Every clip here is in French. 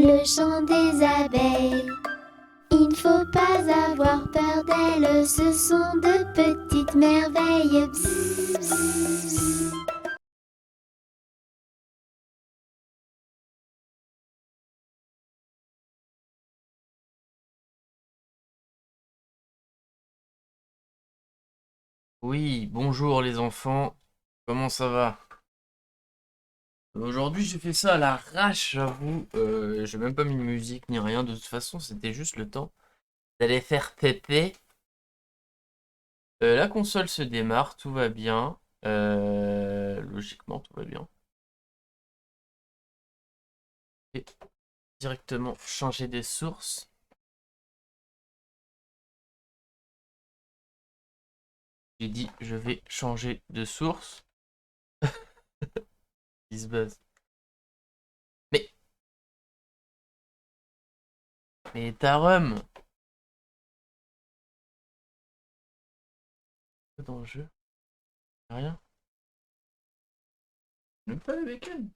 le chant des abeilles. Il ne faut pas avoir peur d'elles, ce sont de petites merveilles. Bzz, bzz, bzz. Oui, bonjour les enfants, comment ça va? Aujourd'hui j'ai fait ça à l'arrache, j'avoue. J'ai même pas mis de musique ni rien, de toute façon c'était juste le temps d'aller faire pépé. La console se démarre, tout va bien. Logiquement tout va bien. Et directement changer de source. J'ai dit je vais changer de source. Il se buzz. Mais, mais ta rhum! Dans le jeu, rien. Même pas le bacon.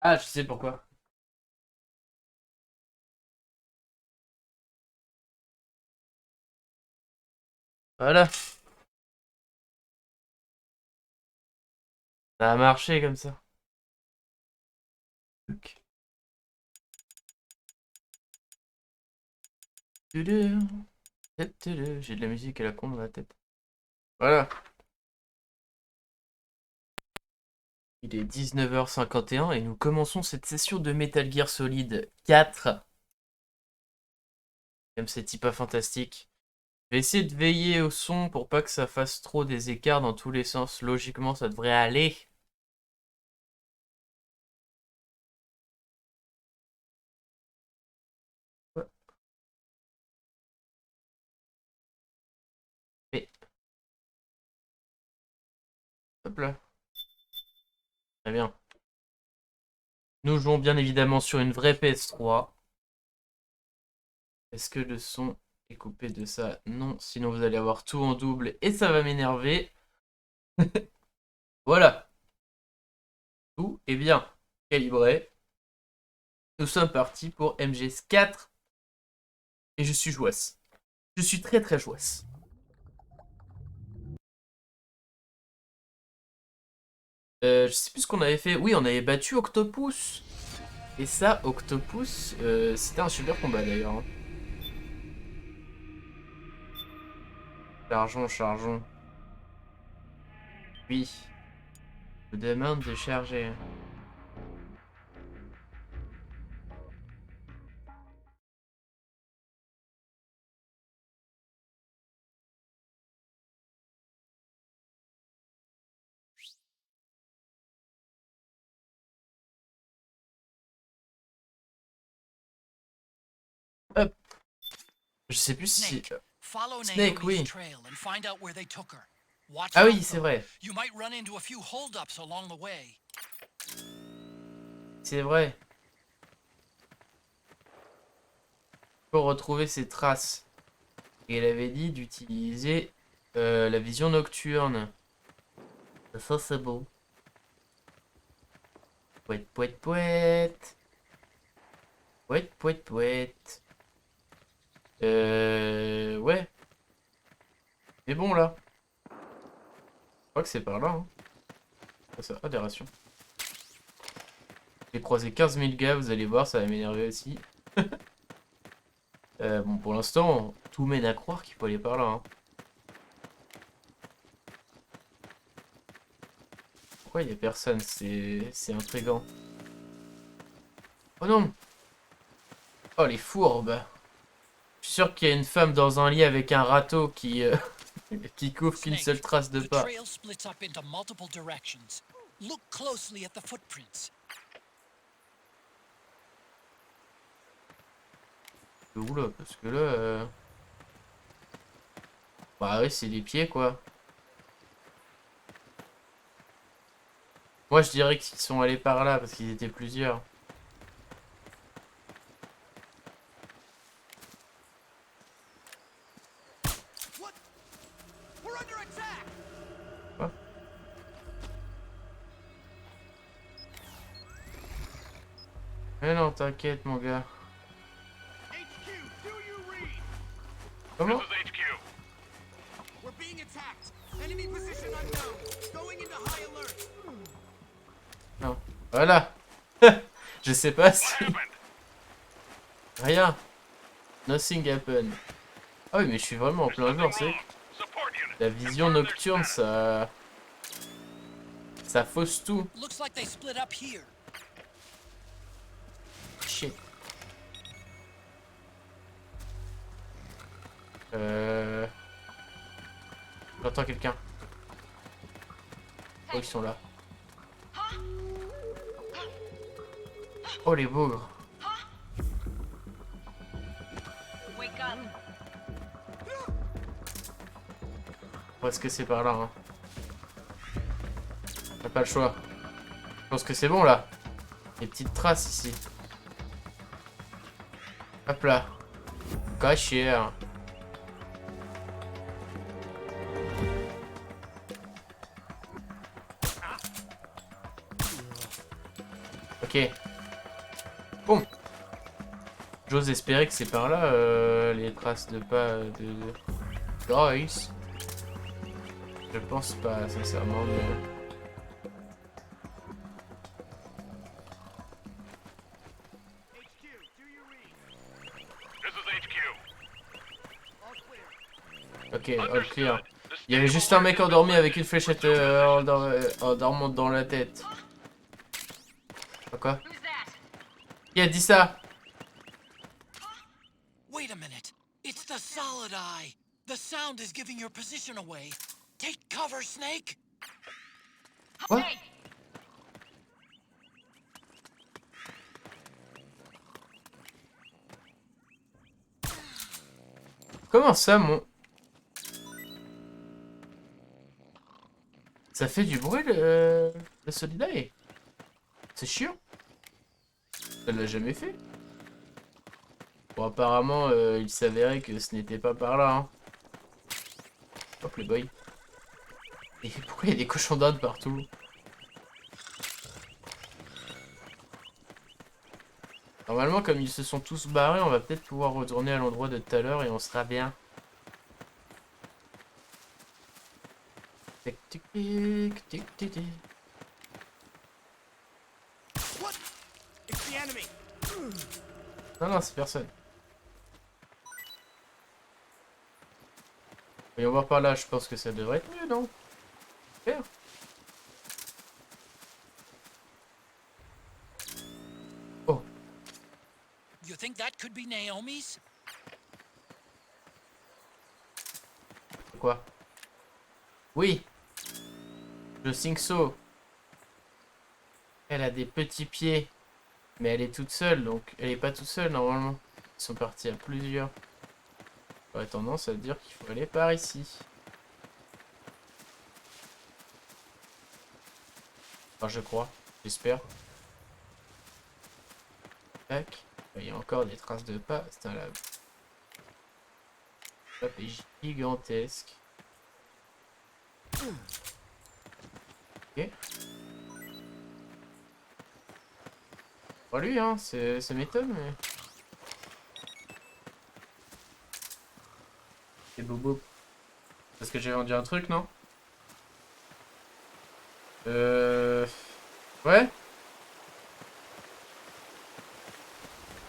Ah, je sais pourquoi. Voilà, ça a marché comme ça. Ok. Tudum, tudum. J'ai de la musique à la con dans la tête. Voilà. Il est 19h51 et nous commençons cette session de Metal Gear Solid 4. Même c'est type pas fantastique. Je vais essayer de veiller au son pour pas que ça fasse trop des écarts dans tous les sens. Logiquement, ça devrait aller. Ouais. Mais, hop là. Très bien. Nous jouons bien évidemment sur une vraie PS3. Est-ce que le son est coupé de ça? Non, sinon vous allez avoir tout en double et ça va m'énerver. Voilà. Tout est bien calibré. Nous sommes partis pour MGS4 et je suis jouasse. Je suis très très jouasse. Je sais plus ce qu'on avait fait. Oui, on avait battu Octopus. Et ça, Octopus, c'était un super combat d'ailleurs, hein. Chargeons, chargeons. Oui, je vous demande de charger. Hop, je sais plus si... Snake, oui. Ah oui, c'est vrai. C'est vrai. Pour retrouver ses traces. Et elle avait dit d'utiliser la vision nocturne. Ça, c'est beau. Pouette, pouette, pouette. Pouette, pouette, pouette. Ouais. Mais bon, là. Je crois que c'est par là, hein. Ah, ça, ah, des rations. J'ai croisé 15 000 gars, vous allez voir, ça va m'énerver aussi. Bon, pour l'instant, tout mène à croire qu'il faut aller par là, hein. Pourquoi il n'y a personne? C'est intriguant. Oh non! Oh, les fourbes! Je suis sûr qu'il y a une femme dans un lit avec un râteau qui couvre qu'une seule trace de pas. Oula, parce que là... Bah oui, c'est les pieds, quoi. Moi, je dirais qu'ils sont allés par là, parce qu'ils étaient plusieurs. Mais non, t'inquiète, mon gars. Comment? Non. Voilà. Je sais pas si... Rien. Nothing happened. Ah oui, mais je suis vraiment en plein jour, c'est... La vision nocturne, ça... Ça fausse tout. Shit. J'entends quelqu'un. Oh, ils sont là. Oh, les bougres. Est-ce que c'est par là, hein? On n'a pas le choix. Je pense que c'est bon, là. Les petites traces, ici. Hop là. Caché. Ok. Bon. J'ose espérer que c'est par là, les traces de pas de... Guys. Je pense pas, sincèrement, mais... Ok, all clear. Il y avait juste un mec endormi avec une fléchette en dormant dans la tête. Quoi? Qui a dit ça? Wait a minute. It's the solid eye. The sound is giving your position away. Take cover, Snake. Quoi? Comment ça, mon... Ça fait du bruit, le solid eye? C'est chiant. Elle l'a jamais fait. Bon, apparemment, il s'avérait que ce n'était pas par là. Hein. Hop, le boy. Et pourquoi il y a des cochons d'Inde partout? Normalement, comme ils se sont tous barrés, on va peut-être pouvoir retourner à l'endroit de tout à l'heure et on sera bien. Tic tic tic tic tic tic. Non, non, c'est personne. Voyons voir par là, je pense que ça devrait être mieux, non? Faire. Oh. You think that could be Naomi's? Quoi? Oui. Je think so. Elle a des petits pieds. Mais elle est toute seule, donc elle est pas toute seule normalement. Ils sont partis à plusieurs. J'aurais tendance à dire qu'il faut aller par ici. Enfin, je crois. J'espère. Tac. Il y a encore des traces de pas. C'est un lave. La map est gigantesque. Ok. Pas lui, hein. Ça m'étonne, mais... C'est bobo. Parce que j'ai vendu un truc, non? Ouais.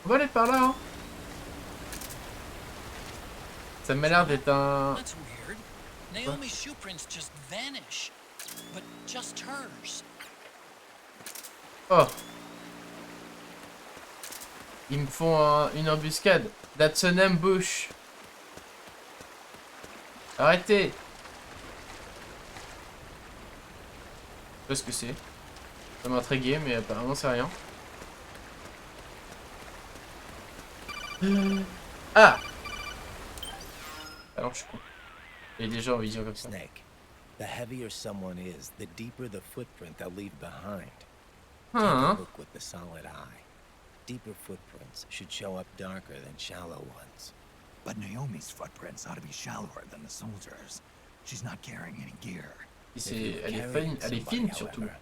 On va aller par là, hein. Ça m'a l'air d'être un... That's weird. Naomi's shoe prints just vanish. But just hers. Oh. Ils me font une embuscade. That's an ambush. Arrêtez. Je sais pas ce que c'est. Ça m'intriguait, mais apparemment c'est rien. Ah. Alors je suis con. Il y a des gens en vision comme ça. Snake. The heavier someone is, the deeper the footprint they'll leave behind. Take Huh. a look with the solid eye. Deeper footprints should show up darker than shallow ones. But Naomi's footprints ought to be shallower than the soldiers. She's not carrying any gear. If you Elle est carried fine, somebody, surtout. however,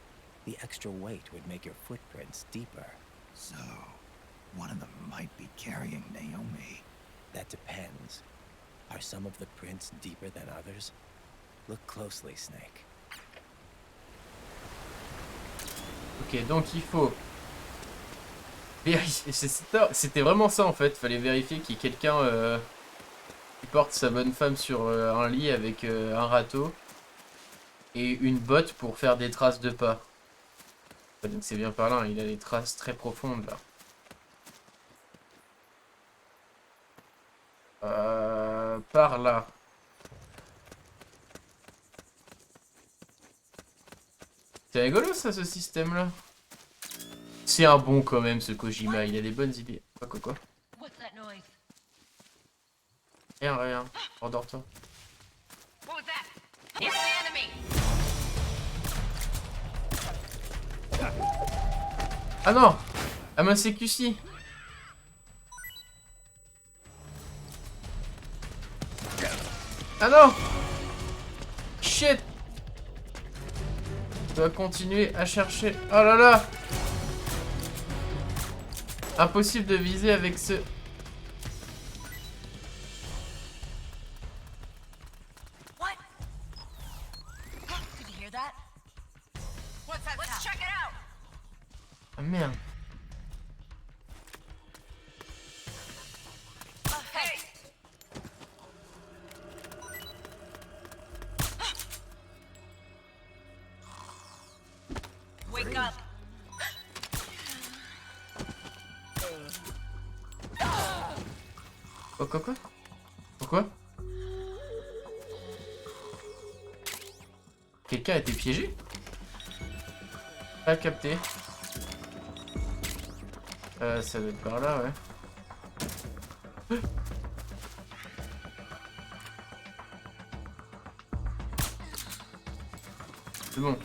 the extra weight would make your footprints deeper. So, One of them might be carrying Naomi. That depends. Are some of the prints deeper than others? Look closely, Snake. Ok, donc il faut vérifier. C'était vraiment ça en fait. Fallait vérifier qu'il y ait quelqu'un qui porte sa bonne femme sur un lit avec un râteau et une botte pour faire des traces de pas. Donc c'est bien par là, hein, il a des traces très profondes là. Par là. C'est rigolo ça, ce système là. C'est un bon quand même ce Kojima, il a des bonnes idées. Quoi. Rien. Endors-toi. Ah non! Ah ma CQC! Ah non! Shit! Je dois continuer à chercher. Oh là là! Impossible de viser avec ce... What? Did you hear that? What's that? Let's check it out. Ah merde. Hey. Wake up. Quoi? Pourquoi? Quelqu'un a été piégé? Pas capté. Ça doit être par là, ouais. C'est bon.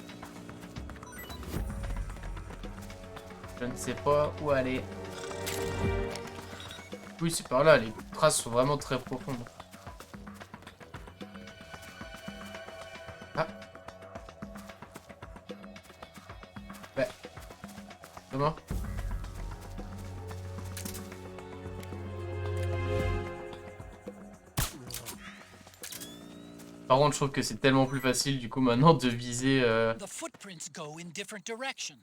Je ne sais pas où aller. Oui, c'est par là. Les traces sont vraiment très profondes. Ah. Ouais. Comment? Par contre, je trouve que c'est tellement plus facile du coup maintenant de viser. The footprints go in different directions.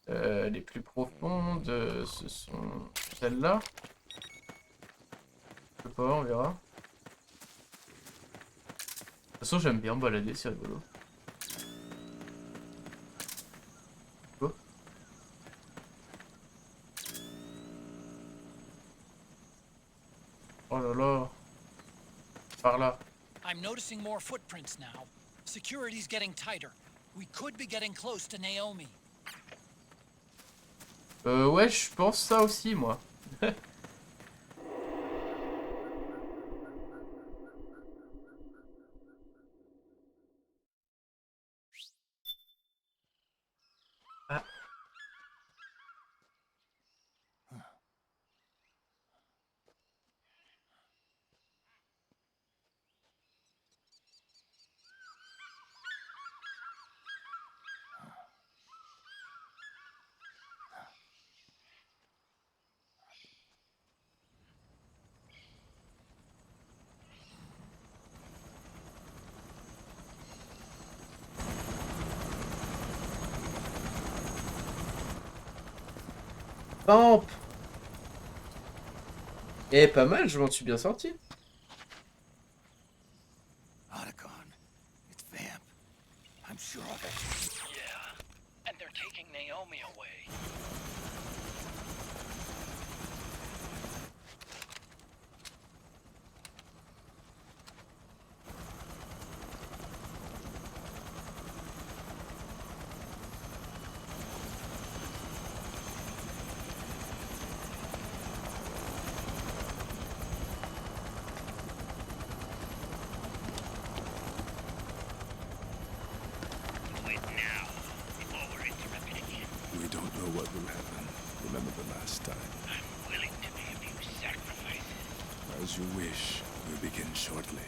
Les plus profondes, ce sont celles-là. Je sais pas, on verra. De toute façon, j'aime bien me balader, c'est rigolo. Oh. Oh là là. Par là. I'm noticing more footprints now. Security's getting tighter. We could be getting close to Naomi. Ouais, je pense ça aussi, moi. Ah. Vamp. Eh, pas mal, je m'en suis bien sorti. Otacon. It's Vamp. I'm sure of it. Yeah, and they're taking Naomi away. We don't know what will happen. Remember the last time. I'm willing to make a few sacrifices. As you wish. We'll begin shortly.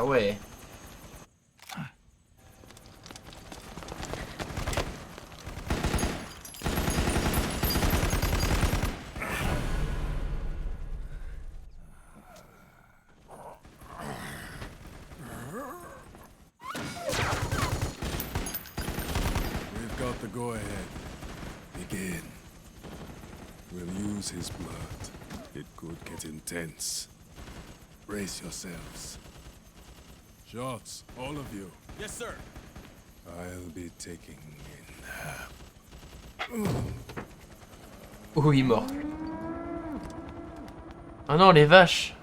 Ah ouais. We've got the go-ahead. Begin. We'll use his blood. It could get intense. Brace yourselves. Shots, all of you. Yes, sir. I'll be taking Oui, mort. Oh non, les vaches.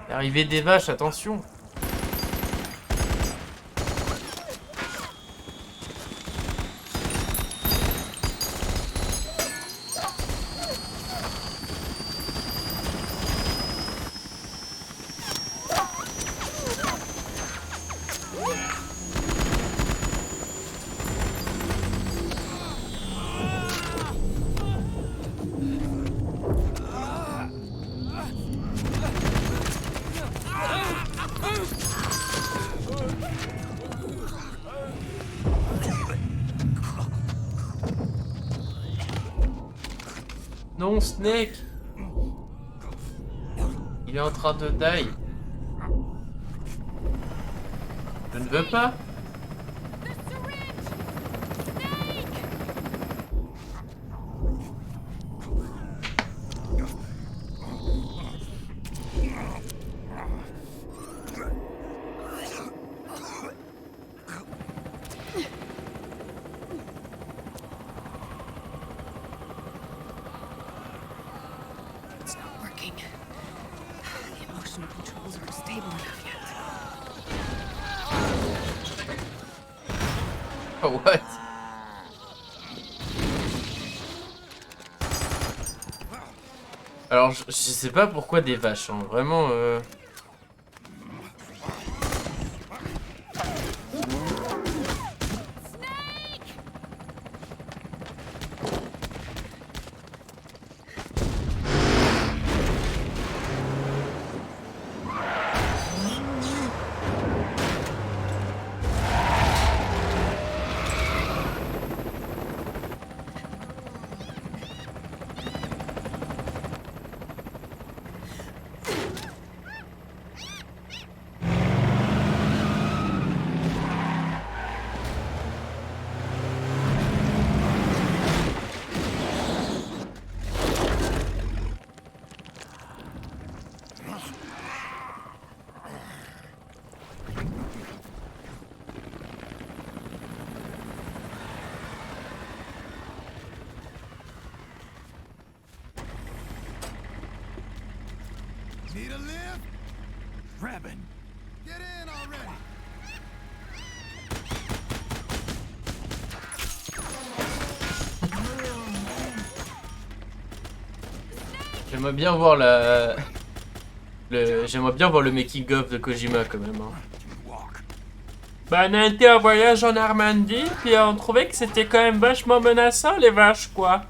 L'arrivée des vaches, attention. Non, Snake. Il est en train de die. Je ne veux pas. It's not working. The emotional controls aren't stable enough yet. Oh, what? Alors, je sais pas pourquoi des vaches, hein. Vraiment, Need a lift? Grabbing. Get in already. j'aimerais bien voir j'aimerais bien voir le making of de Kojima quand même. Hein. Bah, on a été en voyage en Normandie, puis on trouvait que c'était quand même vachement menaçant les vaches, quoi.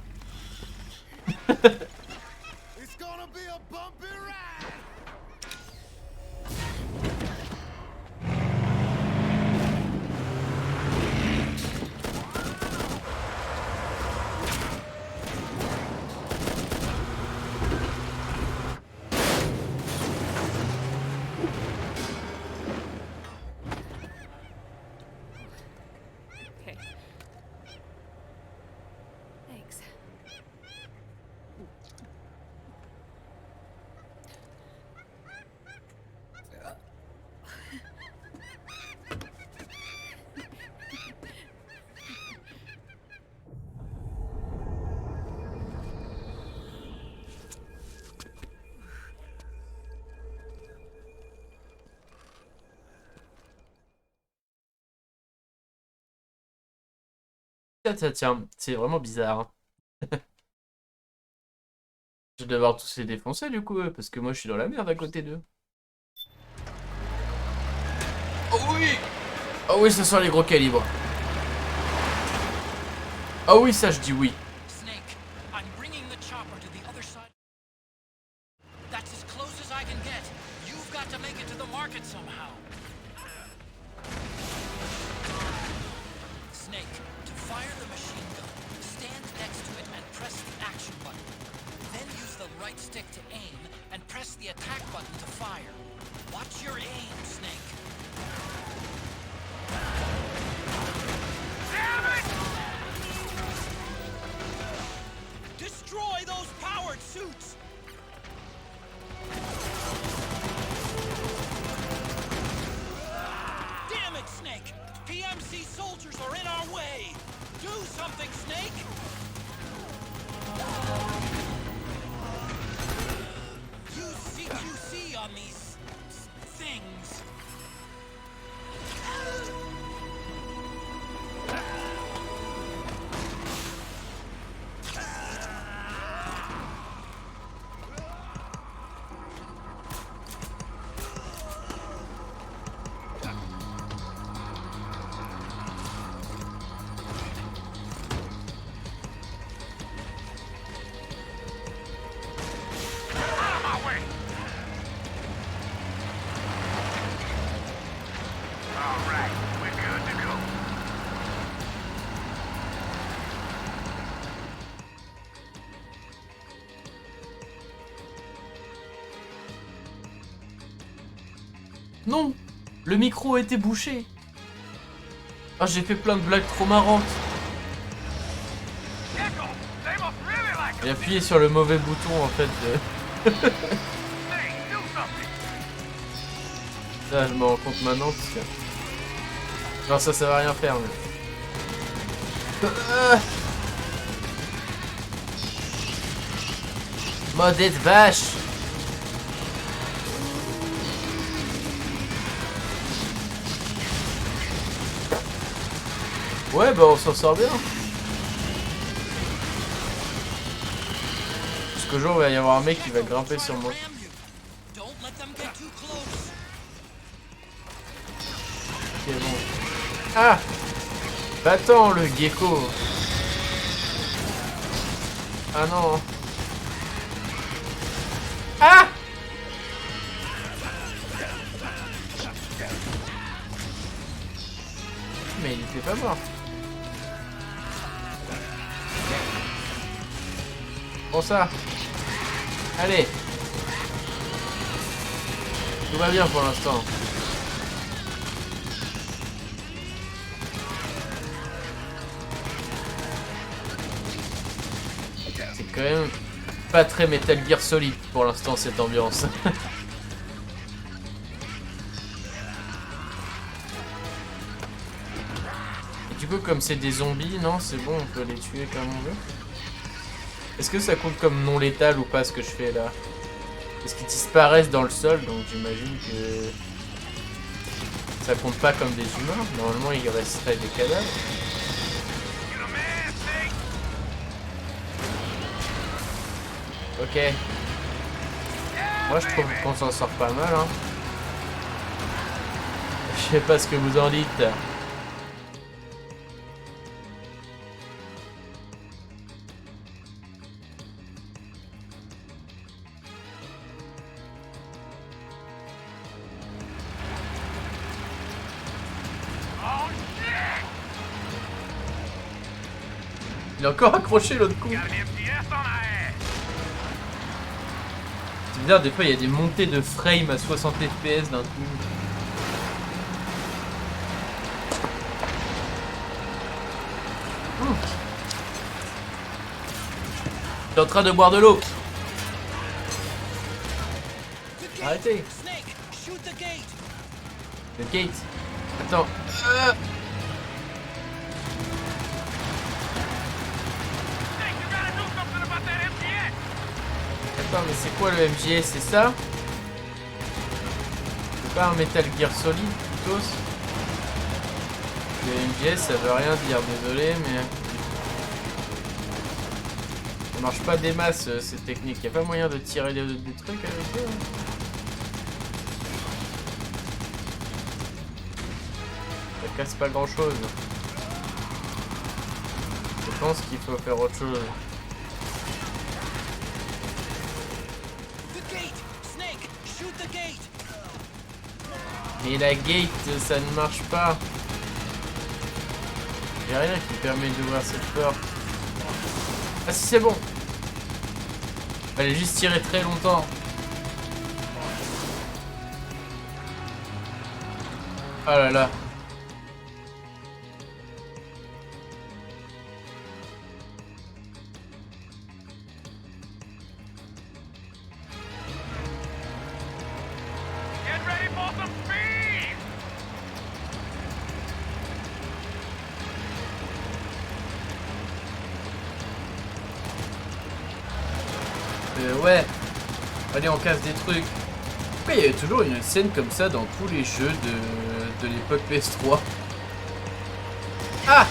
It's gonna be a bumpy ride. Okay. Thanks. Tiens, c'est vraiment bizarre. Hein. Je vais devoir tous les défoncer du coup, parce que moi je suis dans la merde à côté d'eux. Oh oui! Oh oui, ça sent les gros calibres. Oh oui, ça je dis oui. Snake, I'm bringing the chopper to the other side. That's as close forget. You've got to make it to the market somehow. Snake, to fire the machine gun, stand next to it and press the action button. Then use the right stick to aim and press the attack button to fire. Watch your aim, Snake. Damn it! Destroy those powered suits! Damn it, Snake! PMC soldiers are in our way! Do something, Snake! Use CQC on these things. Non, le micro a été bouché. Ah, j'ai fait plein de blagues trop marrantes. J'ai appuyé sur le mauvais bouton en fait. Là, je me rends compte maintenant parce que... Non, ça va rien faire. Mais... Maudite vache. Ouais, bah on s'en sort bien. Jusqu'au jour où il va y avoir un mec qui va grimper sur moi. Ok, bon. Ah! Va-t'en, le gecko! Ah non! Ah! Mais il était pas mort. Bon ça. Allez. Tout va bien pour l'instant. C'est quand même pas très Metal Gear Solid pour l'instant cette ambiance. Et du coup comme c'est des zombies, non c'est bon, on peut les tuer comme on veut. Est-ce que ça compte comme non létal ou pas ce que je fais là? Parce qu'ils disparaissent dans le sol, donc j'imagine que ça compte pas comme des humains. Normalement il resterait des cadavres. Ok. Moi je trouve qu'on s'en sort pas mal hein. Je sais pas ce que vous en dites. Il est encore accroché l'autre coup. C'est bizarre, des fois il y a des montées de frame à 60 fps d'un coup. T'es en train de boire de l'eau. Arrêtez. Le gate. Attends. Attends, mais c'est quoi le MGS? C'est ça? C'est pas un Metal Gear Solid, plutôt? Le MGS, ça veut rien dire, désolé, mais... Ça marche pas des masses, ces techniques. Y'a pas moyen de tirer des trucs avec eux? Ça casse pas grand chose. Je pense qu'il faut faire autre chose. the gate. Mais la gate, ça ne marche pas. Y'a rien qui permet d'ouvrir cette porte. Ah si, c'est bon. Fallait juste tirer très longtemps. Oh là là. Get ready for some speed! Ouais. Allez, on casse des trucs. Pourquoi il y avait toujours une scène comme ça dans tous les jeux de l'époque PS3? Ah!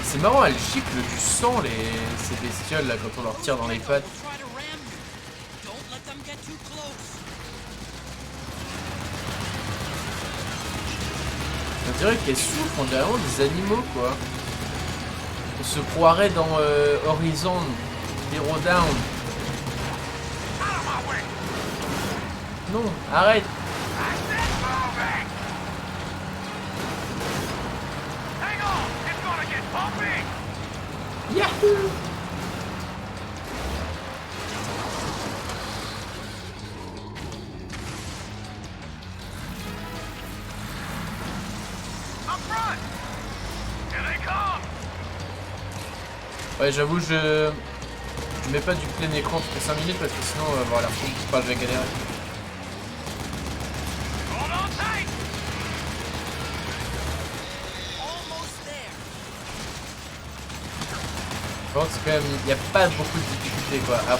C'est marrant, elles giclent du sang, ces bestioles là, quand on leur tire dans les pattes. Try to ram you. Don't let them get too close. On dirait qu'elles souffrent, on dirait vraiment des animaux quoi. On se croirait dans Horizon, Zero Down. Non, arrête. Hang on! It's gonna get bumpy! Yahoo! Up front! Here they come! Ouais, j'avoue, je mets pas du plein écran toutes les 5 minutes parce que sinon on va avoir l'air fou. Enfin, je vais galérer. Hold on tight! Almost there. Par contre, c'est quand même, il n'y a pas beaucoup de difficultés quoi. Ah.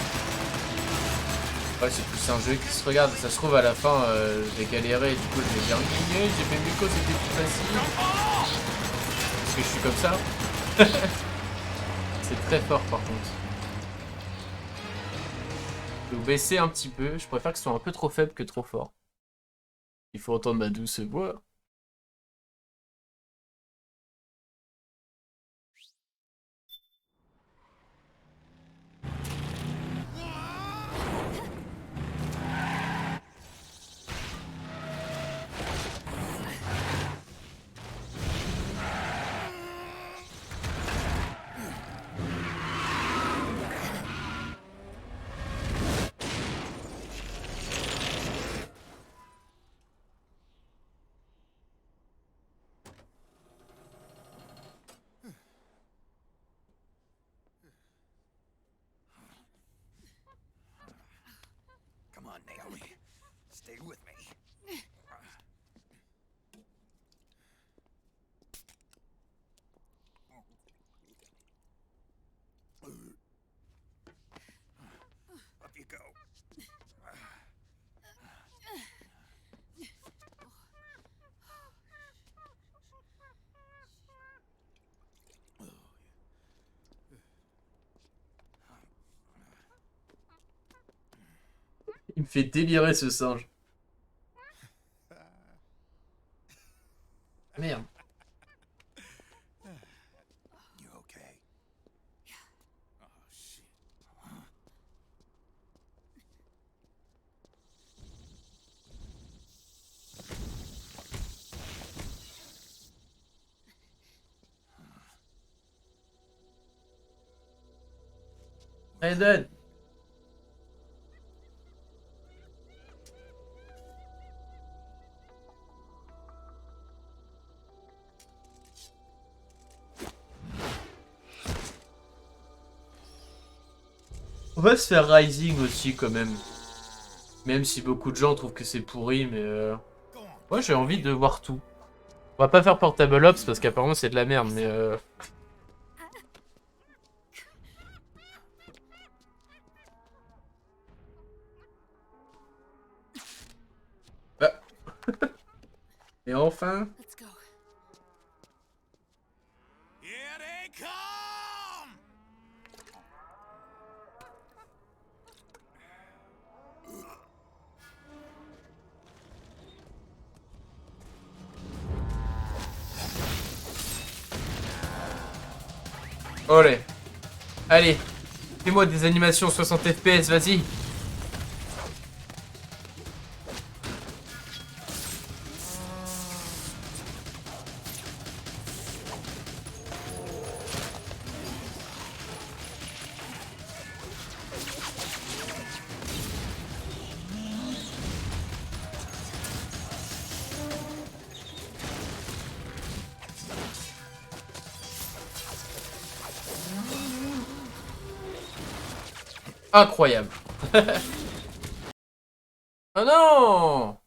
Ouais, c'est plus un jeu qui se regarde. Ça se trouve à la fin, je vais galérer et du coup je vais dire j'ai fait mieux que c'était plus facile. Parce que je suis comme ça. C'est très fort par contre. Je vais baisser un petit peu. Je préfère que ce soit un peu trop faible que trop fort. Il faut entendre ma douce voix. Come on, Naomi. Stay with me. Up you go. Il me fait délirer ce singe. Merde. You okay? Oh, shit. Aiden. On va se faire Rising aussi quand même. Même si beaucoup de gens trouvent que c'est pourri, mais moi j'ai envie de voir tout. On va pas faire Portable Ops parce qu'apparemment c'est de la merde, mais ah. Et enfin. Let's go. Here they come! Olé. Allez. Fais-moi des animations 60 FPS, vas-y. Incroyable. Oh non!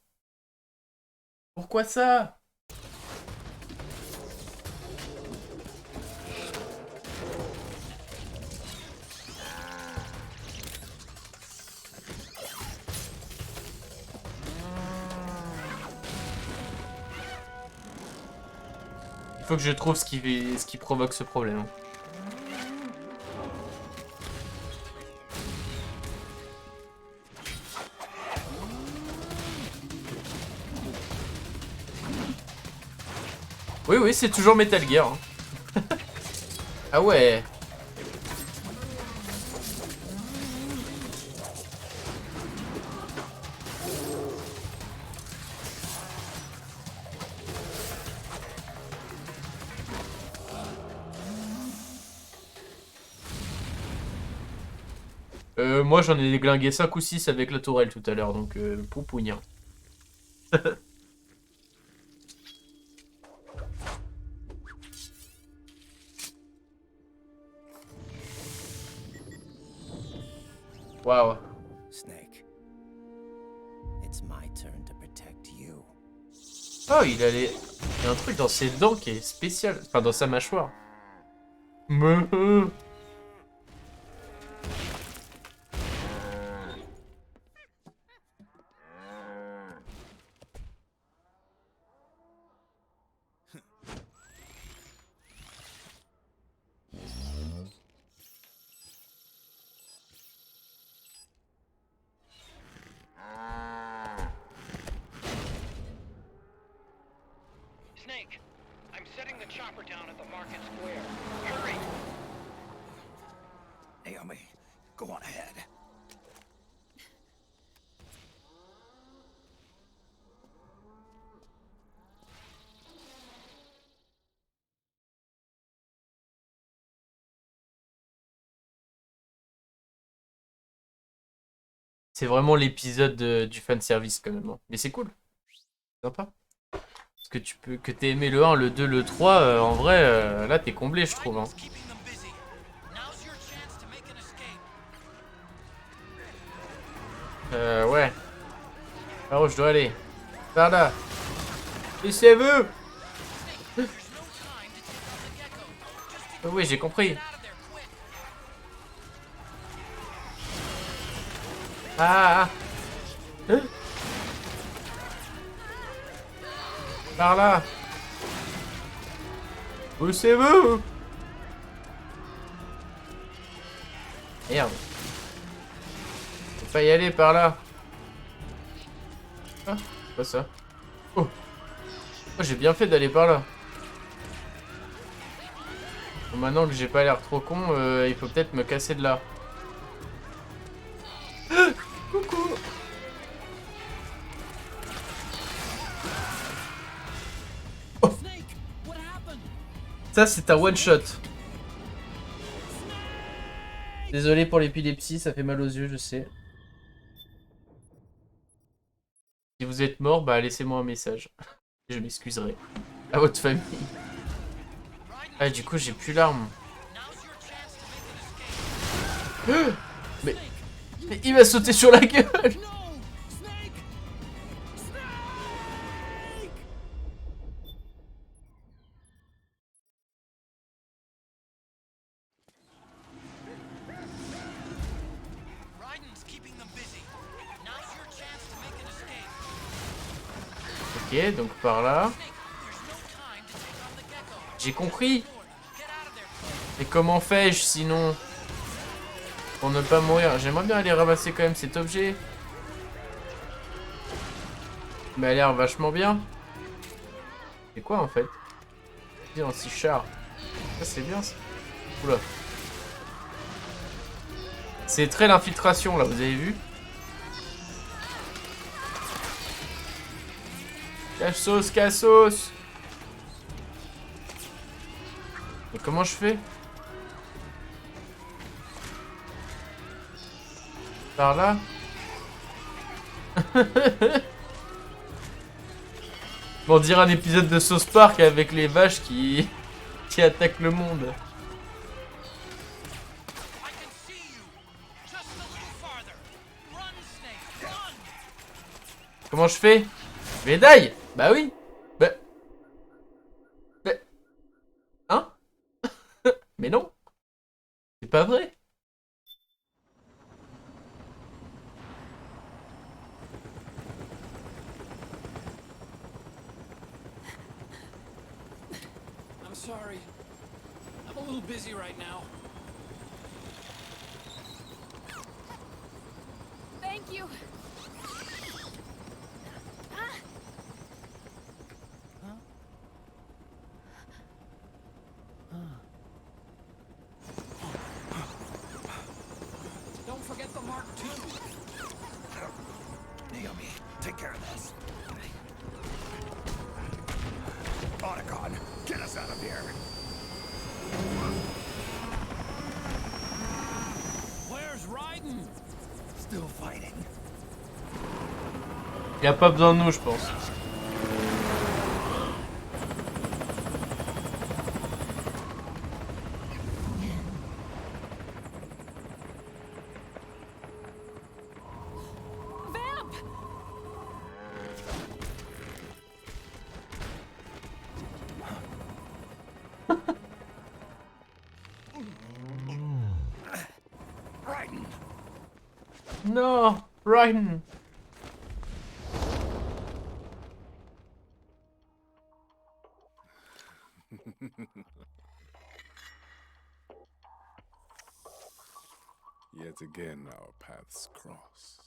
Pourquoi ça? Il faut que je trouve ce qui provoque ce problème. Oui, oui, c'est toujours Metal Gear. Hein. Ah ouais. Moi j'en ai déglingué 5 ou 6 avec la tourelle tout à l'heure, donc poupougnant. Waouh. Snake, it's my turn to protect you. Oh, il a un truc dans ses dents qui est spécial. Enfin, dans sa mâchoire. Snake, I'm setting the chopper down at the market square. Hurry! Naomi, go on ahead. C'est vraiment l'épisode du fanservice quand même. Hein. Mais c'est cool. Sympa. Parce que que t'aies aimé le 1, le 2, le 3, en vrai, là t'es comblé je trouve. Hein. Ouais. Par où je dois aller? Par là. Laissez-vous. Oui, j'ai compris. Ah, hein? Par là. Poussez-vous. Merde. Faut pas y aller par là. Ah, c'est pas ça. Oh. Oh, j'ai bien fait d'aller par là. Bon, maintenant que j'ai pas l'air trop con, il faut peut-être me casser de là. Coucou. Oh. Ça c'est un one shot. Désolé pour l'épilepsie, ça fait mal aux yeux, je sais. Si vous êtes mort, bah laissez-moi un message. Je m'excuserai. À votre famille. Ah du coup j'ai plus l'arme. Mais il m'a sauté sur la gueule. Ok, donc par là. J'ai compris. Mais comment fais-je sinon? Pour ne pas mourir. J'aimerais bien aller ramasser quand même cet objet. Mais elle a l'air vachement bien. C'est quoi en fait? C'est un 6 char. Ça c'est bien ça. Oula. C'est très l'infiltration là, vous avez vu? Cache-sauce, casse-sauce. Mais comment je fais? Par là? On dirait un épisode de South Park avec les vaches qui attaquent le monde. Comment je fais? Médaille? Bah oui. Bah... Hein? Mais non. C'est pas vrai. I'm sorry. I'm a little busy right now. Thank you. Don't forget the Mark II. Naomi, take care of this. Otacon, get us out of here. Where's Raiden? Still fighting. Y a pas besoin de nous, je pense. Vamp! Raiden. Non, Ryan. Yet again, our paths cross.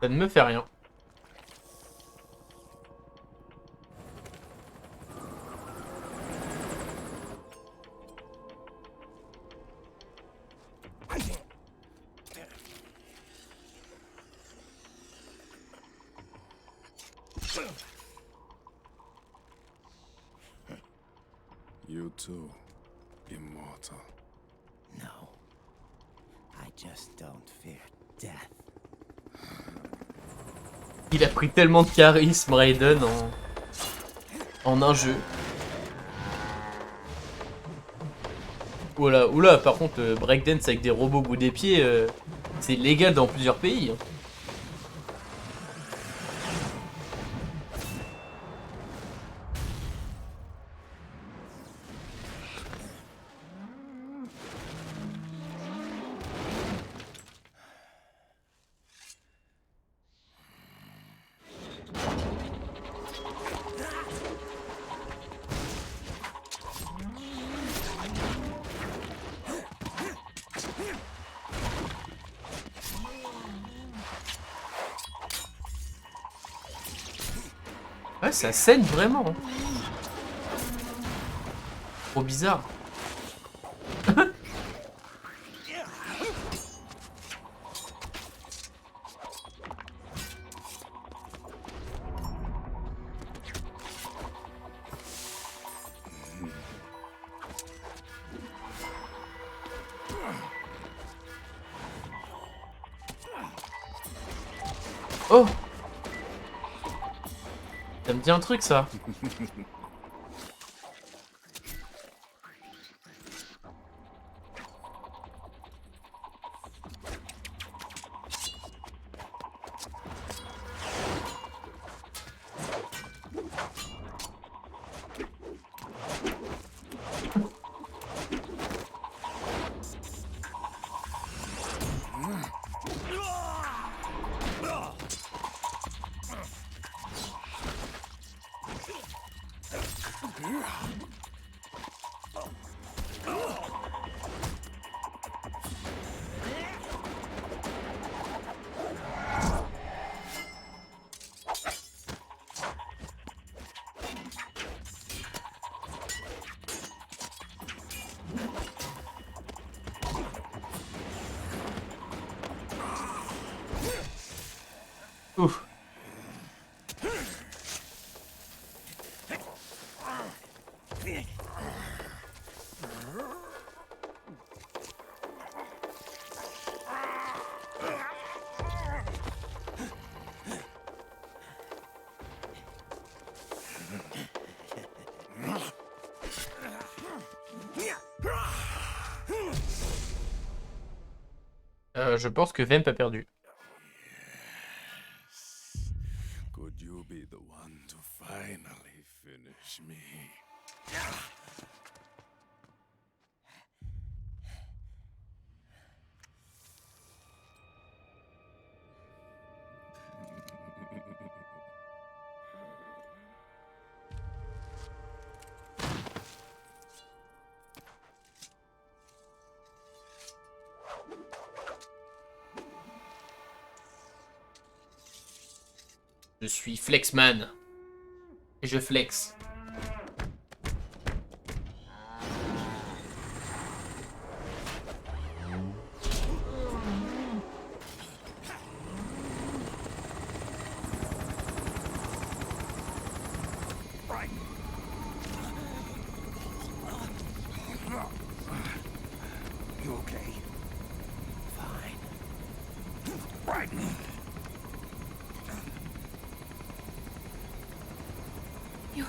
Ça ne me fait rien. You too, immortal. No. I just don't fear death. Il a pris tellement de charisme, Raiden, en un jeu. Oula, oula, par contre, breakdance avec des robots au bout des pieds, c'est légal dans plusieurs pays. Hein. Ouais, ça saigne vraiment. Hein. Trop bizarre. Oh! Ça me dit un truc, ça. Ouf. Je pense que Vemp a perdu. Could you be the one to finally finish me? Je suis Flexman. Et je flex. You okay? Fine. Right. You're...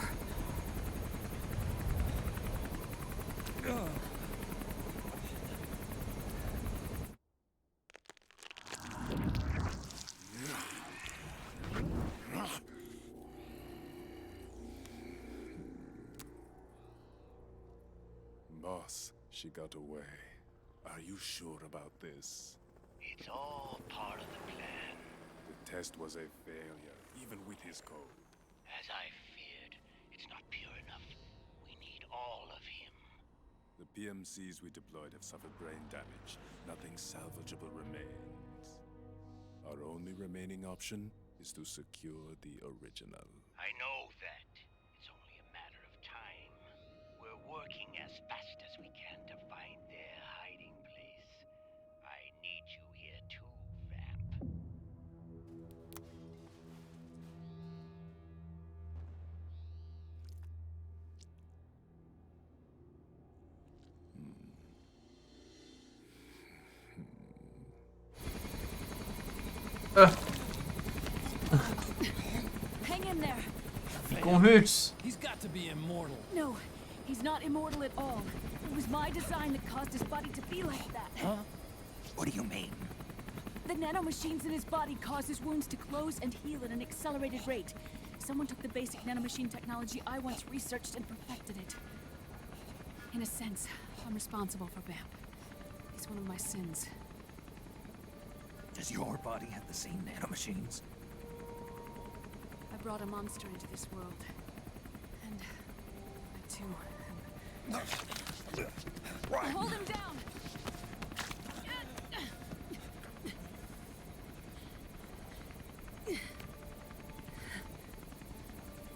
Boss, she got away. Are you sure about this? It's all part of the plan. The test was a failure, even with his code. As I feared, it's not pure enough. We need all of him. The PMCs we deployed have suffered brain damage. Nothing salvageable remains. Our only remaining option is to secure the original. I know that. It's only a matter of time. We're working as fast as we can to find their hiding place. I need you here too, Vamp. Hang in there. Il convulse. He's got to be immortal. No, he's not immortal at all. It was my design that caused his body to be like that. Huh? What do you mean? The nanomachines in his body cause his wounds to close and heal at an accelerated rate. Someone took the basic nanomachine technology I once researched and perfected it. In a sense, I'm responsible for Vamp. He's one of my sins. Does your body have the same nanomachines? I brought a monster into this world. And I too am... Hold him down!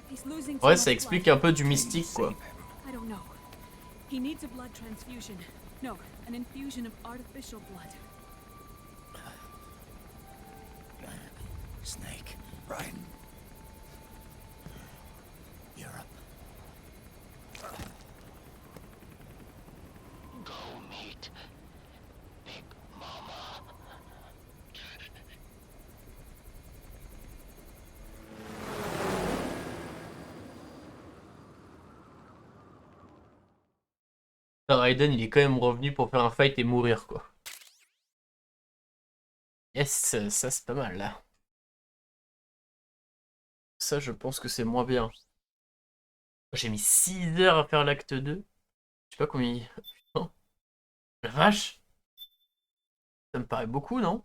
He's losing Ouais, too ça much explique blood. un peu du mystique, quoi. I don't know. He needs a blood transfusion. No, an infusion of artificial blood. Snake. Right. Europe. Go meet Big Mama. Raiden, il est quand même revenu pour faire un fight et mourir, quoi. Yes, ça c'est pas mal, là. Ça, je pense que c'est moins bien. J'ai mis 6 heures à faire l'acte 2. Je sais pas combien... Putain. La vache. Ça me paraît beaucoup, non?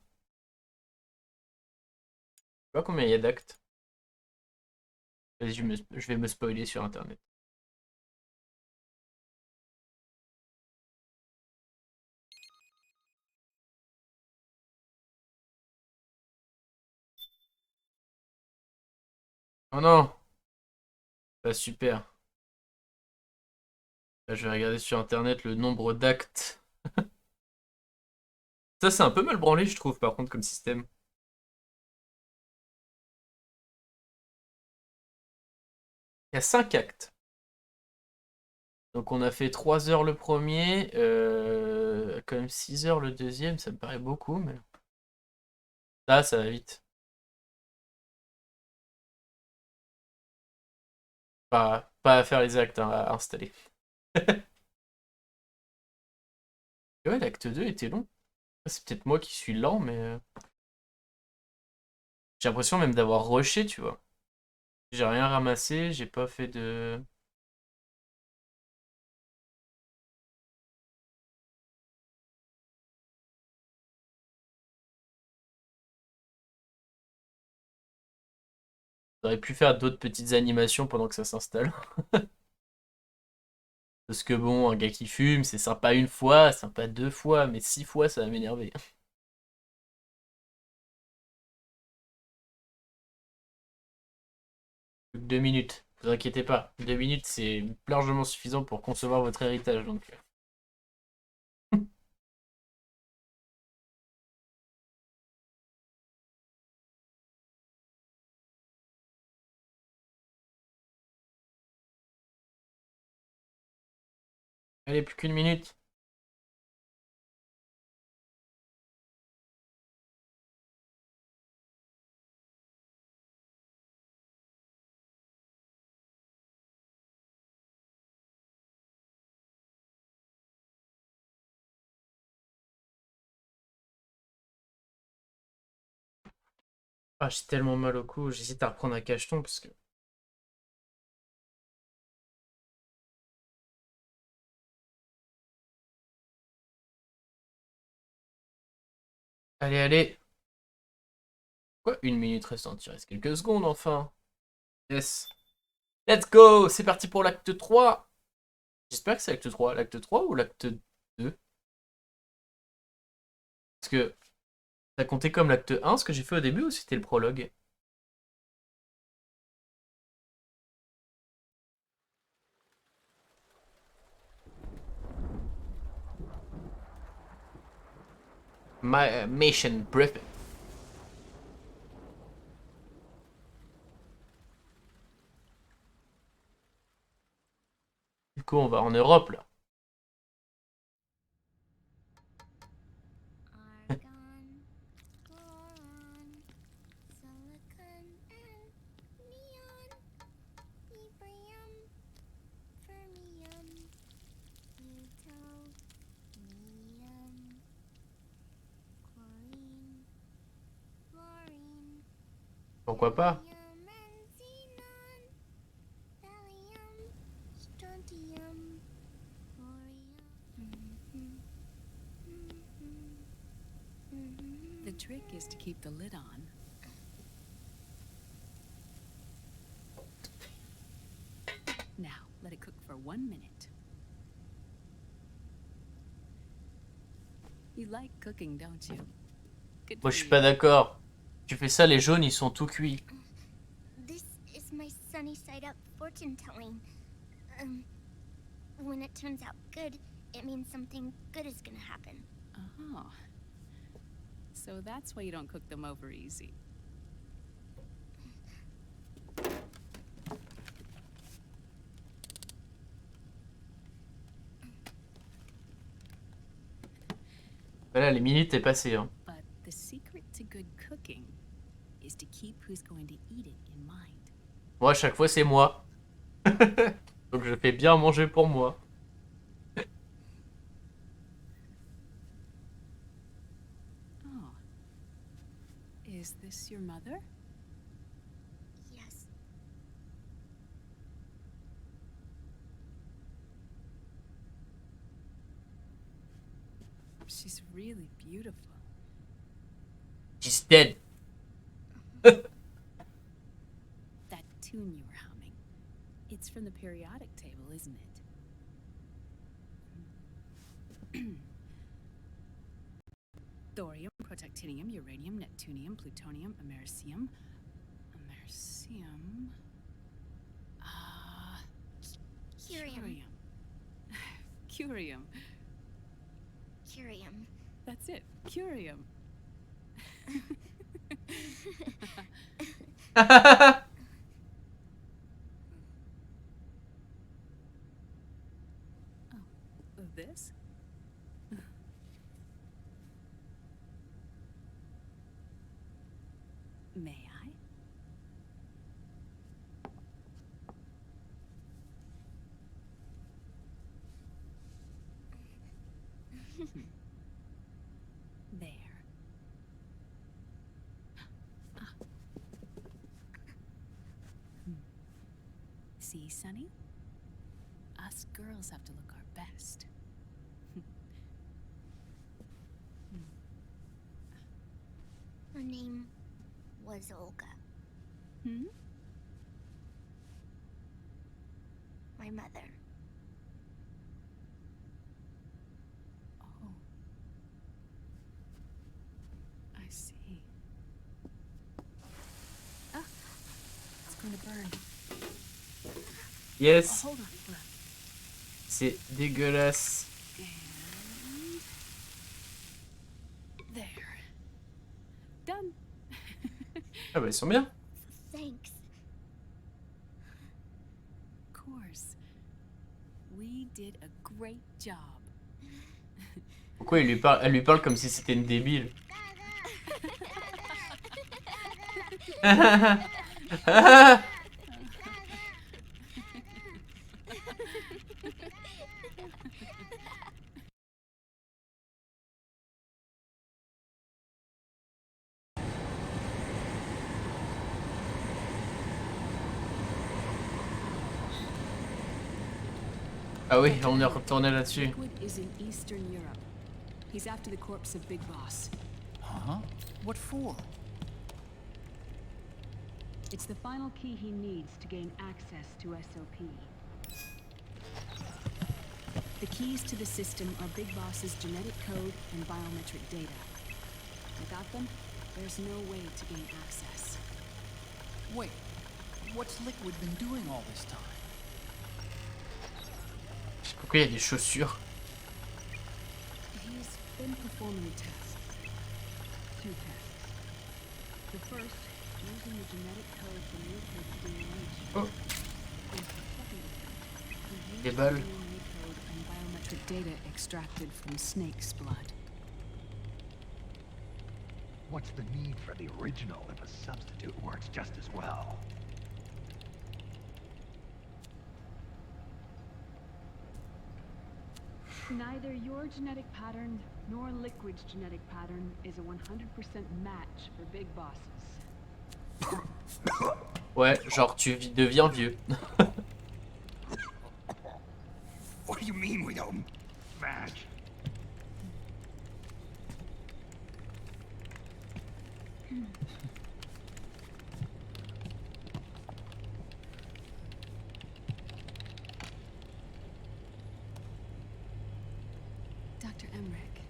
Je sais pas combien il y a d'actes. Vas-y, je vais me spoiler sur internet. Oh non! Bah super. Là, je vais regarder sur internet le nombre d'actes. Ça, c'est un peu mal branlé, je trouve, par contre, comme système. Il y a 5 actes. Donc on a fait 3 heures le premier, quand même 6 heures le deuxième, ça me paraît beaucoup, mais... ça va vite. Pas à faire les actes, hein, à installer. Et ouais, l'acte 2 était long. C'est peut-être moi qui suis lent, mais j'ai l'impression même d'avoir rushé, tu vois. J'ai rien ramassé, j'ai pas fait de... J'aurais pu faire d'autres petites animations pendant que ça s'installe. Parce que bon, un gars qui fume, c'est sympa une fois, sympa deux fois, mais 6 fois, ça va m'énerver. 2 minutes, vous inquiétez pas. 2 minutes, c'est largement suffisant pour concevoir votre héritage, donc... Allez, plus qu'une minute. Ah, j'ai tellement mal au cou, j'hésite à reprendre un cacheton parce que... Allez, allez. Quoi? 1 minute restante, il reste quelques secondes enfin. Yes. Let's go! C'est parti pour l'acte 3. J'espère que c'est l'acte 3. L'acte 3 ou l'acte 2? Parce que ça comptait comme l'acte 1, ce que j'ai fait au début, ou c'était le prologue? My mission briefing. Du coup, on va en Europe, là. Argon, boron, silicon, and neon, yttrium, fermium, plutonium, chlorine, fluorine, Pourquoi pas? helium, and xenon, thallium, strontium, thorium. The trick is to keep the lid on. Now, let it cook for 1 minute. You like cooking, don't you? Good Moi, for je suis you. pas d'accord. Tu fais ça, les jaunes, ils sont tout cuits. This is my sunny side up fortune telling. When it turns out good, it means something good is gonna happen. Oh. So that's why you don't cook them over easy. Voilà, les minutes est passé, hein. But the secret to good cooking is to keep who's going to eat it in mind. Moi, à chaque fois, c'est moi. Donc, je fais bien manger pour moi. Oh. Is this your mother? Yes. She's really beautiful. She's dead. That tune you were humming, it's from the periodic table, isn't it? Thorium, protactinium, uranium, neptunium, plutonium, americium. Americium. Curium. Curium. Curium. That's it. Curium. This? May I? See, Sonny? Us girls have to look our best. Her name was Olga. Hmm? My mother. Oh. I see. Ah, it's going to burn. Yes, Hold on. c'est dégueulasse. And there. Done. Ah bah ils sont bien. Thanks. Of course. We did a great job. Pourquoi elle lui parle comme si c'était une débile? Ah oui, on est retourné là-dessus. Liquid is in Eastern Europe. He's after the corpse of Big Boss. Huh? What for? It's the final key he needs to gain access to SOP. The keys to the system are Big Boss's genetic code and biometric data. Without them, there's no way to gain access. Wait, what's Liquid been doing all this time? Pourquoi il y a des chaussures? He's been performing tests. 2 tests. The first, using the genetic code from Liquid's DNA. Oh. And the second attempt, he Des used balles. DNA code and biometric data extracted from Snake's blood. What's the need for the original if a substitute works just as well? Neither your genetic pattern nor Liquid's genetic pattern is a 100% match for Big Bosses. Ouais, genre tu deviens vieux. What do you mean we don't match? Dr. Emmerich,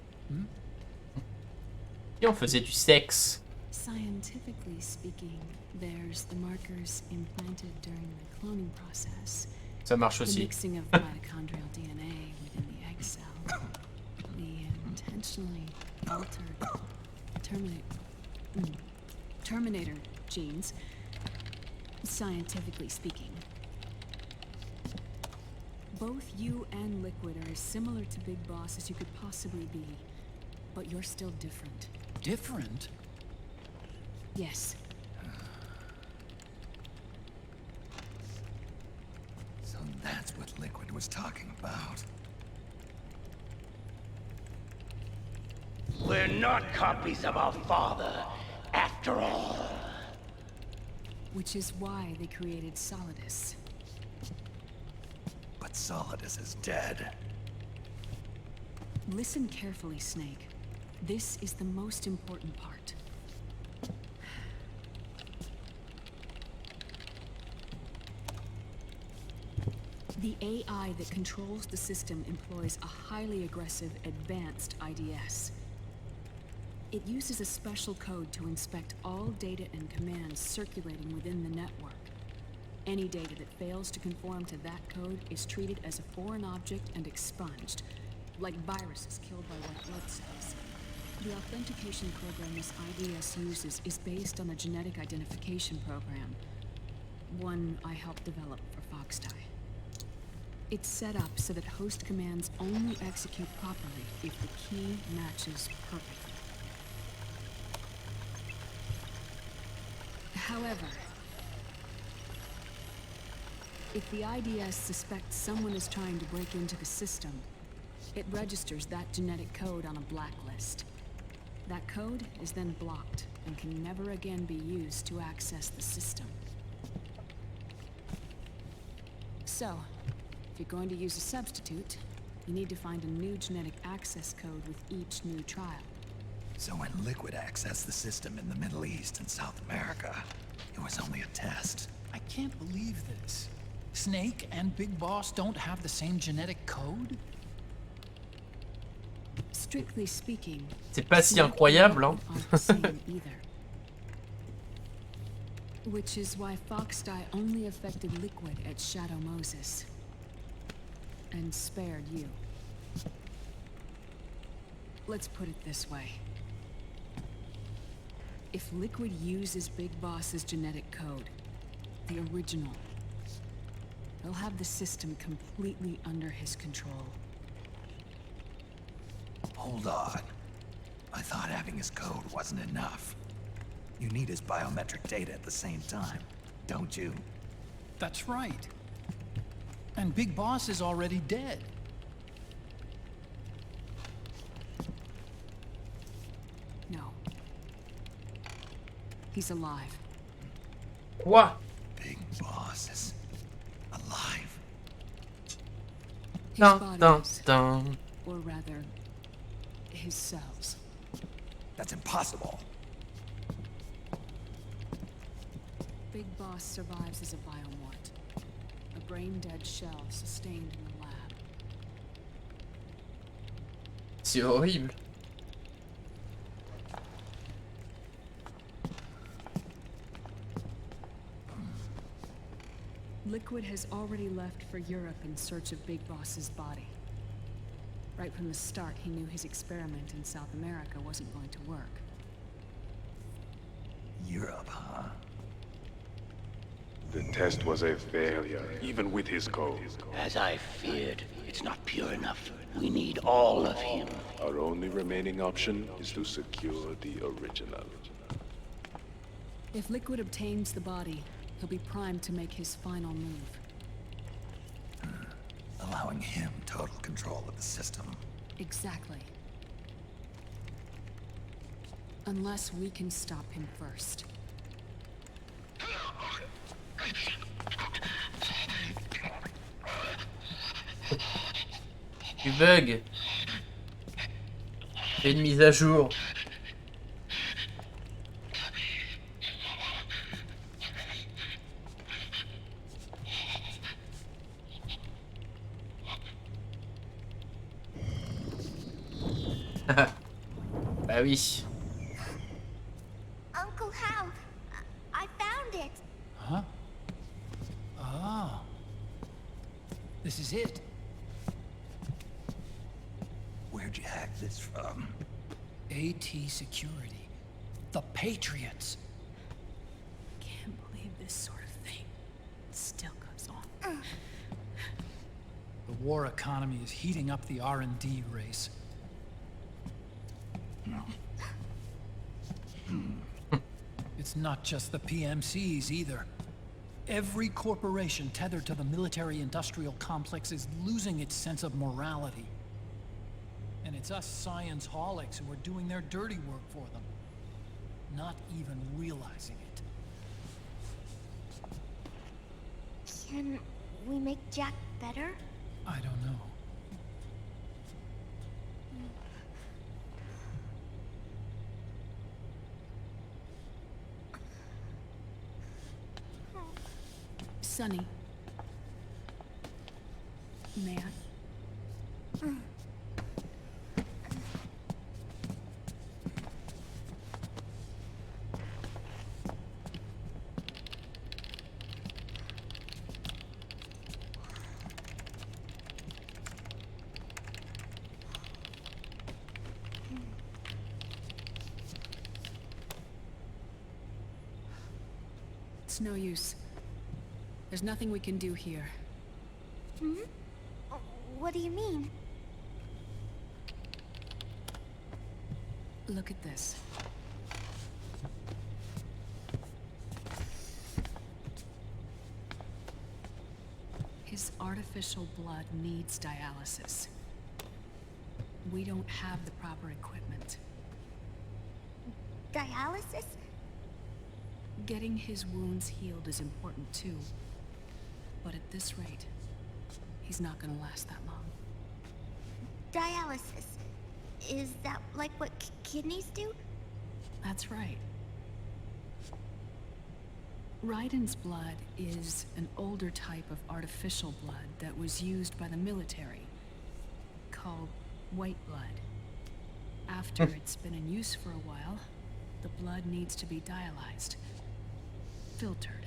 Et on faisait du sexe. scientifically speaking, there's the markers implanted during the cloning process. Ça marche The aussi. mixing of mitochondrial DNA within the egg cell. The intentionally altered Terminator genes, scientifically speaking. Both you and Liquid are as similar to Big Boss as you could possibly be, but you're still different. Different? Yes. So that's what Liquid was talking about. We're not copies of our father, after all. Which is why they created Solidus. But Solidus is dead. Listen carefully, Snake. This is the most important part. The AI that controls the system employs a highly aggressive, advanced IDS. It uses a special code to inspect all data and commands circulating within the network. Any data that fails to conform to that code is treated as a foreign object and expunged, like viruses killed by white blood cells. The authentication program this IDS uses is based on a genetic identification program, one I helped develop for Foxdie. It's set up so that host commands only execute properly if the key matches perfectly. However, if the IDS suspects someone is trying to break into the system, it registers that genetic code on a blacklist. That code is then blocked and can never again be used to access the system. So, if you're going to use a substitute, you need to find a new genetic access code with each new trial. So when Liquid accessed the system in the Middle East and South America, it was only a test. I can't believe this. Snake and Big Boss don't have the same genetic code? Strictly speaking, C'est pas si incroyable, hein. aren't the same either. Which is why Foxdie only affected Liquid at Shadow Moses. And spared you. Let's put it this way. If Liquid uses Big Boss's genetic code, the original, he'll have the system completely under his control. Hold on. I thought having his code wasn't enough. You need his biometric data at the same time, don't you? That's right. And Big Boss is already dead. No. He's alive. Quoi? Big Boss is alive. His Dun, body dun, is, dun. or rather, his cells. That's impossible. Big Boss survives as a biomort. A brain-dead shell sustained in the lab. C'est horrible. Liquid has already left for Europe in search of Big Boss's body. Right from the start, he knew his experiment in South America wasn't going to work. Europe, huh? The test was a failure, even with his code. As I feared, it's not pure enough. We need all of him. Our only remaining option is to secure the original. If Liquid obtains the body, he'll be primed to make his final move. Allowing him total control of the system. Exactly. Unless we can stop him first. Tu bugs. Fais une mise à jour. Bah oui. Uncle Hal, I found it. Huh? Ah. This is it. Where'd you hack this from? AT Security. The Patriots. Can't believe this sort of thing still goes on. The war economy is heating up the R&D race. It's not just the PMCs either. Every corporation tethered to the military-industrial complex is losing its sense of morality. And it's us science-holics who are doing their dirty work for them, not even realizing it. Can we make Jack better? I don't know. Sonny. May I? It's no use. There's nothing we can do here. Hmm? What do you mean? Look at this. His artificial blood needs dialysis. We don't have the proper equipment. Dialysis? Getting his wounds healed is important too. But at this rate, He's not gonna last that long. Dialysis. Is that like what kidneys do? That's right. Raiden's blood is an older type of artificial blood that was used by the military, called white blood. After it's been in use for a while, the blood needs to be dialyzed, filtered.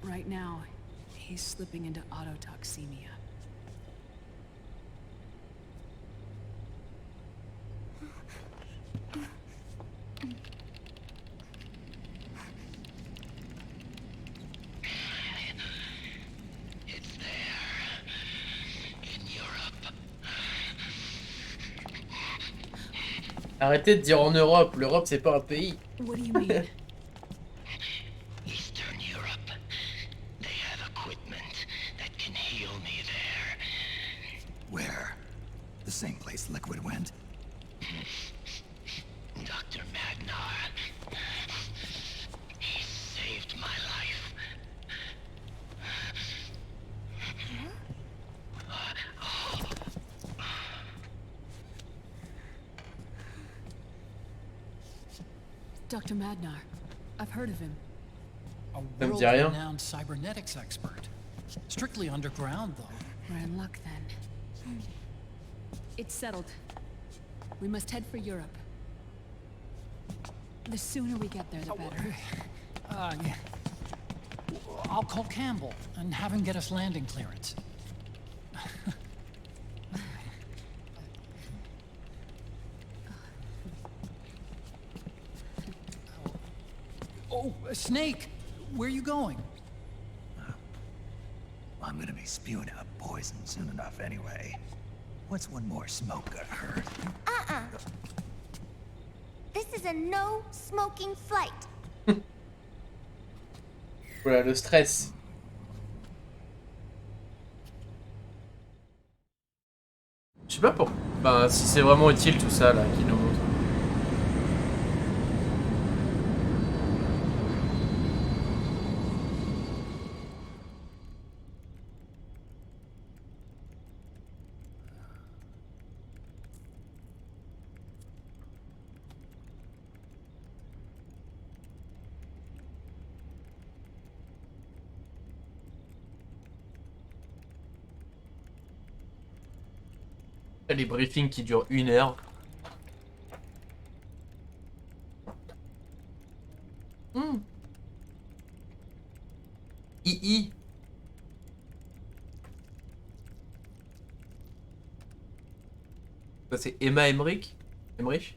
Right now, he's slipping into autotoxemia. It's there. In Europe. Arrêtez de dire en Europe. L'Europe, c'est pas un pays. What do you mean? Eastern Europe. They have equipment that can heal me there. Where? The same place Liquid went? Dr. Magnar. He saved my life. Dr. Madnar. I've heard of him. A Ça me dit rien. world-renowned cybernetics expert. Strictly underground, though. We're in luck then. It's settled. We must head for Europe. The sooner we get there, the better. Yeah. I'll call Campbell and have him get us landing clearance. Oh, Snake! Where are you going? I'm gonna be spewing out poison soon enough anyway. What's one more smoke gonna hurt? This is a no smoking flight. Voilà, le stress. Je sais pas pour... Ben, si c'est vraiment utile tout ça, là, qui nous montre. Les briefings qui durent 1 heure. II. Ça c'est Emma Emmerich. Emmerich.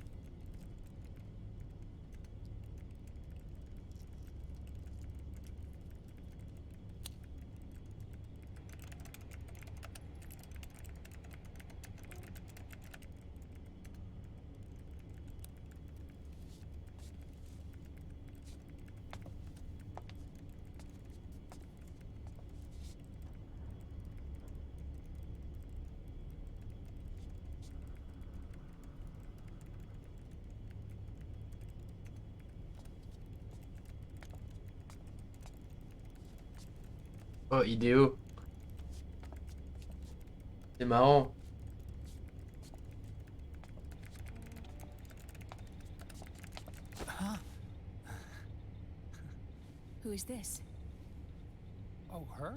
Oh, idéo. C'est marrant. Huh? Who is this? Oh, her?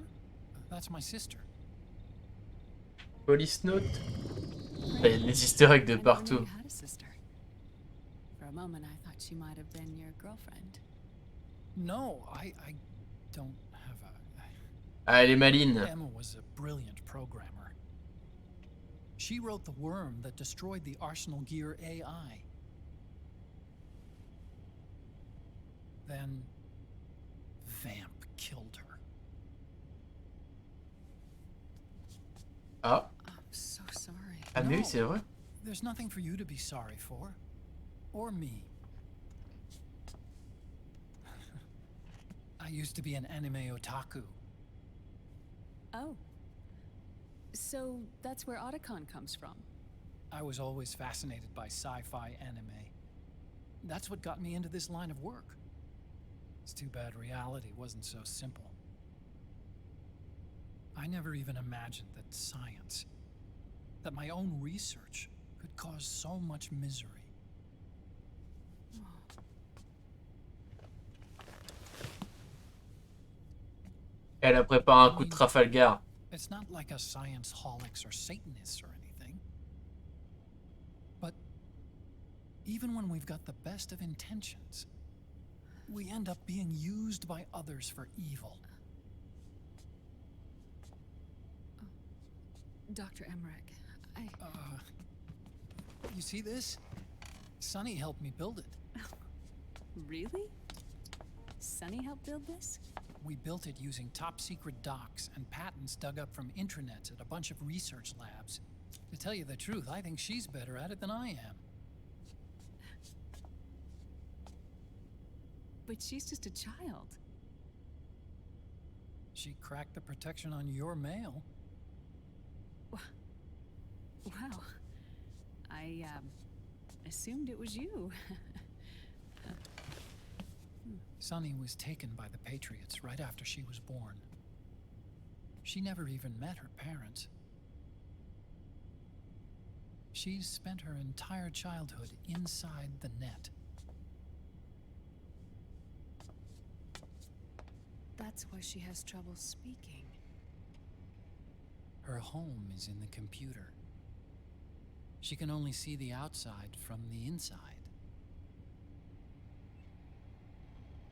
That's my sister. Police note. Il y a des easter eggs de I never knew partout. you had a sister. For a moment, I thought she might have been your girlfriend. No, I don't have a... Ah, elle est maline. Emma was a brilliant programmer. She wrote the worm that destroyed the Arsenal Gear AI. Then... Vamp killed her. Ah, I'm so sorry. ah mais oui, c'est vrai. There's nothing for you to be sorry for. Or me. I used to be an anime otaku. Oh. So that's where Otacon comes from. I was always fascinated by sci-fi anime. That's what got me into this line of work. It's too bad reality wasn't so simple. I never even imagined that science, that my own research, could cause so much misery. Elle a préparé un coup de Trafalgar. It's not like us science holics or Satanists or anything. But even when we've got the best of intentions, we end up being used by others for evil. Dr. Emmerich, You see this? Sonny helped me build it. Really? Sonny helped build this? We built it using top-secret docs and patents dug up from intranets at a bunch of research labs. To tell you the truth, I think she's better at it than I am. But she's just a child. She cracked the protection on your mail. Wow. I assumed it was you. Sonny was taken by the Patriots right after she was born. She never even met her parents. She's spent her entire childhood inside the net. That's why she has trouble speaking. Her home is in the computer. She can only see the outside from the inside.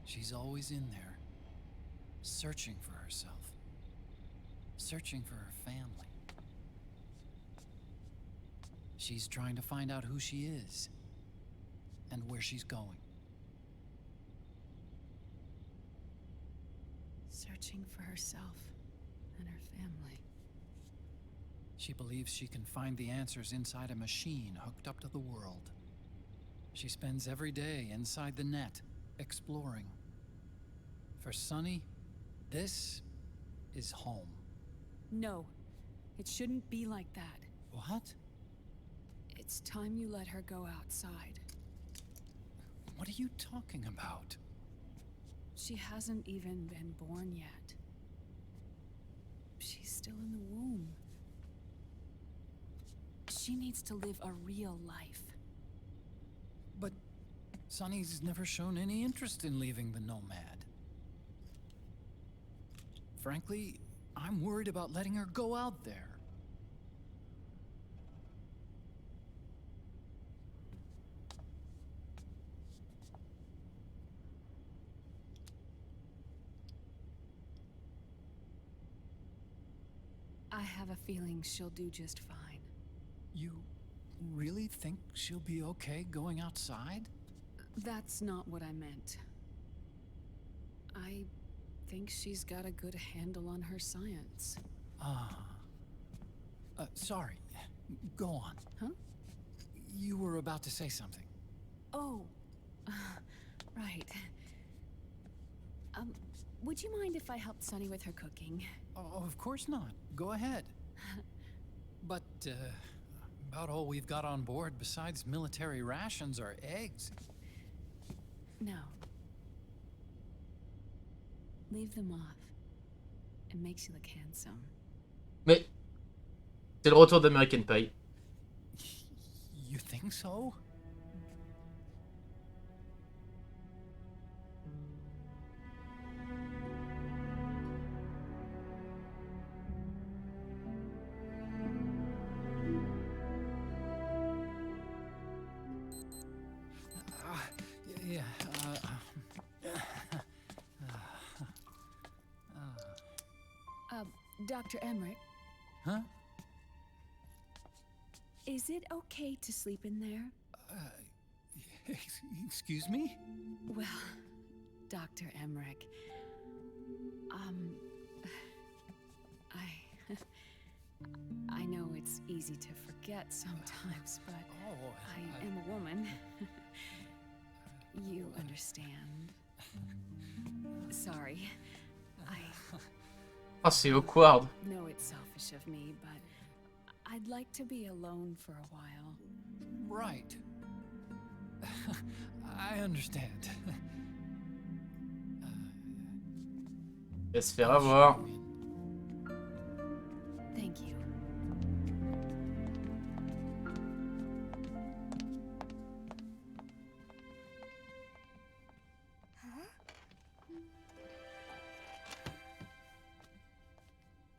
She's always in there, searching for herself, searching for her family. She's trying to find out who she is and where she's going. Searching for herself and her family. She believes she can find the answers inside a machine hooked up to the world. She spends every day inside the net, exploring. For Sonny, this is home. No, it shouldn't be like that. What? It's time you let her go outside. What are you talking about? She hasn't even been born yet. She's still in the womb. She needs to live a real life. But Sonny's never shown any interest in leaving the Nomad. Frankly, I'm worried about letting her go out there. I have a feeling she'll do just fine. You really think she'll be okay going outside? That's not what I meant. I think she's got a good handle on her science. Sorry. Go on. Huh? You were about to say something. Oh, right. Would you mind if I helped Sonny with her cooking? Oh, of course not. Go ahead. But, about all we've got on board besides military rations are eggs. No. Leave them off. It makes you look handsome. Mais c'est le retour d'American Pie. You think so? Dr. Emmerich, Huh? is it okay to sleep in there? Excuse me? Well, Dr. Emmerich, I know it's easy to forget sometimes, but I am a woman. You understand. Sorry. Ah, c'est awkward. know it's selfish of me, but I'd like to be alone for a while. Right. I understand. Elle va se faire avoir.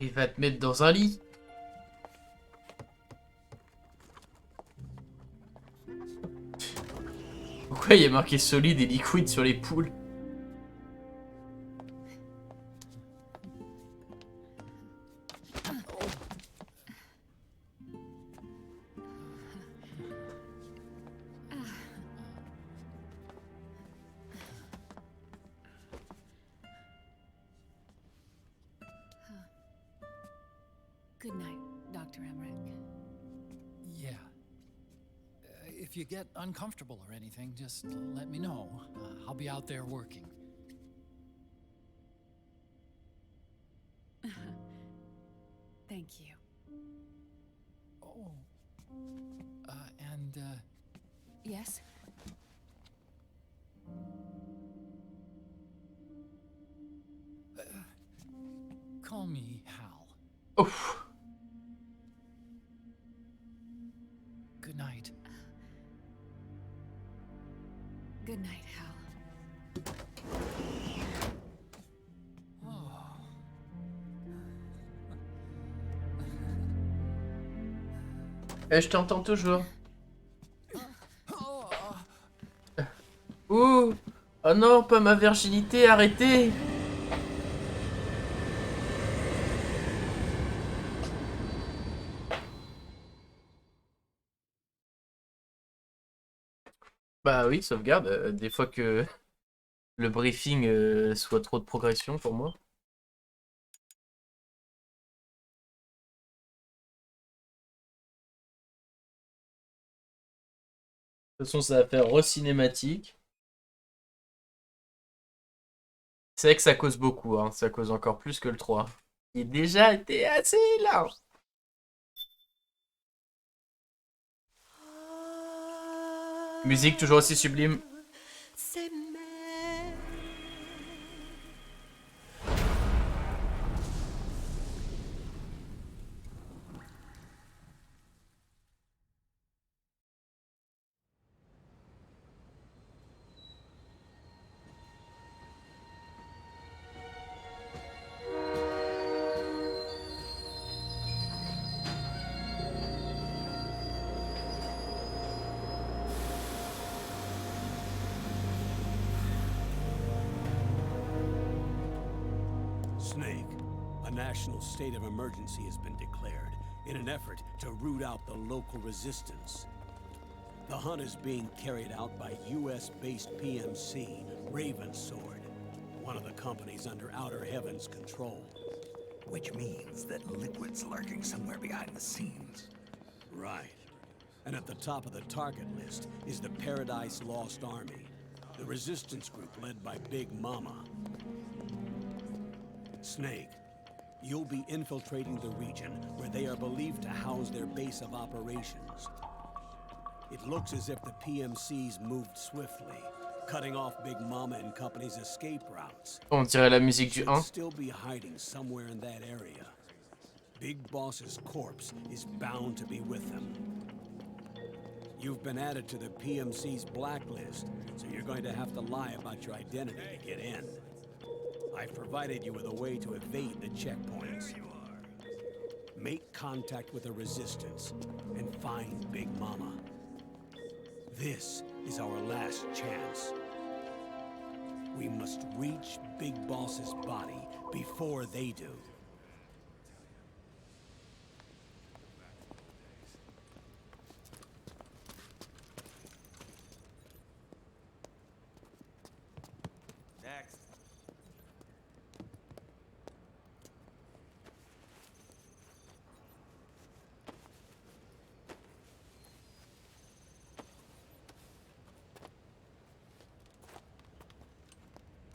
Il va te mettre dans un lit. Pourquoi il y a marqué solide et liquide sur les poules? Good night, Dr. Emmerich. Yeah. If you get uncomfortable or anything, just let me know. I'll be out there working. Thank you. Oh. And, Yes? call me Hal. Ouf. Good night. Good night, Hal. Je t'entends toujours. Ouh. Oh non, pas ma virginité, arrêtez. Bah oui, sauvegarde. Des fois que le briefing soit trop de progression pour moi. De toute façon, ça va faire re-cinématique. C'est vrai que ça cause beaucoup, hein. Ça cause encore plus que le 3. Il a déjà été assez large. Musique toujours aussi sublime. Snake, a national state of emergency has been declared in an effort to root out the local resistance. The hunt is being carried out by US-based PMC, Ravensword, one of the companies under Outer Heaven's control. Which means that Liquid's lurking somewhere behind the scenes. Right. And at the top of the target list is the Paradise Lost Army, the resistance group led by Big Mama. Snake, you'll be infiltrating the region where they are believed to house their base of operations. It looks as if the PMCs moved swiftly, cutting off Big Mama and company's escape routes. On dirait la musique du Should 1. still be hiding somewhere in that area. Big Boss's corpse is bound to be with them. You've been added to the PMC's blacklist, so you're going to have to lie about your identity to get in. I've provided you with a way to evade the checkpoints. Make contact with the Resistance and find Big Mama. This is our last chance. We must reach Big Boss's body before they do. Next.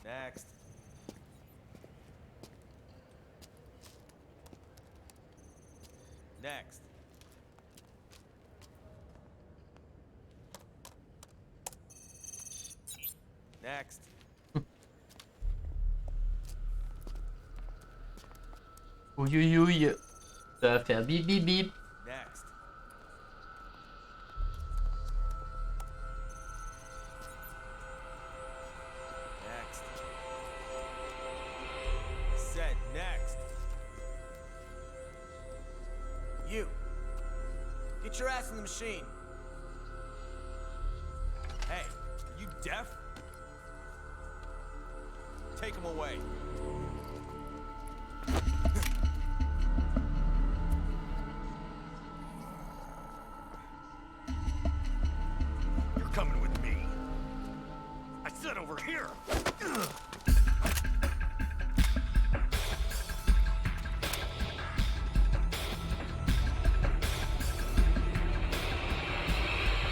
Next. Next. Next. Ouïe ouïe ouïe. Ça va faire bip bip bip. Next. Next. Set. Next. Get your ass in the machine. Hey, are you deaf? Take him away. You're coming with me. I said over here.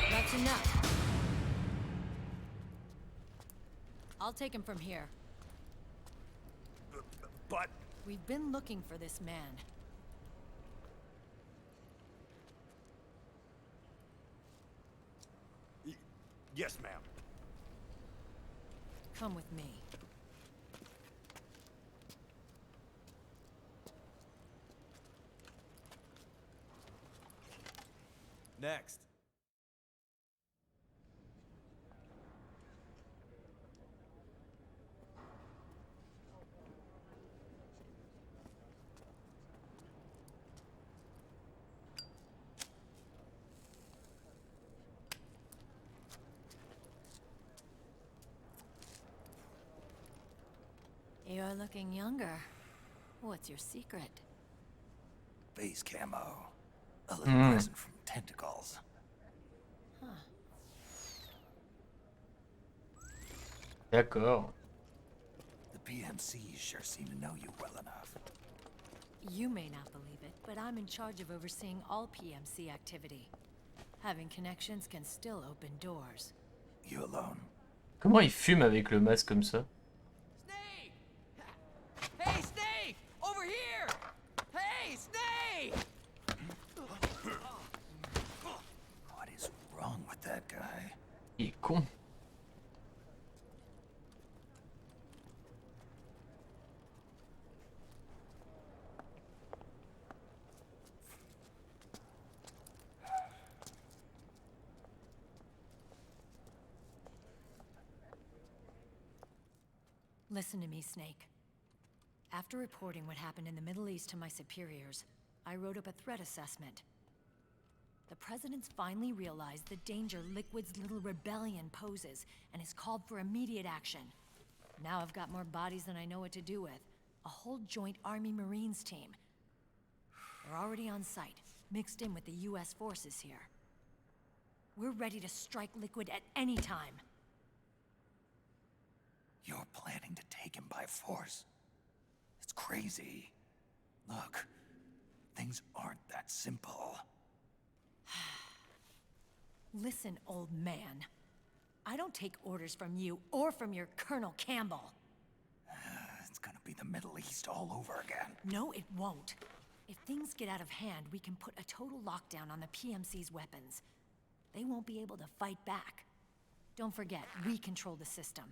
That's enough. I'll take him from here. But We've been looking for this man. yes, ma'am. Come with me. Next. You're looking younger. What's your secret? Base camo. A little present from tentacles. D'accord. The PMCs sure seem to know you well enough. You may not believe it, but I'm in charge of overseeing all PMC activity. Having connections can still open doors. You alone? Comment il fume avec le masque comme ça? Snake! Hey, Snake! Over here! Hey, Snake! What is wrong with that guy? Il est con. Listen to me, Snake. After reporting what happened in the Middle East to my superiors, I wrote up a threat assessment. The President's finally realized the danger Liquid's little rebellion poses and has called for immediate action. Now I've got more bodies than I know what to do with. A whole joint Army-Marines team. They're already on site, mixed in with the US forces here. We're ready to strike Liquid at any time. You're planning to take him by force? It's crazy. Look, things aren't that simple. Listen, old man. I don't take orders from you or from your Colonel Campbell. It's gonna be the Middle East all over again. No, it won't. If things get out of hand, we can put a total lockdown on the PMC's weapons. They won't be able to fight back. Don't forget, we control the system.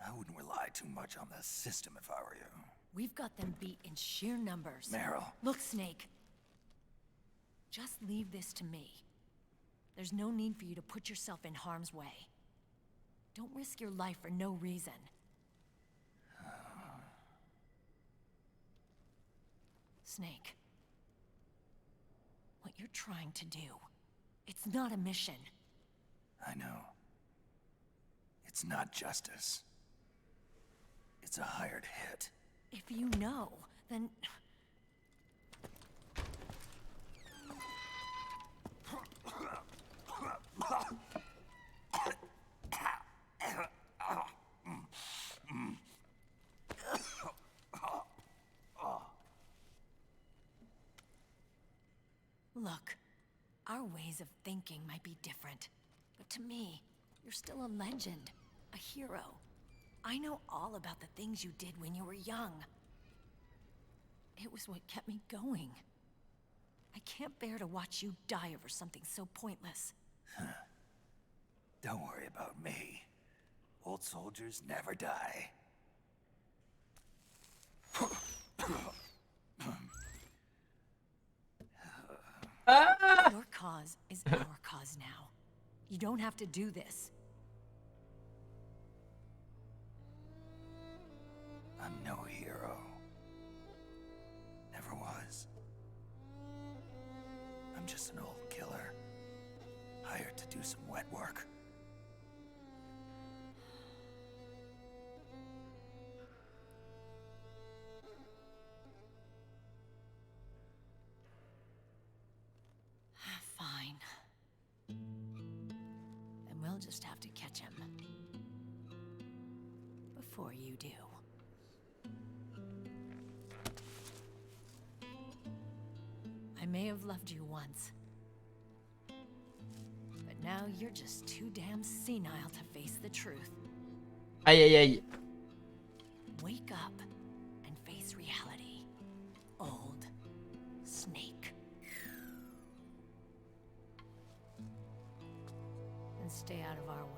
I wouldn't rely too much on the system if I were you. We've got them beat in sheer numbers. Meryl. Look, Snake. Just leave this to me. There's no need for you to put yourself in harm's way. Don't risk your life for no reason. Snake. What you're trying to do, it's not a mission. I know. It's not justice. It's a hired hit. If you know, then... Look, our ways of thinking might be different, but to me, you're still a legend, a hero. I know all about the things you did when you were young. It was what kept me going. I can't bear to watch you die over something so pointless. Don't worry about me. Old soldiers never die. Your cause is our cause now. You don't have to do this. I'm no hero. Never was. I'm just an old killer. I'll just have to catch him. Before you do. I may have loved you once. But now you're just too damn senile to face the truth. Aïe aïe aïe. Wake up and face reality. Old Snake. And stay out of our way.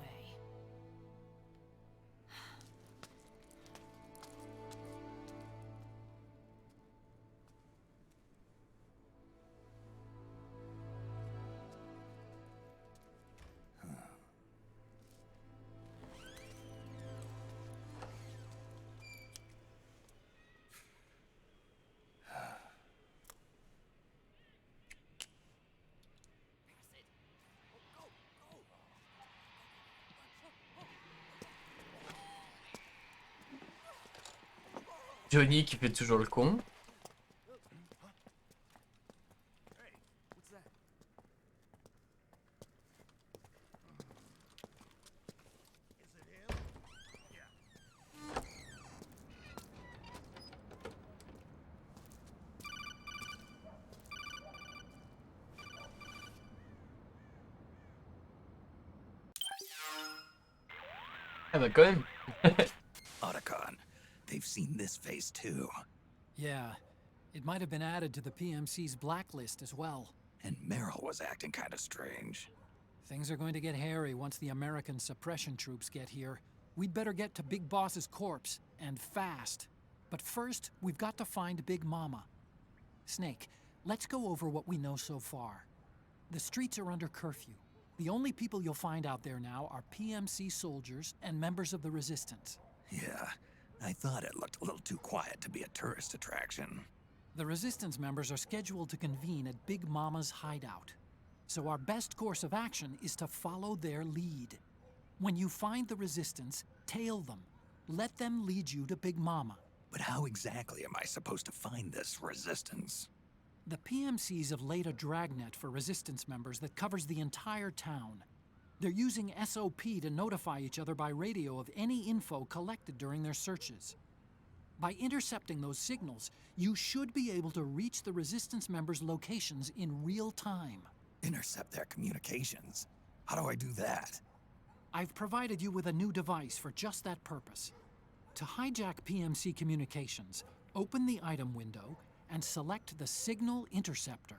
Johnny qui fait toujours le con. Ah bah quand même. Otacon, they've seen this face too. Yeah, it might have been added to the PMC's blacklist as well. And Meryl was acting kind of strange. Things are going to get hairy once the American suppression troops get here. We'd better get to Big Boss's corpse, and fast. But first, we've got to find Big Mama. Snake, let's go over what we know so far. The streets are under curfew. The only people you'll find out there now are PMC soldiers and members of the Resistance. Yeah, I thought it looked a little too quiet to be a tourist attraction. The Resistance members are scheduled to convene at Big Mama's hideout. So our best course of action is to follow their lead. When you find the Resistance, tail them. Let them lead you to Big Mama. But how exactly am I supposed to find this Resistance? The PMCs have laid a dragnet for Resistance members that covers the entire town. They're using SOP to notify each other by radio of any info collected during their searches. By intercepting those signals, you should be able to reach the Resistance members' locations in real time. Intercept their communications? How do I do that? I've provided you with a new device for just that purpose. To hijack PMC communications, open the item window and select the Signal Interceptor.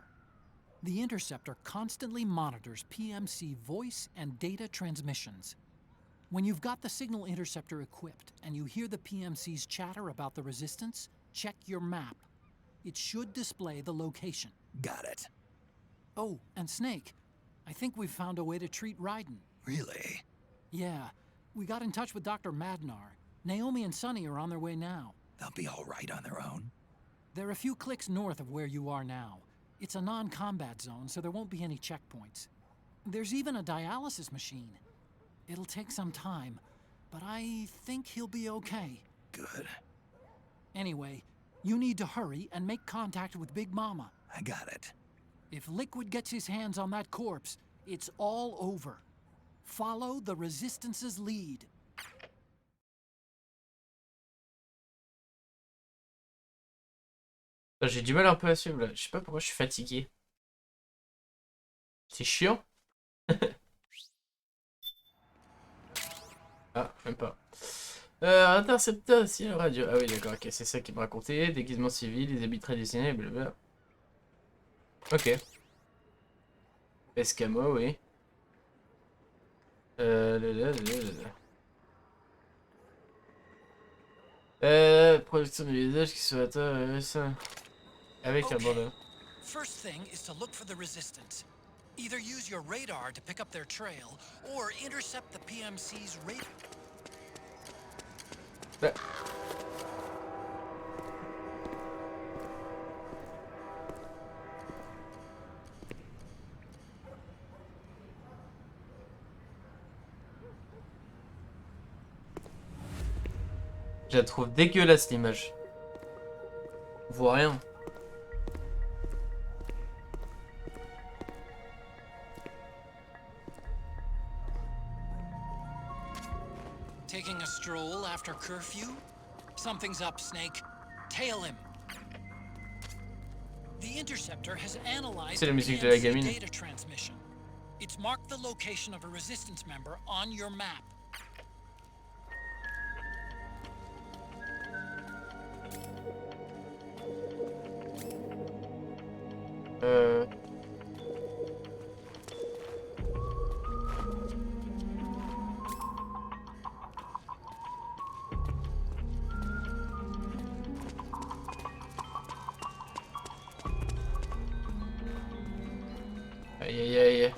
The interceptor constantly monitors PMC voice and data transmissions. When you've got the Signal Interceptor equipped and you hear the PMC's chatter about the Resistance, check your map. It should display the location. Got it. Oh, and Snake, I think we've found a way to treat Raiden. Really? Yeah, we got in touch with Dr. Madnar. Naomi and Sonny are on their way now. They'll be all right on their own? They're a few clicks north of where you are now. It's a non-combat zone, so there won't be any checkpoints. There's even a dialysis machine. It'll take some time, but I think he'll be okay. Good. Anyway, you need to hurry and make contact with Big Mama. I got it. If Liquid gets his hands on that corpse, it's all over. Follow the Resistance's lead. J'ai du mal un peu à suivre là. Je sais pas pourquoi je suis fatigué. C'est chiant. Ah, même pas. Intercepteur, ciel radio. Ah oui, d'accord, ok, c'est ça qui me racontait. Déguisement civil, les habits traditionnels, blablabla. Ok. Escamots, oui. Production de visage qui soit ça. Avec un bandeau. First thing is to look for the Resistance. Either use your radar to pick up their trail, or intercept the PMC's radar. Je la trouve dégueulasse l'image. On voit rien. Taking a stroll after curfew? Something's up, Snake. Tail him. The interceptor has analyzed C'est la the musique de la PMC gamine. data transmission. It's marked the location of a resistance member on your map. Aïe aïe aïe.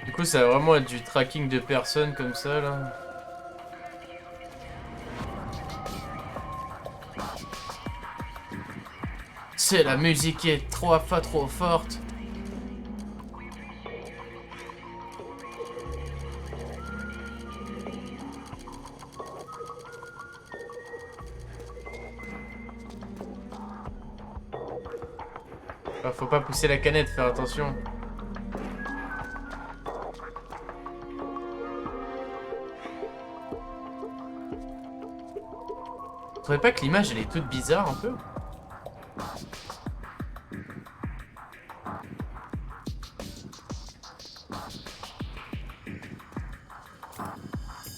Du coup, ça va vraiment être du tracking de personnes comme ça là. C'est la musique qui est 3 fois trop forte. Ah, faut pas pousser la canette, faire attention. Vous trouvez pas que l'image elle est toute bizarre un peu?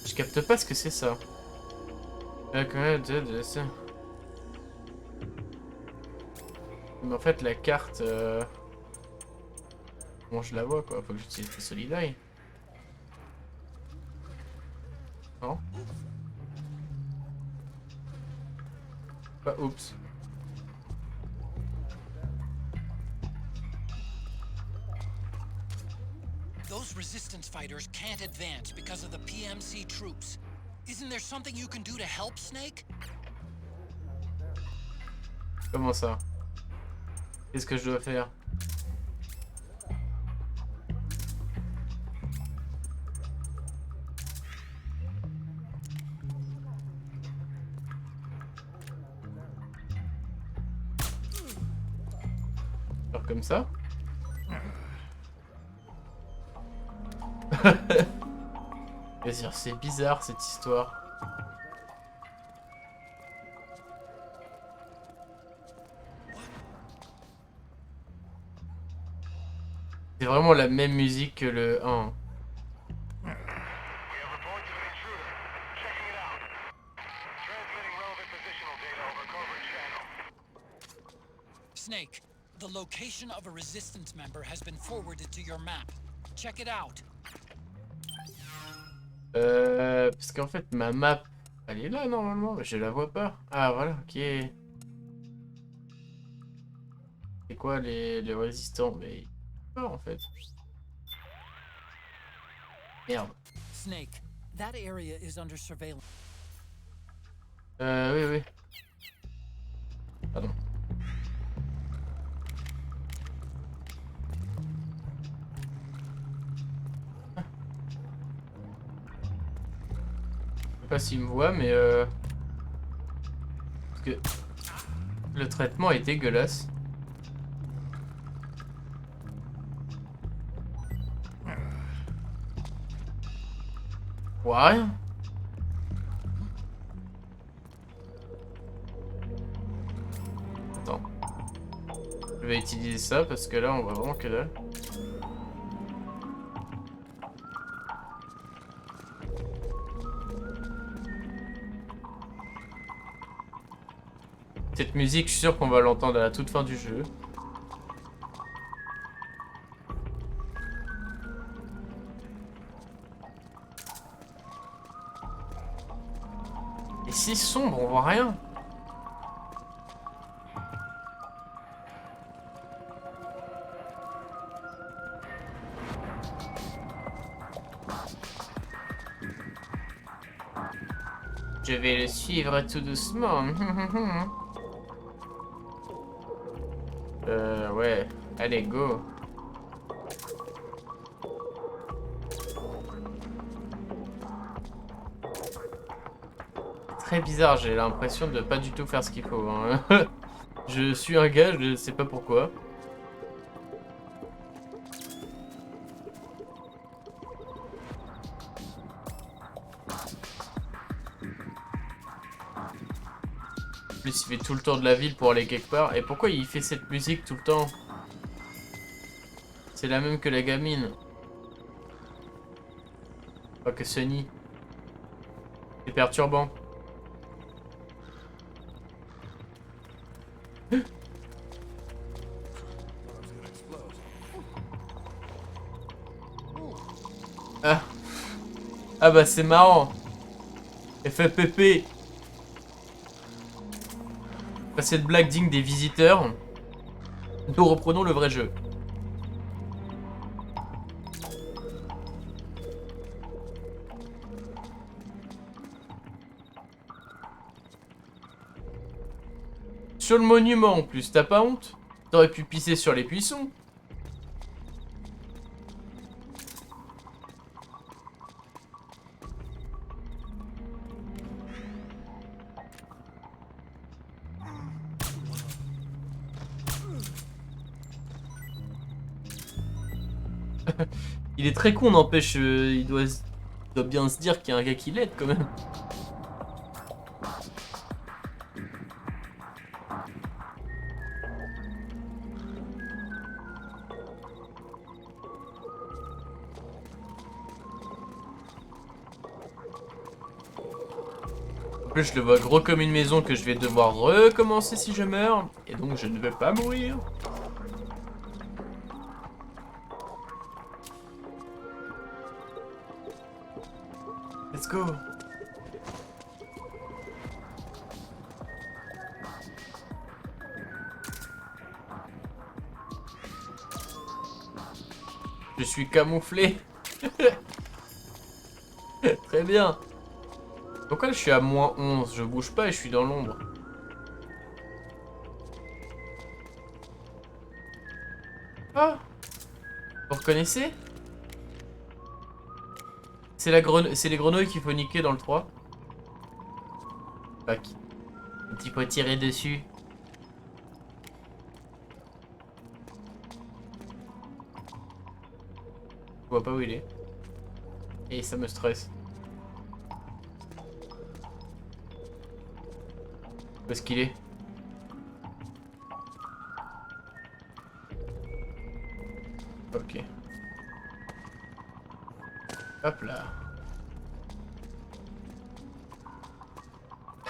Je capte pas ce que c'est ça. Mais en fait la carte... Bon je la vois quoi, faut que j'utilise le Solid Eye. Non? Bah oups. Those resistance fighters can't advance because of the PMC troops. Isn't there something you can do to help, Snake? Comment ça? Qu'est-ce que je dois faire? Faire comme ça? C'est bizarre cette histoire. C'est vraiment la même musique que le 1. Snake, the location of a resistance member has been forwarded to your map. Check it out. Parce qu'en fait ma map, elle est là normalement, mais je la vois pas. Ah voilà, ok. C'est quoi les résistants? Mais pas en fait. Merde. Snake, that area is under surveillance. Oui, oui. Pardon. Je sais pas s'il me voit, mais parce que le traitement est dégueulasse. Ouais. Attends. Je vais utiliser ça parce que là on voit vraiment que dalle. Cette musique, je suis sûr qu'on va l'entendre à la toute fin du jeu. Et c'est sombre, on voit rien. Je vais le suivre tout doucement. Ouais. Allez, go. Très bizarre, j'ai l'impression de pas du tout faire ce qu'il faut. Hein. Je suis un gars, je sais pas pourquoi. En plus, il fait tout le tour de la ville pour aller quelque part. Et pourquoi il fait cette musique tout le temps? C'est la même que la gamine. Pas que Sunny. C'est perturbant. Ah. Ah bah c'est marrant. FFPP. Après cette blague digne des visiteurs, nous reprenons le vrai jeu. Sur le monument en plus, t'as pas honte? T'aurais pu pisser sur les buissons. Il est très con, n'empêche, il doit bien se dire qu'il y a un gars qui l'aide quand même. En plus, je le vois gros comme une maison que je vais devoir recommencer si je meurs. Et donc, je ne vais pas mourir. Let's go. Je suis camouflé. Très bien. Pourquoi je suis à moins 11? Je bouge pas et je suis dans l'ombre. Ah. Vous reconnaissez? C'est les grenouilles qu'il faut niquer dans le 3. Tac. Un petit peu tirer dessus. Je vois pas où il est. Et ça me stresse. Où est-ce qu'il est? Ok. Hop là.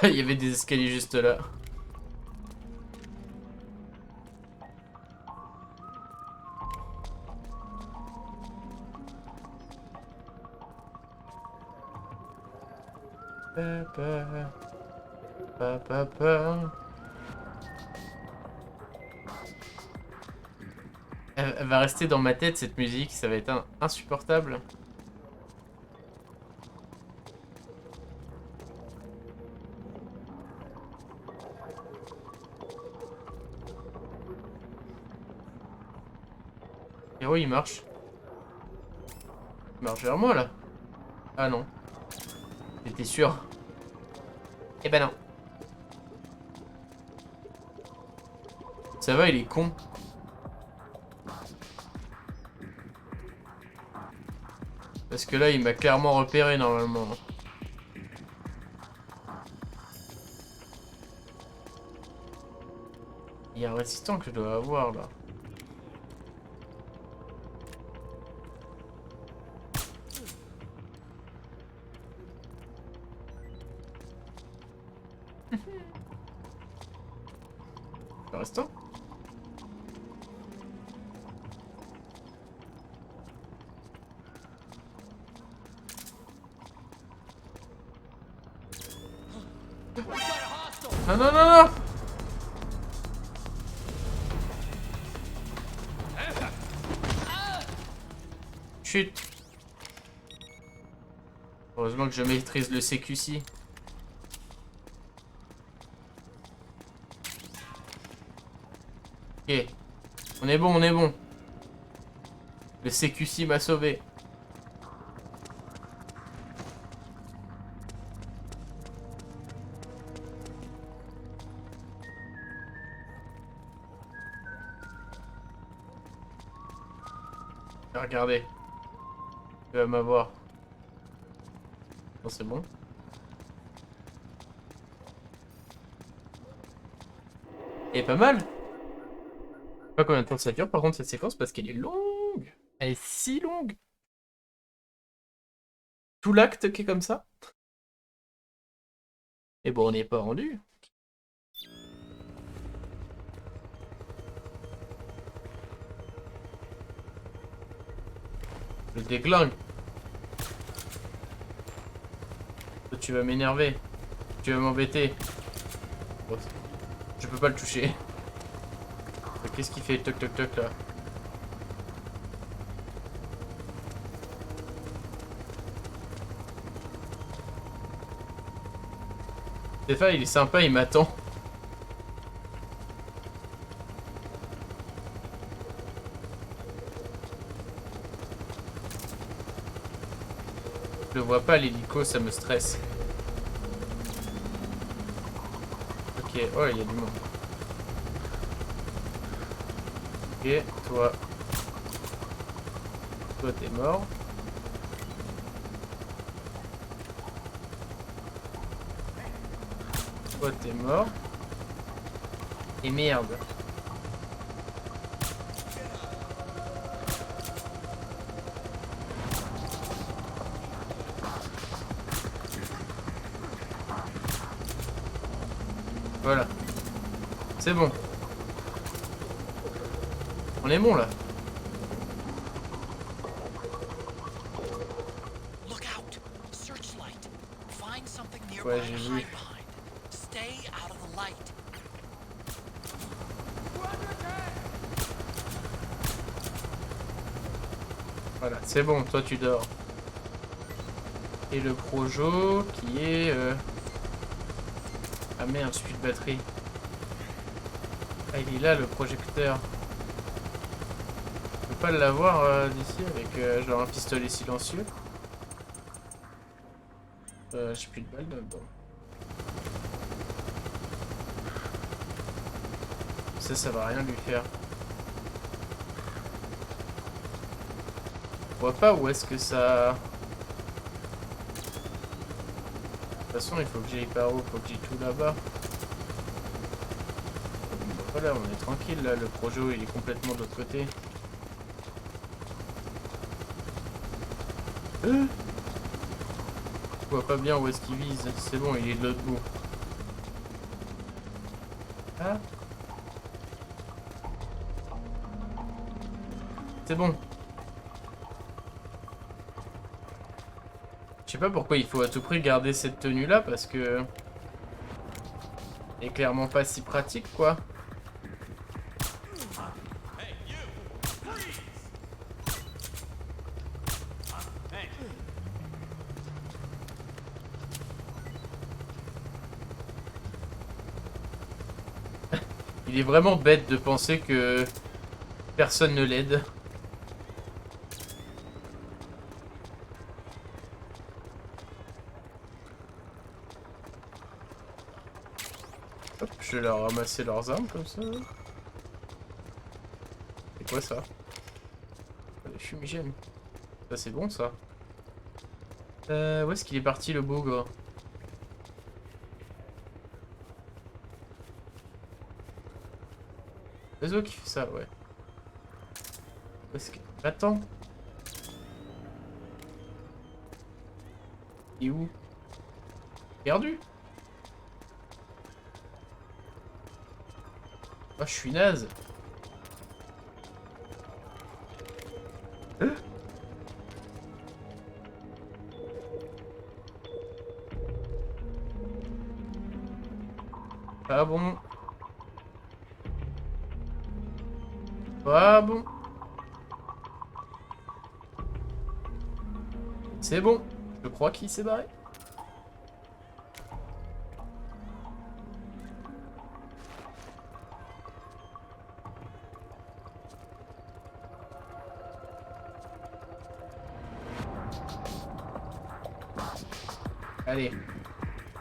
Il y avait des escaliers juste là. Papa. Papa. Elle va rester dans ma tête cette musique, ça va être insupportable. Et oui, il marche. Il marche vers moi là. Ah non. J'étais sûr. Eh ben non. Ça va, il est con. Parce que là, il m'a clairement repéré normalement. Il y a un résistant que je dois avoir là. Le restant? Non, non, non, non! Chut! Heureusement que je maîtrise le CQC. Ok. On est bon, on est bon. Le CQC m'a sauvé. Regardez. Il va m'avoir. Non, c'est bon. Et pas mal. Je sais pas combien de temps ça dure par contre cette séquence parce qu'elle est longue. Elle est si longue. Tout l'acte qui est comme ça. Et bon, on n'est pas rendu. Je le déglingue. Toi, tu vas m'énerver. Tu vas m'embêter. Bon, je peux pas le toucher. Qu'est-ce qu'il fait? Toc toc toc là. Stéphane, il est sympa, il m'attend. Je le vois pas l'hélico, ça me stresse. Ok, oh il y a du monde. Ok, toi. Toi t'es mort. Toi t'es mort. Et merde. Voilà. C'est bon. On est bon là. Look out! Searchlight. Find something nearby Ouais, to j'ai hide vu. behind. Stay out of the light. Voilà, c'est bon, toi tu dors. Et le projo qui est... Ah merde, j'ai plus de batterie. Ah, il est là le projecteur. Je peux pas l'avoir d'ici avec genre un pistolet silencieux. J'ai plus de balles là-dedans. Ça va rien lui faire. Je vois pas où est-ce que ça... De toute façon, il faut que j'aille par où? Il faut que j'aille tout là-bas. Voilà, on est tranquille là. Le projo, il est complètement de l'autre côté. Je vois pas bien où est-ce qu'il vise. C'est bon, il est de l'autre bout. Ah. C'est bon. Je sais pas pourquoi il faut à tout prix garder cette tenue là parce que... Elle est clairement pas si pratique quoi. Il est vraiment bête de penser que personne ne l'aide. Hop, je vais leur ramasser leurs armes comme ça. C'est quoi ça? Des fumigènes. Ça c'est bon ça. Où est-ce qu'il est parti le bougre? Réseau qui fait ça, ouais. Où est-ce que... Attends. Il est où? Perdu? Oh, je suis naze. Pas bon. Pas bon. C'est bon. Je crois qu'il s'est barré. Allez.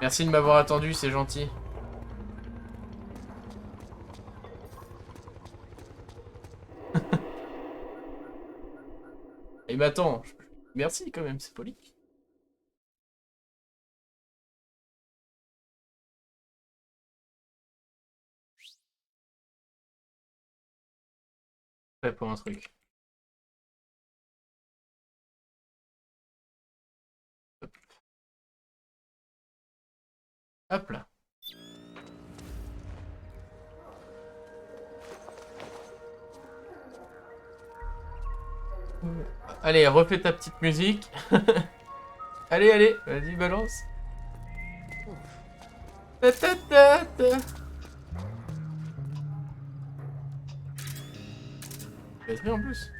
Merci de m'avoir attendu, c'est gentil. Il m'attend. Merci quand même, c'est poli. Prêt pour un truc. Hop. Hop là. Allez, refais ta petite musique. Allez, allez, vas-y, balance. Ta ta ta ta. Batterie en plus.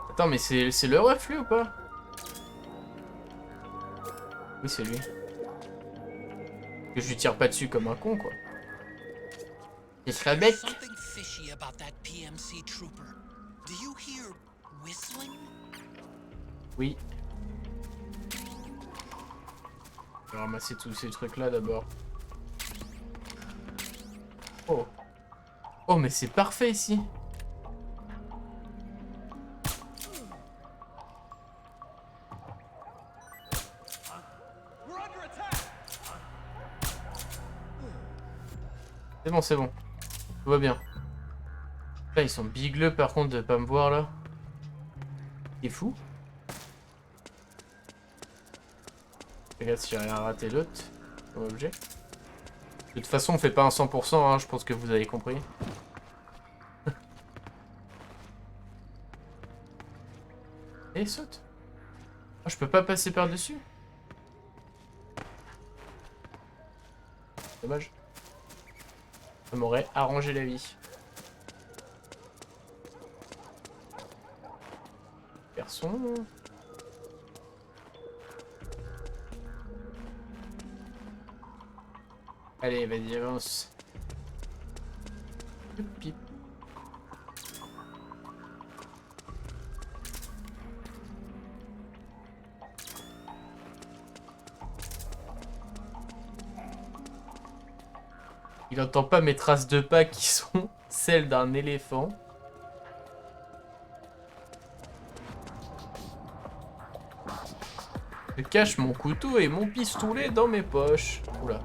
Attends, mais c'est le ref lui ou pas? Oui, c'est lui. Que je lui tire pas dessus comme un con, quoi. Il serait bec. Something fishy about that PMC trooper. Do you hear whistling? Oui. Je vais ramasser tous ces trucs là d'abord. Oh. Oh, mais c'est parfait ici. C'est bon, c'est bon. Tout va bien. Là, ils sont bigleux par contre de pas me voir là. C'est fou. Regarde si j'ai rien raté d'autre comme objet. De toute façon, on fait pas un 100%, hein, je pense que vous avez compris. Et saute. Oh, je peux pas passer par-dessus. Dommage. Ça m'aurait arrangé la vie. Garçon. Allez, vas-y, avance. Pip. Il n'entend pas mes traces de pas qui sont celles d'un éléphant. Je cache mon couteau et mon pistolet dans mes poches. Oula.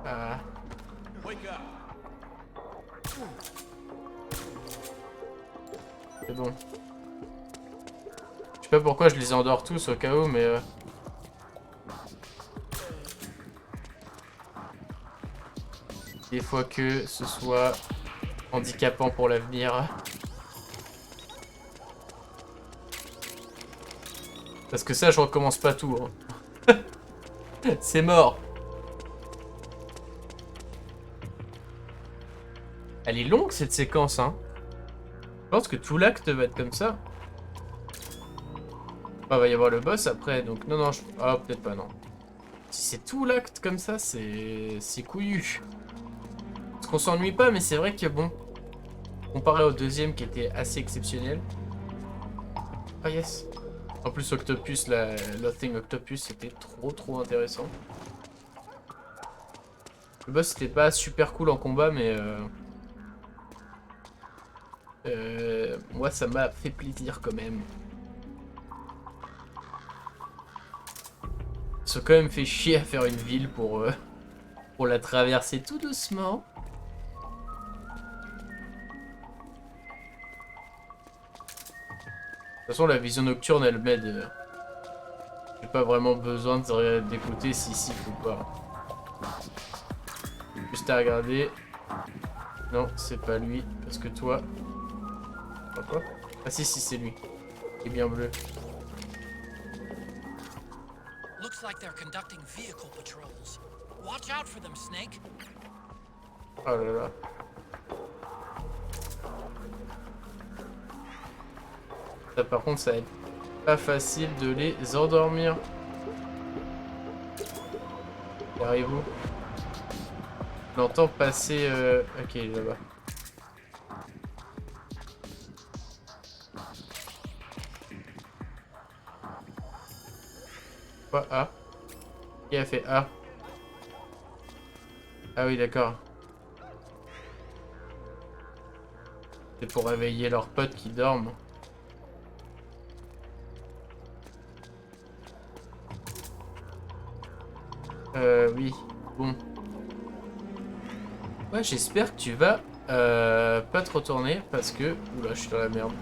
Ah. C'est bon. Je sais pas pourquoi je les endors tous au cas où, mais... Des fois que ce soit handicapant pour l'avenir. Parce que ça, je recommence pas tout. Hein. C'est mort. Elle est longue cette séquence, hein. Je pense que tout l'acte va être comme ça. Ah, va y avoir le boss après, donc non, non, ah, peut-être pas, non. Si c'est tout l'acte comme ça, c'est couillu. Parce qu'on s'ennuie pas, mais c'est vrai que bon, comparé au deuxième qui était assez exceptionnel. Ah yes. En plus, Octopus, la Thing Octopus, c'était trop intéressant. Le boss, c'était pas super cool en combat, mais... moi, ça m'a fait plaisir quand même. Ils sont quand même fait chier à faire une ville pour la traverser tout doucement. De toute façon, la vision nocturne, elle m'aide. J'ai pas vraiment besoin d'écouter si faut pas. Juste à regarder. Non, c'est pas lui. Parce que toi... Quoi? Ah si, c'est lui. Il est bien bleu. Looks like they're conducting vehicle patrols. Watch out for them, Snake. Oh là là. Ça, par contre, ça va être pas facile de les endormir. Arrivez-vous? On entend passer... Ok, il est là-bas. Quoi? Ah. Qui a fait A? Ah oui, d'accord. C'est pour réveiller leurs potes qui dorment. Oui. Bon. Ouais, j'espère que tu vas pas te retourner parce que... Oula, je suis dans la merde.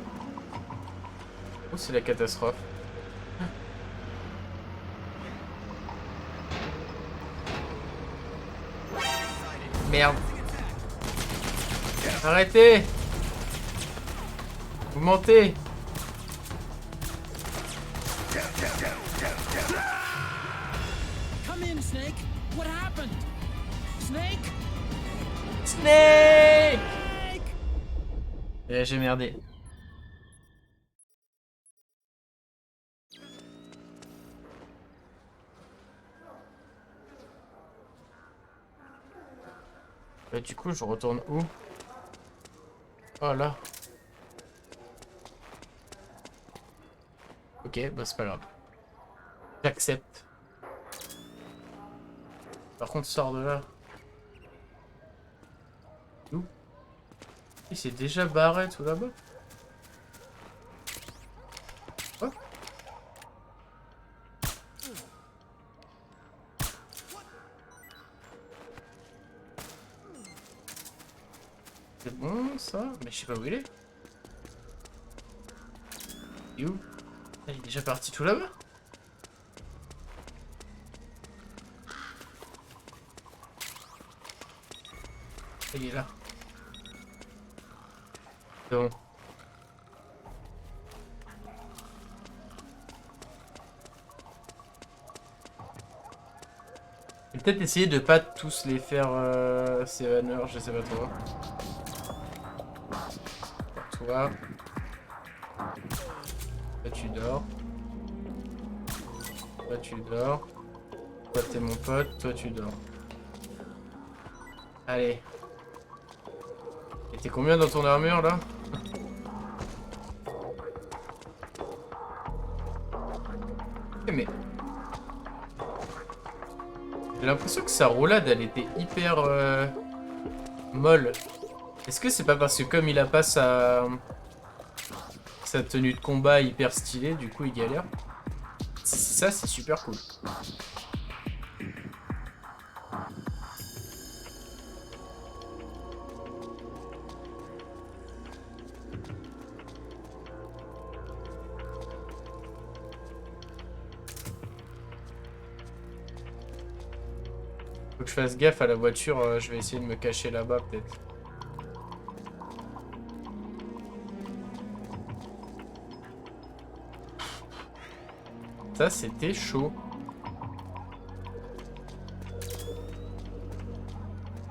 Oh, c'est la catastrophe. Merde. Arrêtez. Vous mentez. Come in, Snake. What happened? Snake? Snake. Et j'ai merdé. Bah, du coup, je retourne où? Oh là. Ok, bah c'est pas grave. J'accepte. Par contre, sors de là. Où? Il s'est déjà barré tout là-bas. Quoi? C'est bon ça? Mais je sais pas où il est. Il est où? Il est déjà parti tout là-bas? Il est là. Bon. Je vais peut-être essayer de pas tous les faire Sevener, je sais pas trop. Toi. Toi tu dors. Toi tu dors. Toi t'es mon pote, toi tu dors. Allez. Et t'es combien dans ton armure là? Mais j'ai l'impression que sa roulade elle était hyper molle. Est-ce que c'est pas parce que comme il a pas sa tenue de combat hyper stylée, du coup il galère? Si c'est ça, c'est super cool. Faut que je fasse gaffe à la voiture, je vais essayer de me cacher là-bas peut-être. Ça c'était chaud.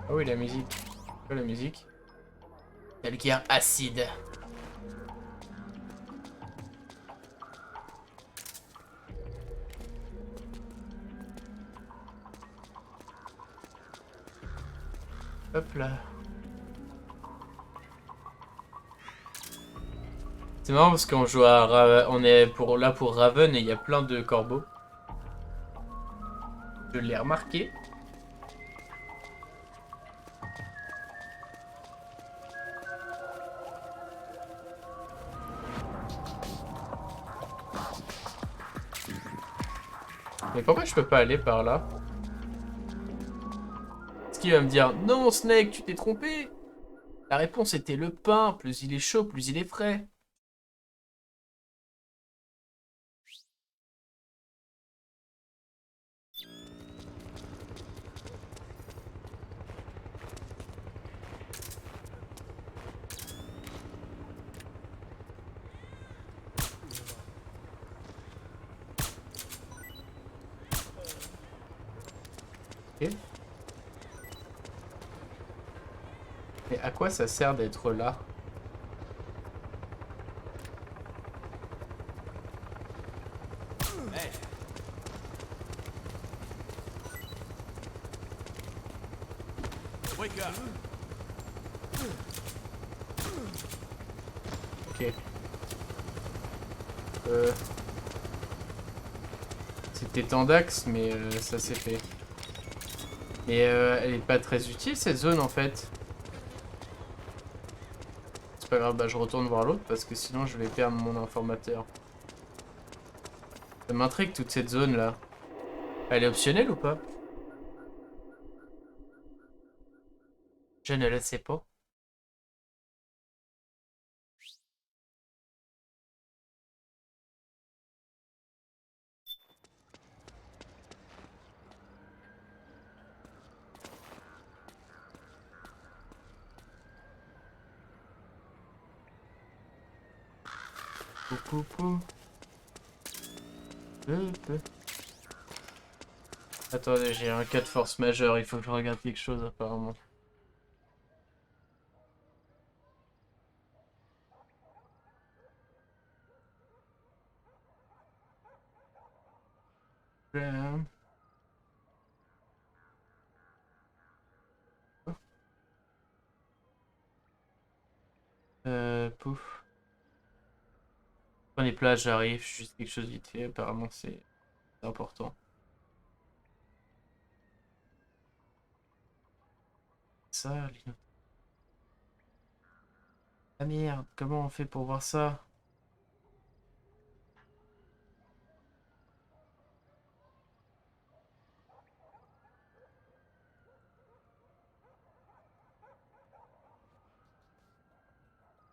Ah oui la musique. Quoi la musique? Calcaire acide. Hop là. C'est marrant parce qu'on joue à on est là pour Raven et il y a plein de corbeaux. Je l'ai remarqué. Mais pourquoi je peux pas aller par là? Est-ce qu'il va me dire non Snake, tu t'es trompé? La réponse était le pain, plus il est chaud, plus il est frais. Ok. Mais à quoi ça sert d'être là? Hey. Wake up. Ok. C'est C'était tant d'axes, mais ça s'est fait. Et elle est pas très utile cette zone en fait. C'est pas grave, bah je retourne voir l'autre parce que sinon je vais perdre mon informateur. Ça m'intrigue toute cette zone là. Elle est optionnelle ou pas? Je ne le sais pas. Coucou. Attendez, j'ai un cas de force majeure, il faut que je regarde quelque chose apparemment. Pouf. Prenez place, j'arrive, juste quelque chose vite fait, apparemment c'est important. Ça, les notes. Ah merde, comment on fait pour voir ça?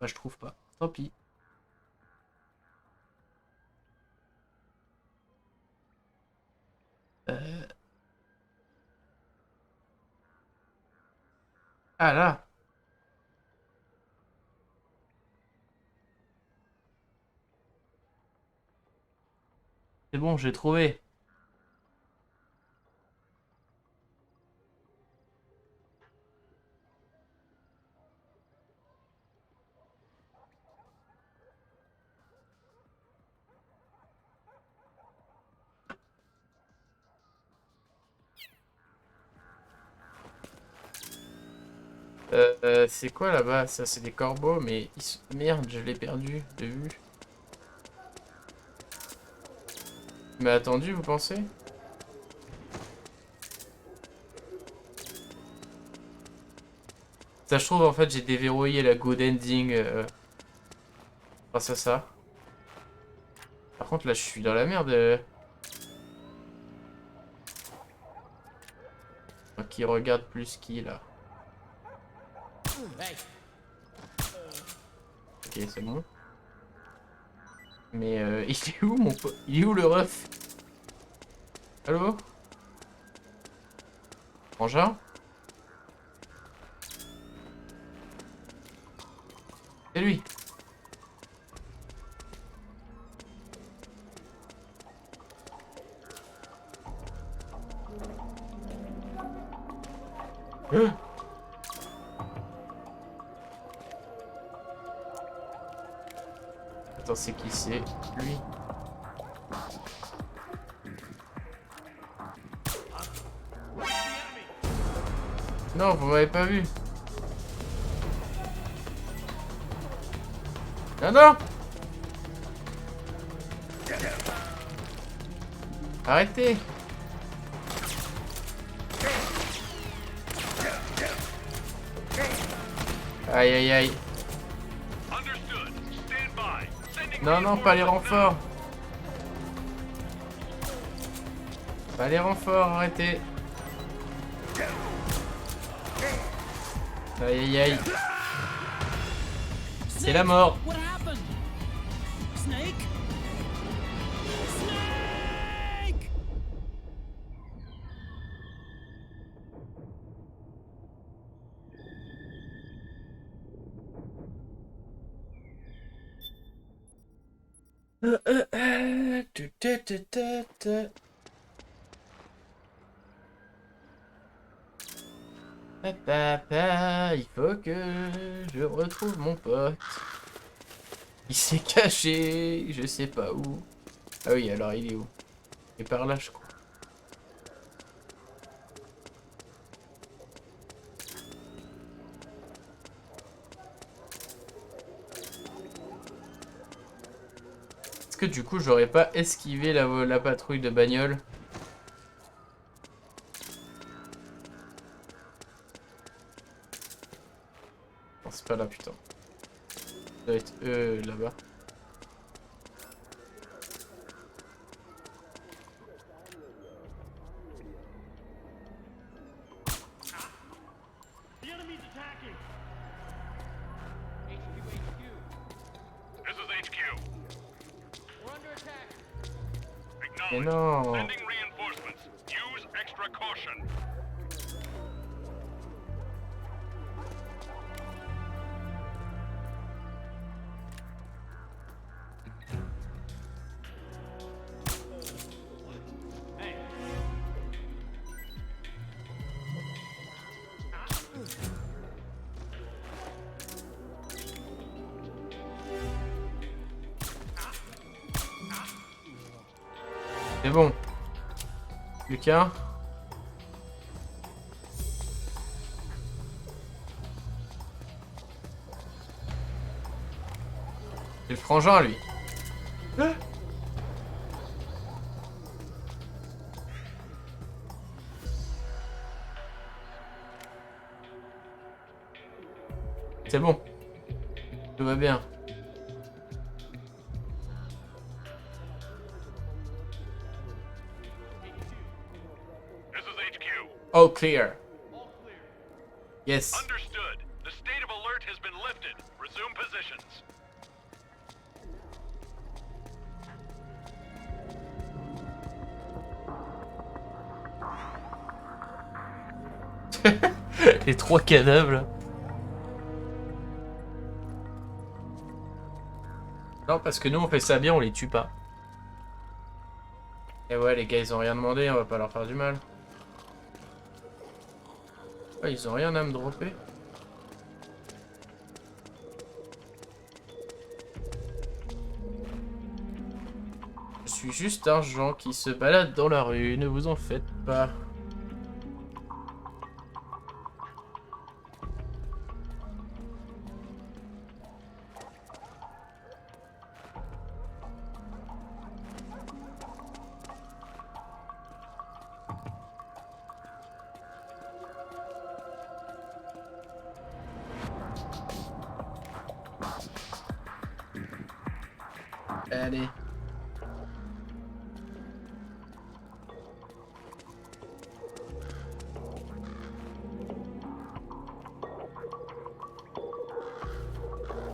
Bah, je trouve pas. Tant pis. Euh... Ah là! C'est bon, j'ai trouvé. C'est quoi là-bas? Ça, c'est des corbeaux, mais... Merde, je l'ai perdu de vue. Mais attendu, vous pensez? Ça, je trouve, en fait, j'ai déverrouillé la good ending grâce à ça. Par contre, là, je suis dans la merde. Qui regarde plus qui, là? Ok, c'est bon. Mais il est où, mon pote? Il est où, le ref? Allô? Engin? C'est lui. Attends, c'est qui c'est? Lui. Non, vous m'avez pas vu. Non, non! Arrêtez! Aïe aïe aïe. Non, non, pas les renforts. Pas les renforts, arrêtez. Aïe aïe aïe. C'est la mort. Snake? Snake! Papa, il faut que je retrouve mon pote. Il s'est caché, je sais pas où. Ah oui, alors il est où? Il est par là, je crois. Est-ce que du coup j'aurais pas esquivé la patrouille de bagnole? Non, c'est pas là, putain. Ça doit être là-bas. Mais non. C'est bon. Plus qu'un. C'est le frangin, lui. C'est bon. Tout va bien. All clear. Yes. Understood. The state of alert has been lifted. Resume positions. Les 3 cadavres là. Non, parce que nous on fait ça bien, on les tue pas. Et ouais, les gars ils ont rien demandé, on va pas leur faire du mal. Ouais, ils ont rien à me dropper. Je suis juste un Jean qui se balade dans la rue, ne vous en faites pas. Allez.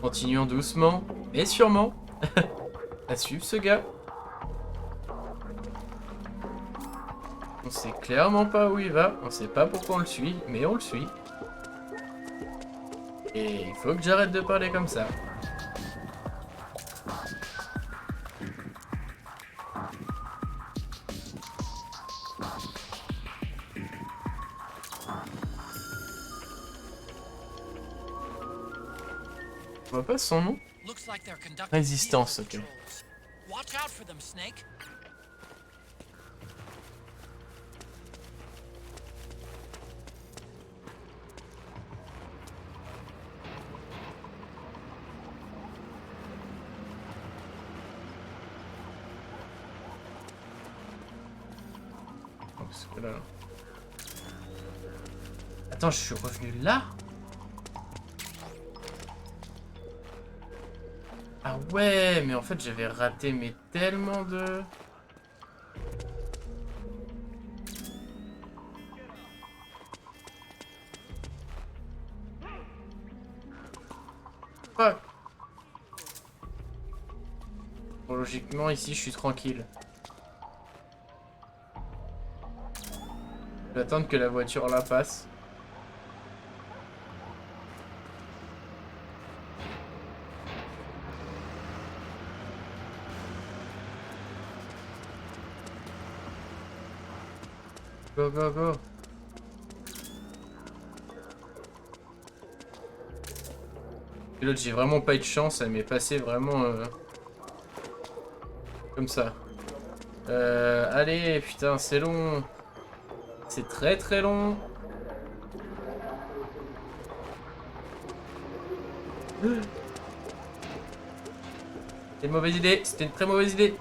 Continuons doucement, mais sûrement, à suivre ce gars. On sait clairement pas où il va, on sait pas pourquoi on le suit, mais on le suit. Et il faut que j'arrête de parler comme ça. On voit pas son nom? Résistance, ok. Watch out for them, Snake. Parce que là... Attends, je suis revenu là? Ah ouais, mais en fait j'avais raté mais tellement de... Fuck. Bon, logiquement ici je suis tranquille. Je vais attendre que la voiture là passe. Go, go, go. Et l'autre, j'ai vraiment pas eu de chance, elle m'est passée vraiment comme ça. Allez, putain, c'est long. C'est très très long. C'était une mauvaise idée, c'était une très mauvaise idée.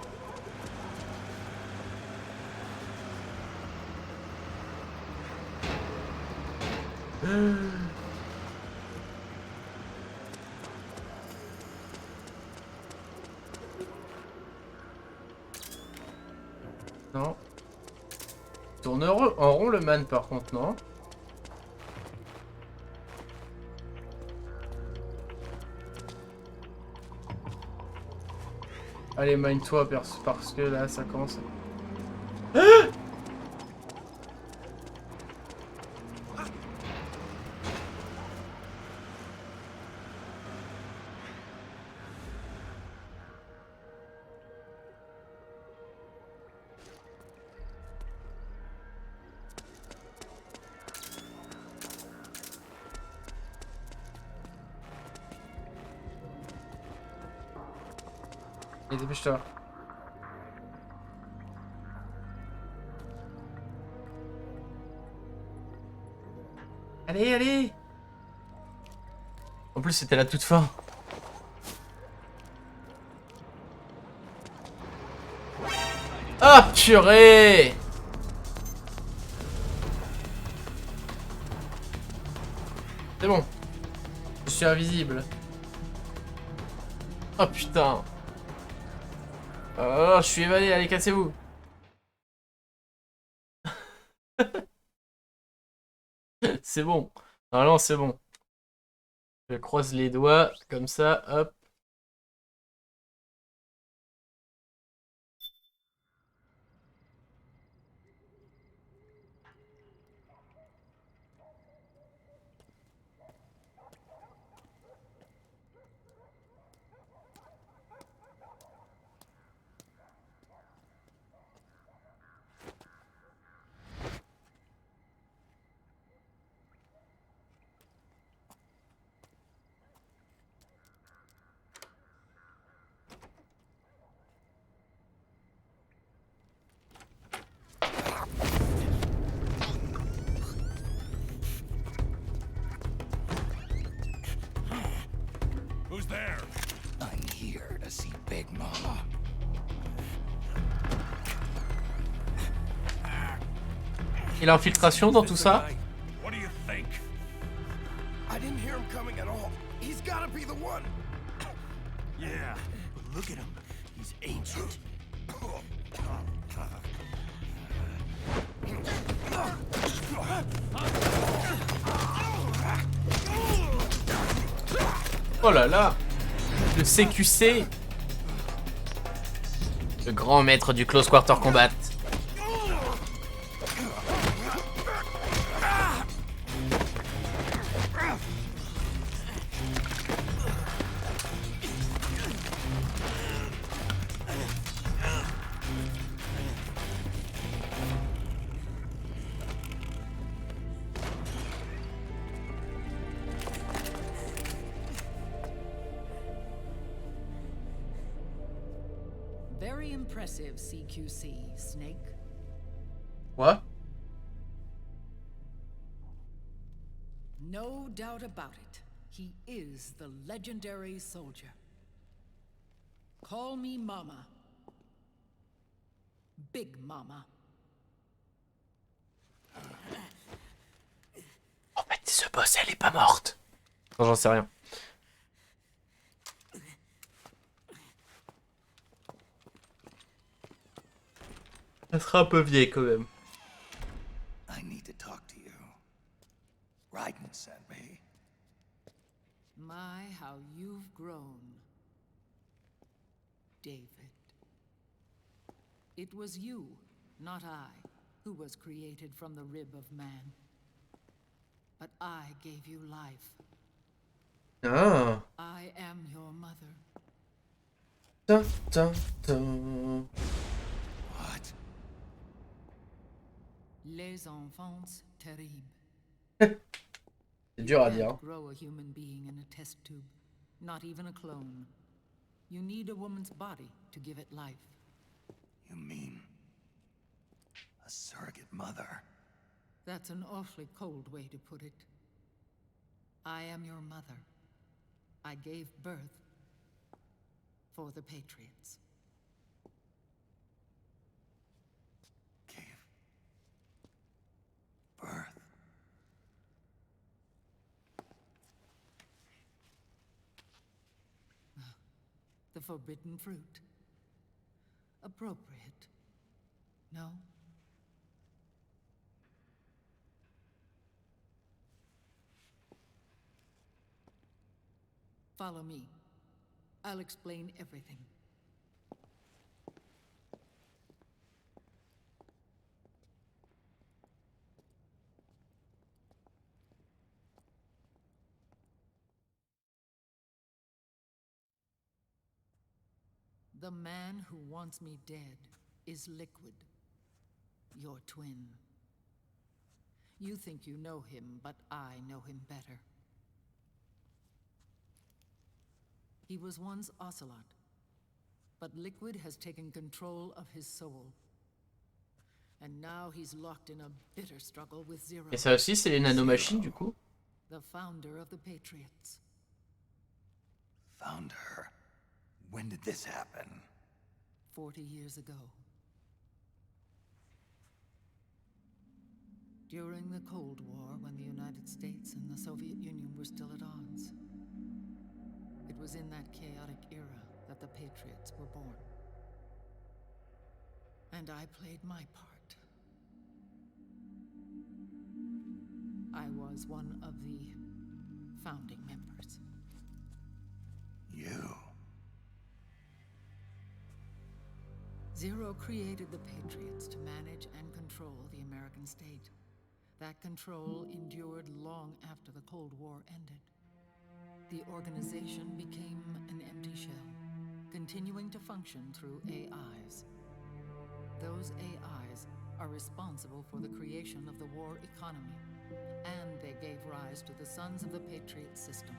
Non. Il tourne en rond le man par contre, non? Allez, mine-toi parce que là ça commence. Allez, dépêche-toi. Allez, allez! En plus, c'était la toute fin. Ah, purée! C'est bon. Je suis invisible. Oh putain. Oh, je suis évadé, allez, cassez-vous. C'est bon. Normalement, c'est bon. Je croise les doigts, comme ça, hop. Who's there? I'm here to see Big Mama. Et l'infiltration dans tout ça? What do you think? I didn't hear him coming at all. He's gotta be the one. Yeah, but look at him. He's ancient. Oh là là! Le CQC! Le grand maître du close quarter combat. Very impressive, CQC, Snake. Quoi? No doubt about it. He is the legendary soldier. Call me Mama. Big Mama. En fait, ce boss, elle est pas morte. Non, j'en sais rien. Elle sera un peu vieille quand même. I need to talk to you. Raiden sent me. My, how you've grown. David. It was you, not I, who was created from the rib of man. But I gave you life. Ah. I am your mother. Dun, dun, dun. What? Les enfants terribles. C'est dur à dire. Can't grow a human being in a test tube, not even a clone. You need a woman's body to give it life. You mean a surrogate mother? That's an awfully cold way to put it. I am your mother. I gave birth for the Patriots. Gave birth. The forbidden fruit. Appropriate. No? Follow me. I'll explain everything. The man who wants me dead is Liquid, your twin. You think you know him, but I know him better. He was once Ocelot, but Liquid has taken control of his soul. And now he's locked in a bitter struggle with Zero. Et ça aussi, c'est les nanomachines, du coup. The founder of the Patriots. Found her. When did this happen? 40 years ago. During the Cold War, when the United States and the Soviet Union were still at odds. It was in that chaotic era that the Patriots were born. And I played my part. I was one of the founding members. You? Zero created the Patriots to manage and control the American state. That control endured long after the Cold War ended. The organization became an empty shell, continuing to function through AIs. Those AIs are responsible for the creation of the war economy, and they gave rise to the Sons of the Patriot system.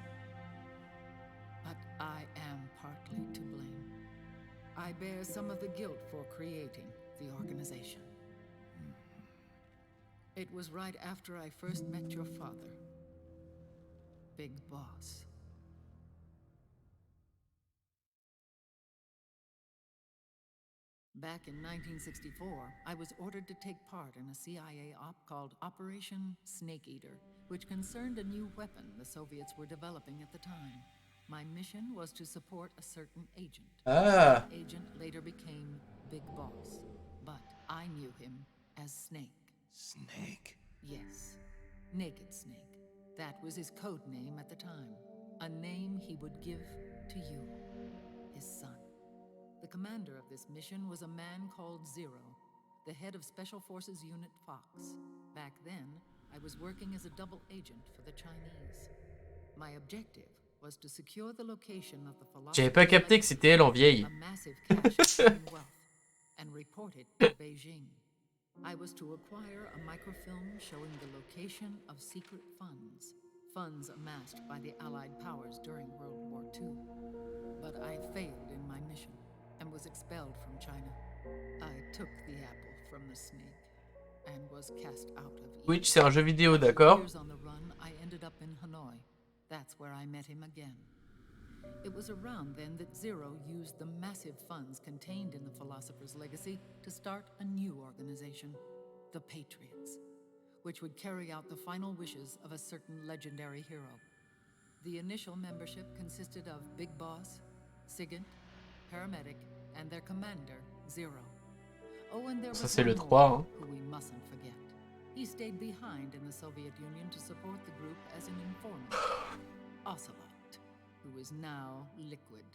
But I am partly to blame. I bear some of the guilt for creating the organization. It was right after I first met your father, Big Boss. Back in 1964, I was ordered to take part in a CIA op called Operation Snake Eater, which concerned a new weapon the Soviets were developing at the time. My mission was to support a certain agent. Ah. That agent later became Big Boss, but I knew him as Snake. Snake? Yes, Naked Snake. That was his code name at the time. A name he would give to you, his son. The commander of this mission was a man called Zero, the head of Special Forces Unit Fox. Back then, I was working as a double agent for the Chinese. My objective was to secure the location of the philosopher's J'avais pas capté que c'était elle en vieille. a massive cache of foreign wealth, and report it to Beijing. I was to acquire a microfilm showing the location of secret funds amassed by the Allied powers during World War II. But I failed in my mission and was expelled from China. I took the apple from the snake and was cast out of Eden. Twitch, c'est un jeu vidéo, After d'accord? years on the run, I ended up in Hanoi. That's where I met him again. It was around then that Zero used the massive funds contained in the Philosopher's Legacy to start a new organization, the Patriots, which would carry out the final wishes of a certain legendary hero. The initial membership consisted of Big Boss, Sigint, Paramedic, and their commander, Zero. Oh, and there Ça, was c'est le one 3, more hein. who we mustn't forget. He stayed behind in the Soviet Union to support the group as an informant. Ocelot, who is now Liquid.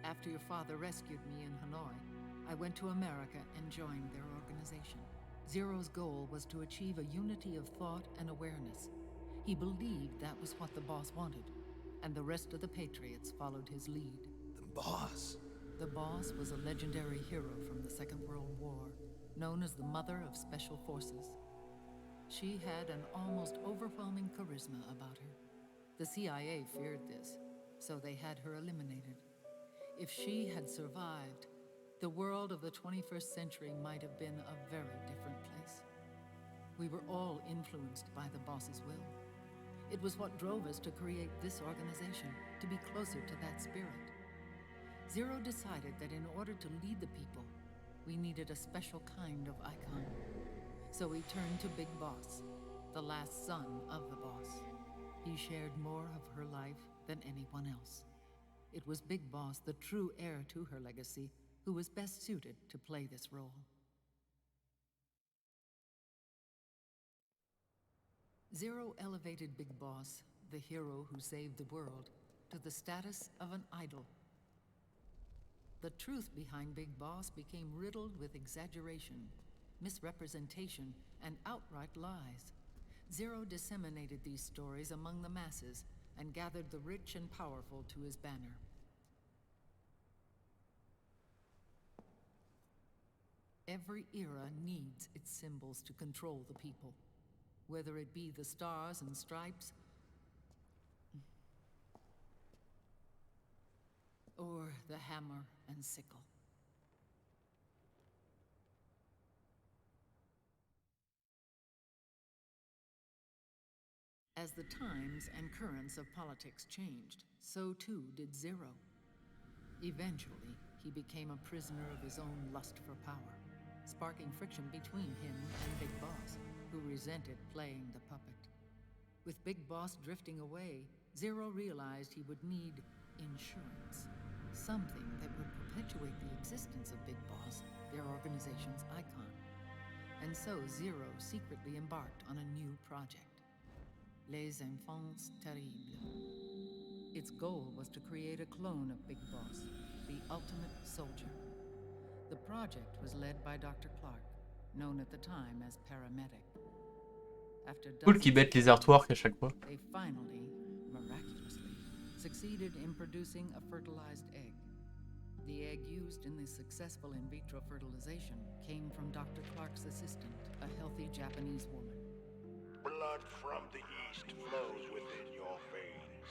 After your father rescued me in Hanoi, I went to America and joined their organization. Zero's goal was to achieve a unity of thought and awareness. He believed that was what the boss wanted, and the rest of the Patriots followed his lead. The boss? The boss was a legendary hero from the Second World War, known as the Mother of Special Forces. She had an almost overwhelming charisma about her. The CIA feared this, so they had her eliminated. If she had survived, the world of the 21st century might have been a very different place. We were all influenced by the boss's will. It was what drove us to create this organization, to be closer to that spirit. Zero decided that in order to lead the people, we needed a special kind of icon. So he turned to Big Boss, the last son of the boss. He shared more of her life than anyone else. It was Big Boss, the true heir to her legacy, who was best suited to play this role. Zero elevated Big Boss, the hero who saved the world, to the status of an idol. The truth behind Big Boss became riddled with exaggeration, misrepresentation, and outright lies. Zero disseminated these stories among the masses and gathered the rich and powerful to his banner. Every era needs its symbols to control the people, whether it be the stars and stripes or the hammer and sickle. As the times and currents of politics changed, so too did Zero. Eventually, he became a prisoner of his own lust for power, sparking friction between him and Big Boss, who resented playing the puppet. With Big Boss drifting away, Zero realized he would need insurance, something that would perpetuate the existence of Big Boss, their organization's icon. And so Zero secretly embarked on a new project. Les Enfants Terribles. Its goal was to create a clone of Big Boss, the ultimate soldier. The project was led by Dr. Clark, known at the time as Paramedic. After Cool qu'ils mettent les artworks à chaque fois. They finally, miraculously, succeeded in producing a fertilized egg. The egg used in the successful in vitro fertilization came from Dr. Clark's assistant, a healthy Japanese woman. Blood from the east flows within your veins.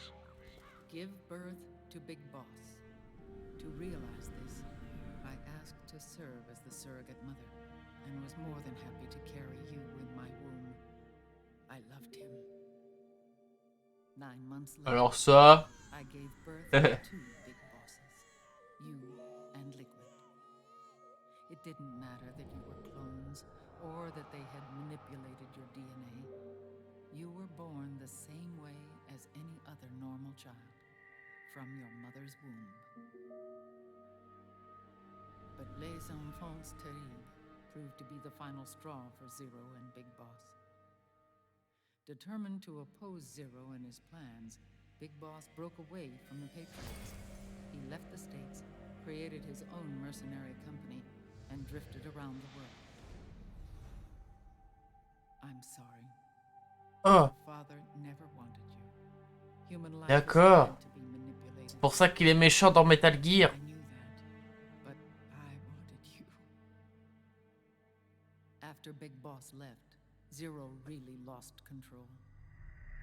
Give birth to Big Boss. To realize this, I asked to serve as the surrogate mother, and was more than happy to carry you in my womb. I loved him. 9 months later, Alors ça... I gave birth to 2 Big Bosses, you and Liquid. It didn't matter that you were clones, or that they had manipulated your DNA. You were born the same way as any other normal child, from your mother's womb. But Les Enfants Terribles proved to be the final straw for Zero and Big Boss. Determined to oppose Zero and his plans, Big Boss broke away from the Patriots. He left the States, created his own mercenary company, and drifted around the world. I'm sorry. Oh. Father never wanted you. Human life D'accord. was meant to be manipulated. C'est pour ça qu'il est méchant dans Metal Gear. I knew that, but I wanted you. After Big Boss left, Zero really lost control.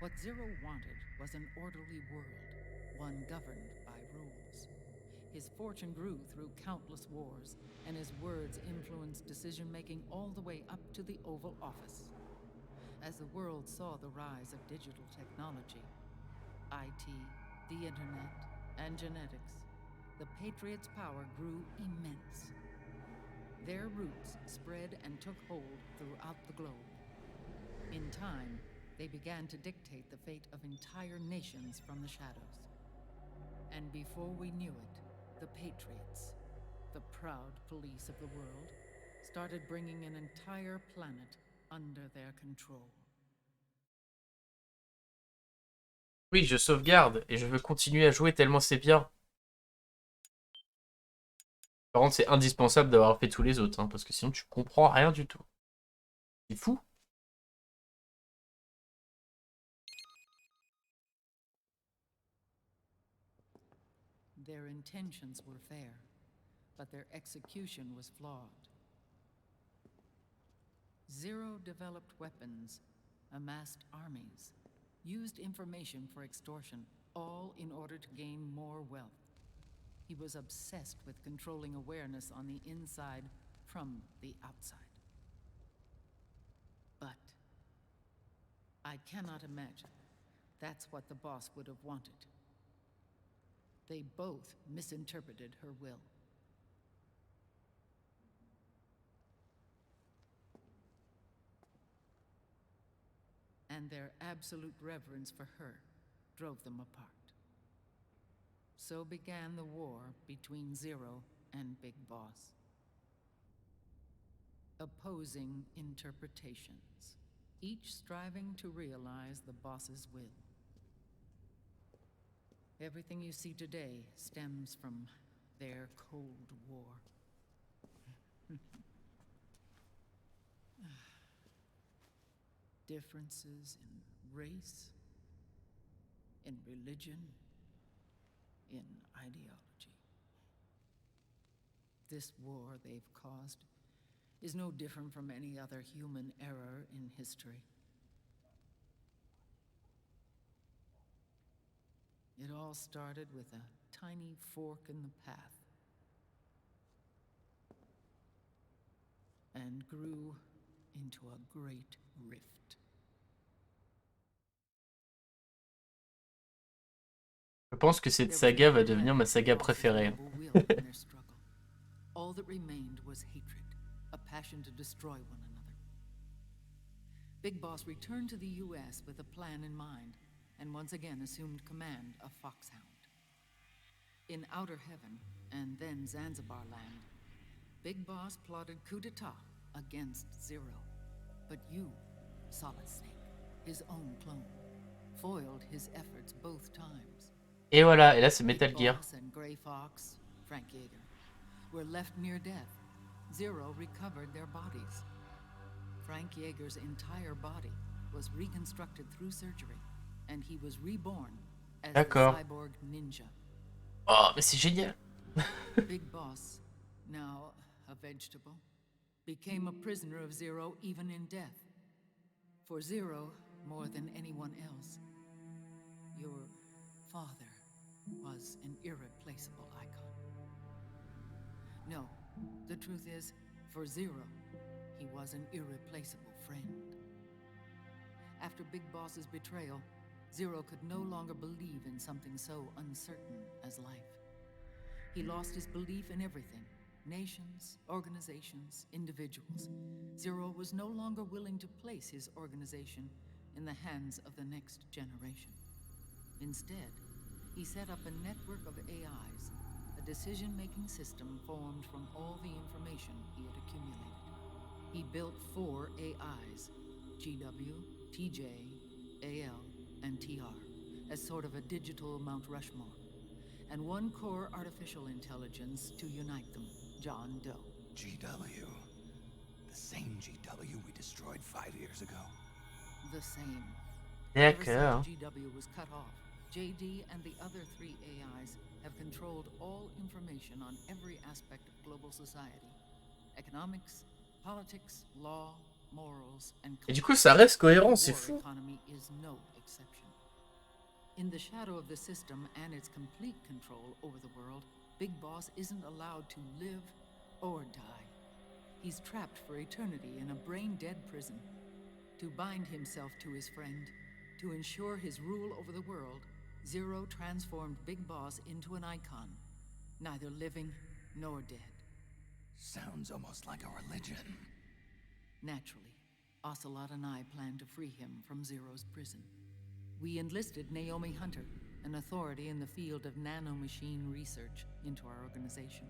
What Zero wanted was an orderly world, one governed by rules. His fortune grew through countless wars, and his words influenced decision-making all the way up to the Oval Office. As the world saw the rise of digital technology, IT, the internet, and genetics, the Patriots' power grew immense. Their roots spread and took hold throughout the globe. In time, they began to dictate the fate of entire nations from the shadows. And before we knew it, the Patriots, the proud police of the world, started bringing an entire planet under their control. Oui, je sauvegarde et je veux continuer à jouer tellement c'est bien. Par contre, c'est indispensable d'avoir fait tous les autres, hein, parce que sinon tu comprends rien du tout. C'est fou. Their intentions were fair, but their execution was flawed. Zero developed weapons, amassed armies, used information for extortion, all in order to gain more wealth. He was obsessed with controlling awareness on the inside from the outside. But I cannot imagine that's what the boss would have wanted. They both misinterpreted her will. And their absolute reverence for her drove them apart. So began the war between Zero and Big Boss. Opposing interpretations, each striving to realize the boss's will. Everything you see today stems from their Cold War. Differences in race, in religion, in ideology. This war they've caused is no different from any other human error in history. It all started with a tiny fork in the path and grew into a great rift. Je pense que cette saga va devenir ma saga préférée. All that remained was hatred, a passion to destroy one another. Big Boss returned to the US with a plan in mind, and once again assumed command of Foxhound. In Outer Heaven, and then Zanzibar land, Big Boss plotted coup d'etat against Zero. But you, Solid Snake, his own clone, foiled his efforts both times. Et voilà, et là c'est Metal Gear. And Gray Fox, Frank Yeager, were left near death. Zero recovered their bodies. Frank Yeager's entire body was reconstructed through surgery, and he was reborn as the cyborg ninja. Oh, mais c'est génial. Big Boss, now a vegetable, became a prisoner of Zero even in death. For Zero, more than anyone else, your father was an irreplaceable icon. No, the truth is, for Zero, he was an irreplaceable friend. After Big Boss's betrayal, Zero could no longer believe in something so uncertain as life. He lost his belief in everything. Nations, organizations, individuals. Zero was no longer willing to place his organization in the hands of the next generation. Instead, he set up a network of AIs, a decision-making system formed from all the information he had accumulated. He built 4 AIs, GW, TJ, AL, and TR, as sort of a digital Mount Rushmore, and 1 core artificial intelligence to unite them, John Doe. GW? The same GW we destroyed 5 years ago? The same. D'accord. GW was cut off. JD and the other 3 AIs have controlled all information on every aspect of global society. Economics, politics, law, morals, and Et du coup, ça reste cohérent, c'est fou. Economy is no exception. In the shadow of the system and its complete control over the world, Big Boss isn't allowed to live or die. He's trapped for eternity in a brain-dead prison. To bind himself to his friend, to ensure his rule over the world, Zero transformed Big Boss into an icon, neither living nor dead. Sounds almost like a religion. Naturally, Ocelot and I planned to free him from Zero's prison. We enlisted Naomi Hunter, an authority in the field of nanomachine research, into our organization.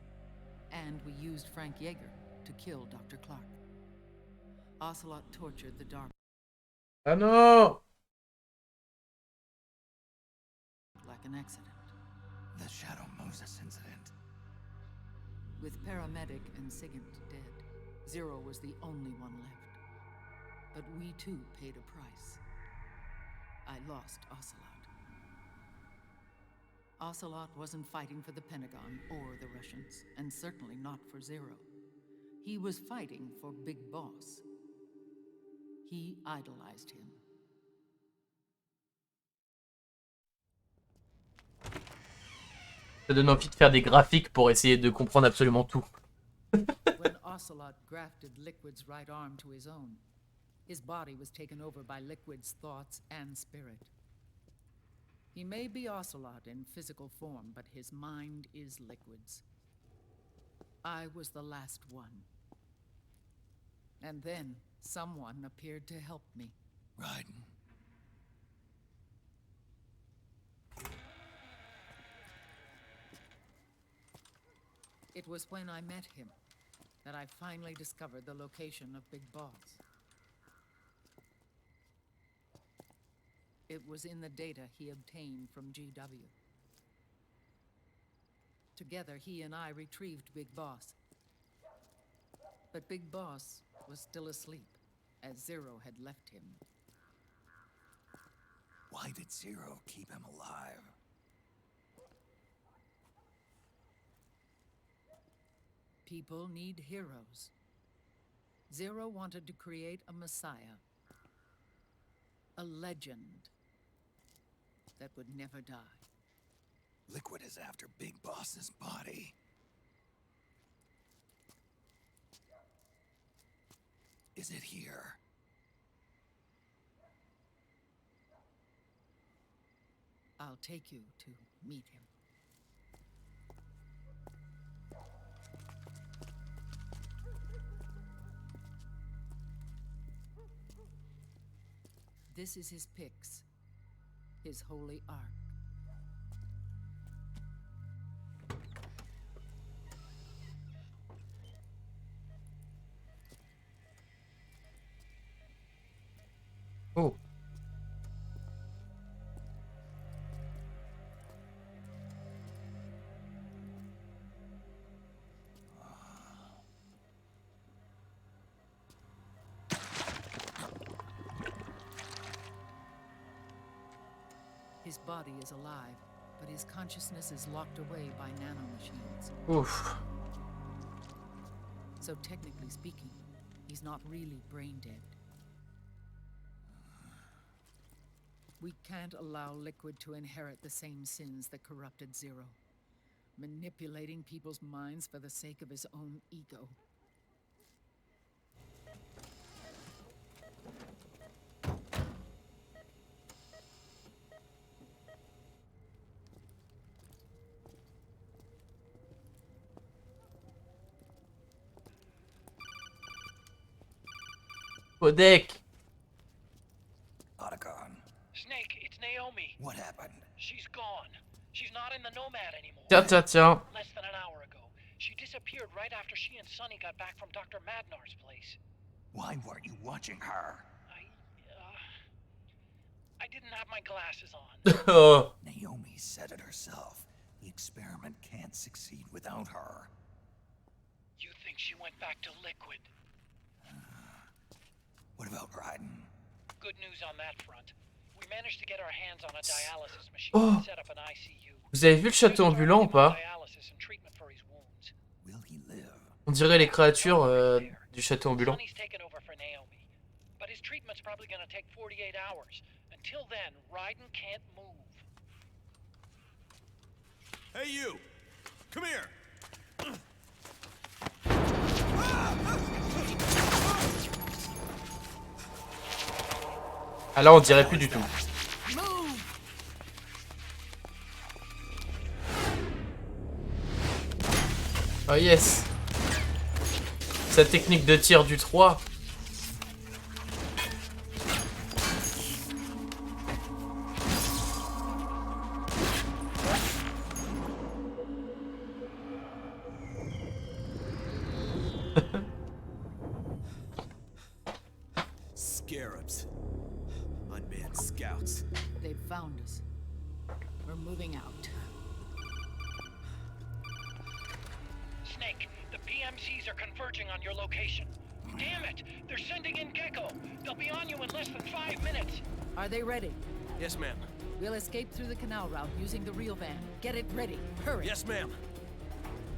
And we used Frank Yeager to kill Dr. Clark. Ocelot tortured the Dark. Ah non! Like an accident. The Shadow Moses incident. With Paramedic and Sigint dead, Zero was the only one left. But we too paid a price. I lost Ocelot. Ocelot wasn't fighting for the Pentagon or the Russians, and certainly not for Zero. He was fighting for Big Boss. He idolized him. Ça donne envie de faire des graphiques pour essayer de comprendre absolument tout. When Ocelot grafted Liquid's right arm to his own, his body was taken over by Liquid's thoughts and spirit. He may be Ocelot in physical form, but his mind is liquids. I was the last one. And then someone appeared to help me. Raiden. It was when I met him that I finally discovered the location of Big Boss. It was in the data he obtained from GW. Together, he and I retrieved Big Boss. But Big Boss was still asleep, as Zero had left him. Why did Zero keep him alive? People need heroes. Zero wanted to create a messiah. A legend that would never die. Liquid is after Big Boss's body. Is it here? I'll take you to meet him. This is his pyx, his holy ark. Oh. His body is alive, but his consciousness is locked away by nanomachines. Oof. So technically speaking, he's not really brain dead. We can't allow Liquid to inherit the same sins that corrupted Zero. Manipulating people's minds for the sake of his own ego. Podek. Otacon. Snake, it's Naomi. What happened? She's gone. She's not in the Nomad anymore. Tiens. Less than an hour ago. She disappeared right after she and Sonny got back from Dr. Madnar's place. Why weren't you watching her? I didn't have my glasses on. Oh. Naomi said it herself. The experiment can't succeed without her. You think she went back to Liquid? What about Raiden? Good news on that front. We managed to get our hands on a dialysis machine Oh. and set up an ICU. Vous avez vu le château ambulant ou pas? Will he live? On dirait les créatures du château ambulant. Sonny's taken over for Naomi, but his treatment's probably going to take 48 hours. Until then, Raiden can't move. Hey, you! Come here! Ah là, on dirait plus du tout. Oh yes. Sa technique de tir du 3. Scarabs. Unmanned scouts. They've found us. We're moving out. Snake, the PMCs are converging on your location. Damn it! They're sending in Gecko. They'll be on you in less than 5 minutes. Are they ready? Yes, ma'am. We'll escape through the canal route using the real van. Get it ready. Hurry. Yes, ma'am.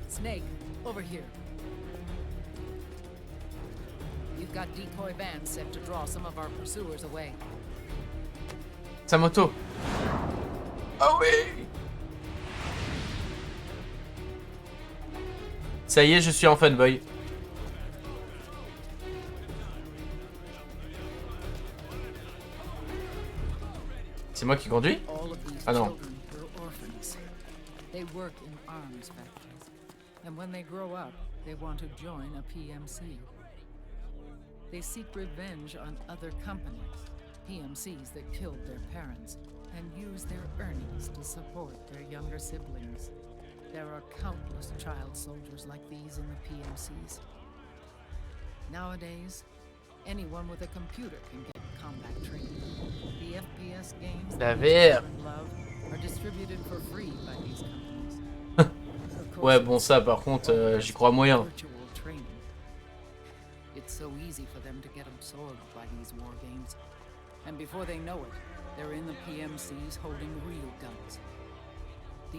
Snake, over here. You've got decoy vans set to draw some of our pursuers away. Sa moto. Ah oui. Ça y est, je suis en fanboy. C'est moi qui conduis? All of these Ah non. children were orphans. They work in arms factories, and when they grow up, they want to join a PMC. They seek revenge on other companies, PMCs that killed their parents, and use their earnings to support their younger siblings. There are countless child soldiers like these in the PMCs. Nowadays, anyone with a computer can get combat training. The FPS games La that VR. children love are distributed for free by these companies. Ouais, bon, ça, par contre, j'y crois moyen. Virtual training. It's so easy for them to get absorbed by these war games. And before they know it, they're in the PMCs holding real guns.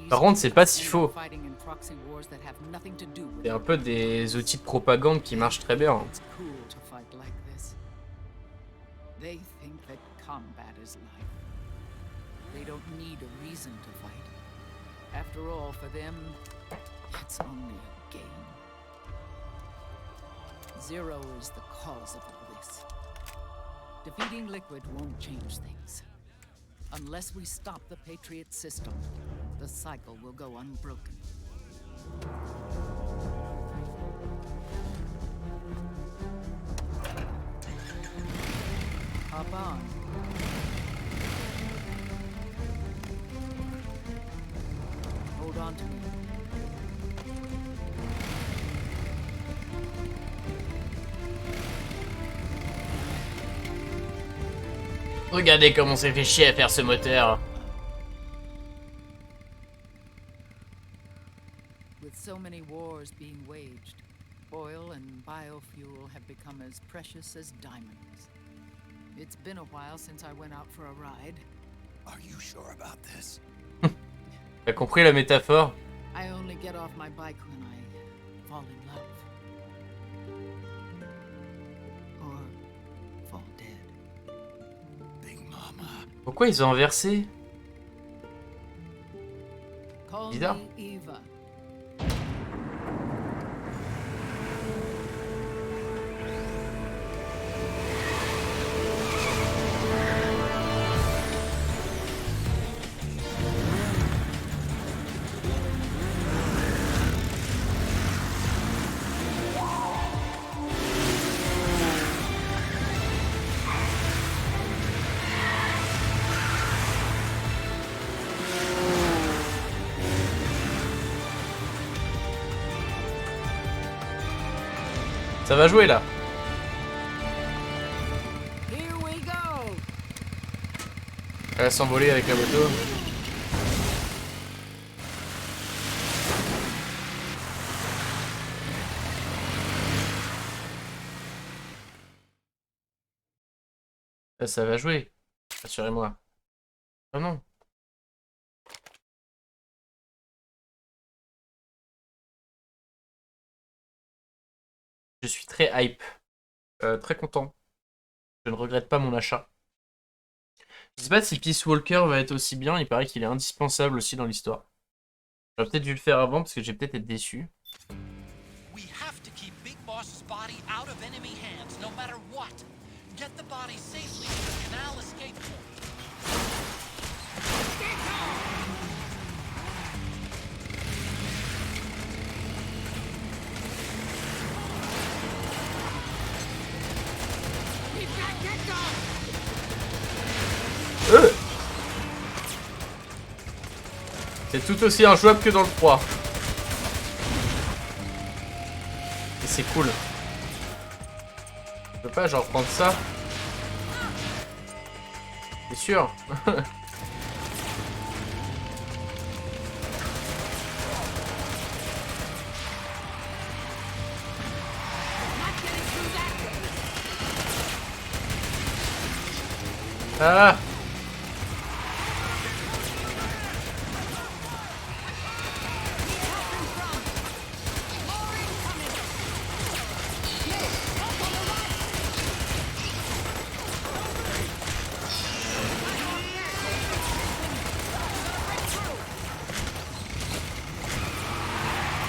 Par contre, c'est pas si faux. Fighting in proxy wars that have nothing to do with C'est un peu des outils de propagande qui marchent très bien. It's cool to fight like this. They think that combat is life. They don't need a reason to fight. After all, for them, it's only a game. Zero is the cause of all this. Defeating Liquid won't change things. Unless we stop the Patriot system, the cycle will go unbroken. Hop on. Hold on to me. Regardez comment on s'est fait chier à faire ce moteur. With so many wars being waged, oil and biofuel have become as precious as diamonds. It's been a while since I went out for a ride. Are you sure about this? T'as compris la métaphore? I only get off my bike when I fall in love. Or fall dead. Big Mama. Pourquoi ils ont inversé? Call Bizarre. me Eva. Ça va jouer là. Here we go. Elle va s'envoler avec la moto. Ça va jouer. Rassurez-moi. Oh non. Je suis très hype. Très content. Je ne regrette pas mon achat. Je sais pas si Peace Walker va être aussi bien. Il paraît qu'il est indispensable aussi dans l'histoire. J'aurais peut-être dû le faire avant parce que j'ai peut-être été déçu. We have to keep Big Boss's body out of enemy hands, no matter what. Get the body safely to the canal escape point. C'est tout aussi injouable que dans le 3. Et c'est cool. Je peux pas genre prendre ça. C'est sûr. Ah.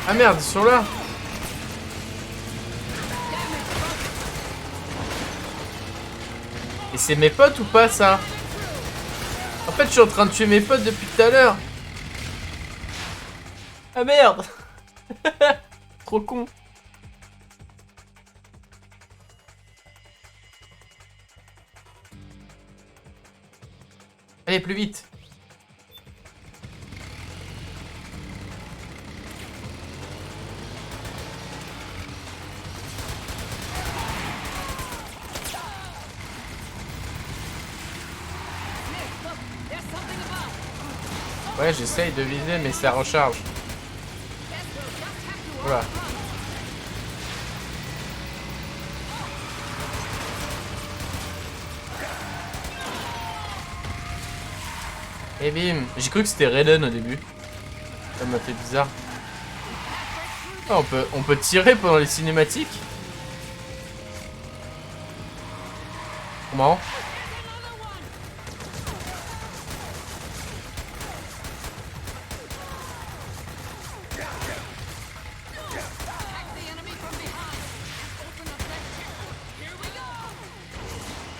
Ah merde, ils sont là. Et c'est mes potes ou pas ça? Oh fait, je suis en train de tuer mes potes depuis tout à l'heure. Ah merde. Trop con. Allez, plus vite. Ouais, j'essaye de viser, mais ça recharge. Voilà. Et bim. J'ai cru que c'était Raiden au début. Ça m'a fait bizarre. Oh, on peut tirer pendant les cinématiques. Comment?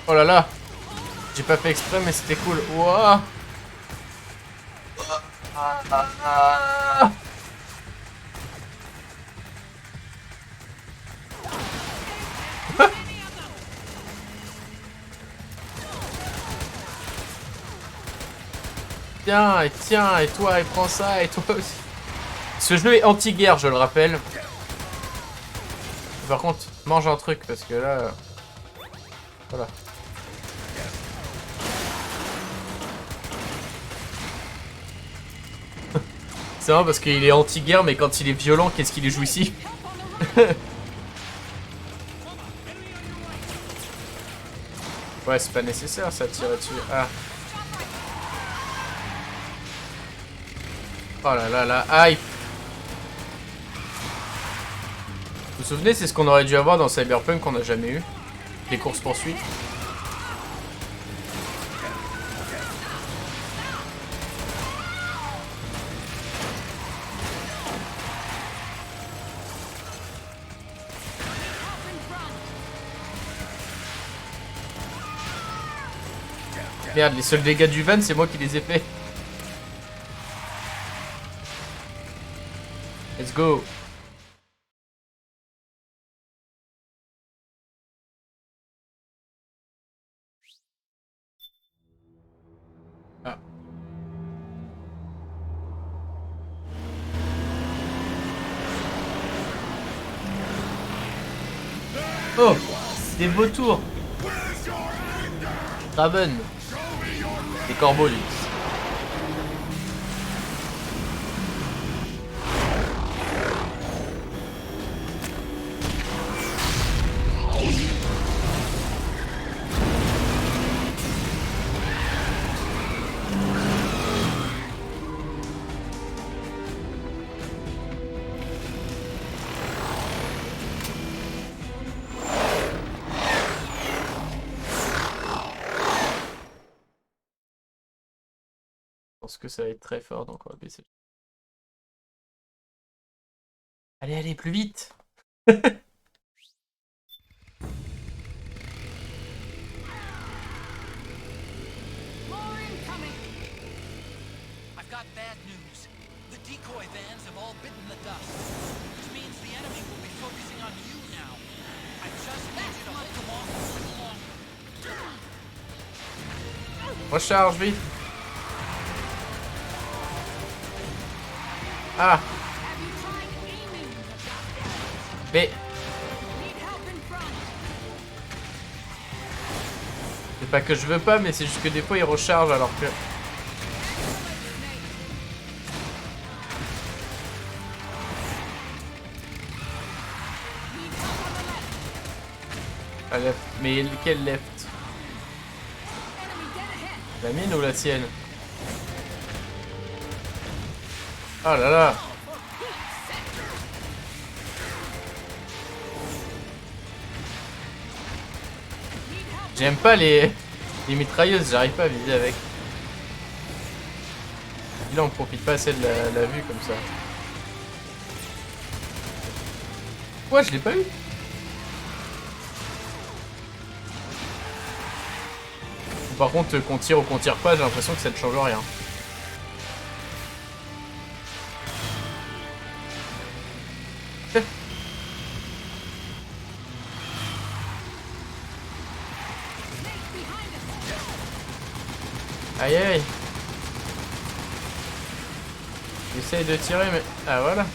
Oh là là. J'ai pas fait exprès mais c'était cool. Wouah. Tiens, et toi, et prends ça, et toi aussi. Ce jeu est anti-guerre, je le rappelle. Par contre, mange un truc, parce que là... Voilà. C'est vrai parce qu'il est anti-guerre, mais quand il est violent, qu'est-ce qu'il est jouissif. Ouais, c'est pas nécessaire, ça, de tirer dessus. Ah. Oh là là là, aïe. Vous vous souvenez, c'est ce qu'on aurait dû avoir dans Cyberpunk qu'on n'a jamais eu. Les courses poursuites. Merde, les seuls dégâts du van, c'est moi qui les ai fait. Let's go. Ah. Oh, des vautours. Raven. Des corbeaux, lui. Je pense que ça va être très fort, donc on va baisser. Allez, allez, plus vite. I've got bad news. The decoy vans have all bitten the dust, which means the enemy will be focusing on you now. I just need you to hold them off a little longer. Recharge, vite. Ah. Mais... C'est pas que je veux pas, mais c'est juste que des fois il recharge alors que... Ah, left. Mais quel left? La mienne ou la sienne? Oh là là. J'aime pas les mitrailleuses, j'arrive pas à viser avec. Là on profite pas assez de la vue comme ça. Ouais, je l'ai pas eu. Par contre, qu'on tire ou qu'on tire pas, j'ai l'impression que ça ne change rien. Aïe aïe. J'essaye de tirer mais... Ah voilà.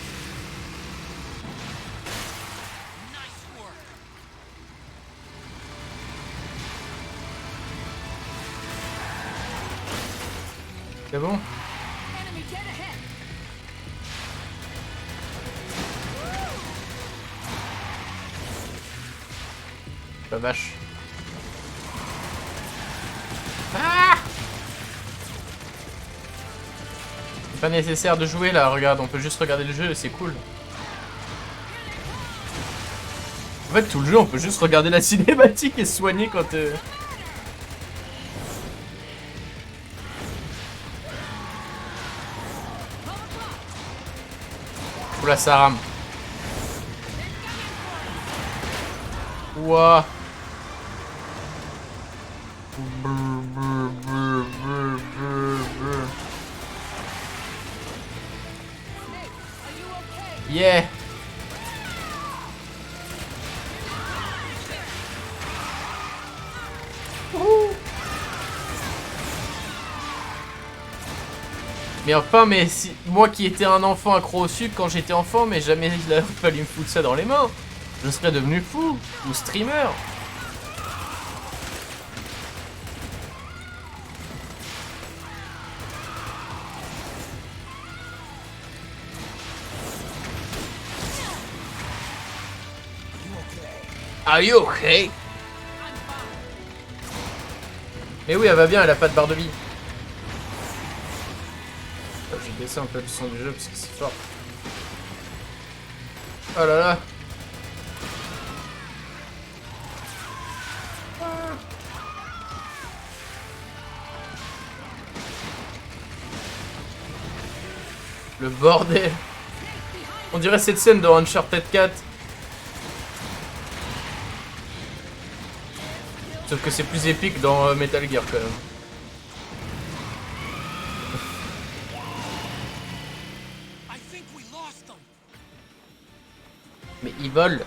C'est bon? La vache. Ah! C'est pas nécessaire de jouer là, regarde, on peut juste regarder le jeu, c'est cool. En fait, tout le jeu, on peut juste regarder la cinématique et se soigner quand... Oula, ça rame. Ouah. Yeah. Mais enfin, mais si moi qui étais un enfant accro au sucre quand j'étais enfant, mais jamais il a fallu me foutre ça dans les mains. Je serais devenu fou ou streamer. Are you okay? Mais oui, elle va bien, elle a pas de barre de vie. J'ai baissé un peu le son du jeu parce que c'est fort. Oh là là. Le bordel. On dirait cette scène dans Uncharted 4. Sauf que c'est plus épique dans Metal Gear quand même. Mais ils volent.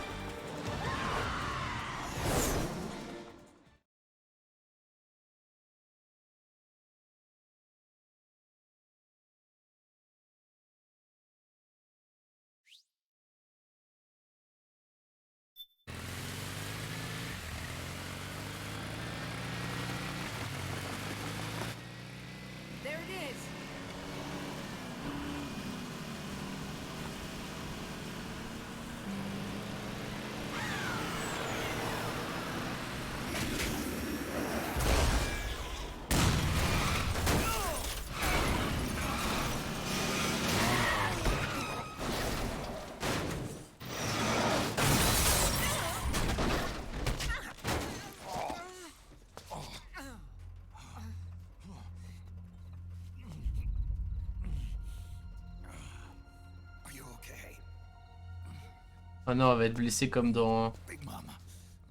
Oh non, elle va être blessée comme dans... Big Mama,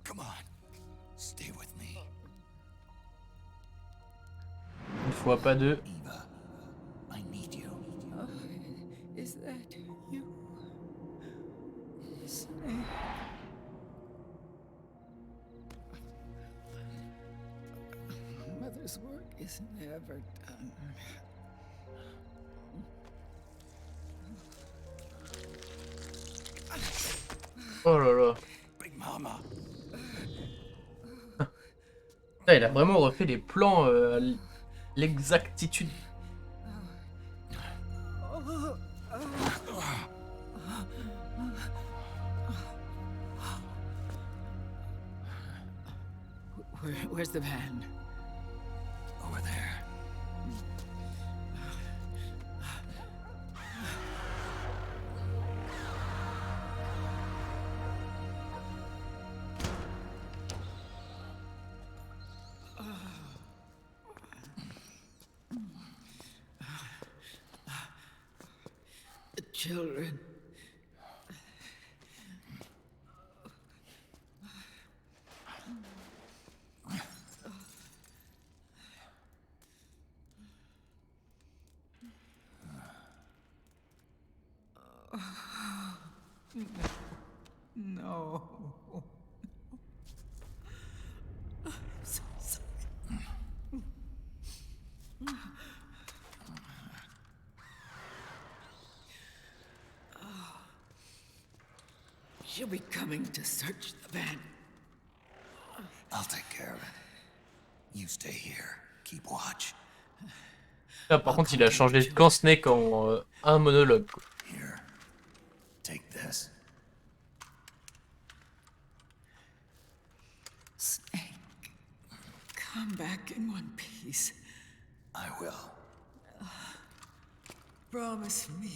come on. Stay with me. Une fois, pas deux. Eva, I need you. Is that you? Snake. Mother's work is never done. Oh là là. Big Mama. Là, il a vraiment refait les plans à l'exactitude. Where's the van? Over there. The children. She'll be coming to search the van. I'll take care of it. You stay here. Keep watch. Là, par contre, il a changé de camp Snake en un monologue. Quoi. Here. Take this. Snake, come back in one piece. I will. Promise me.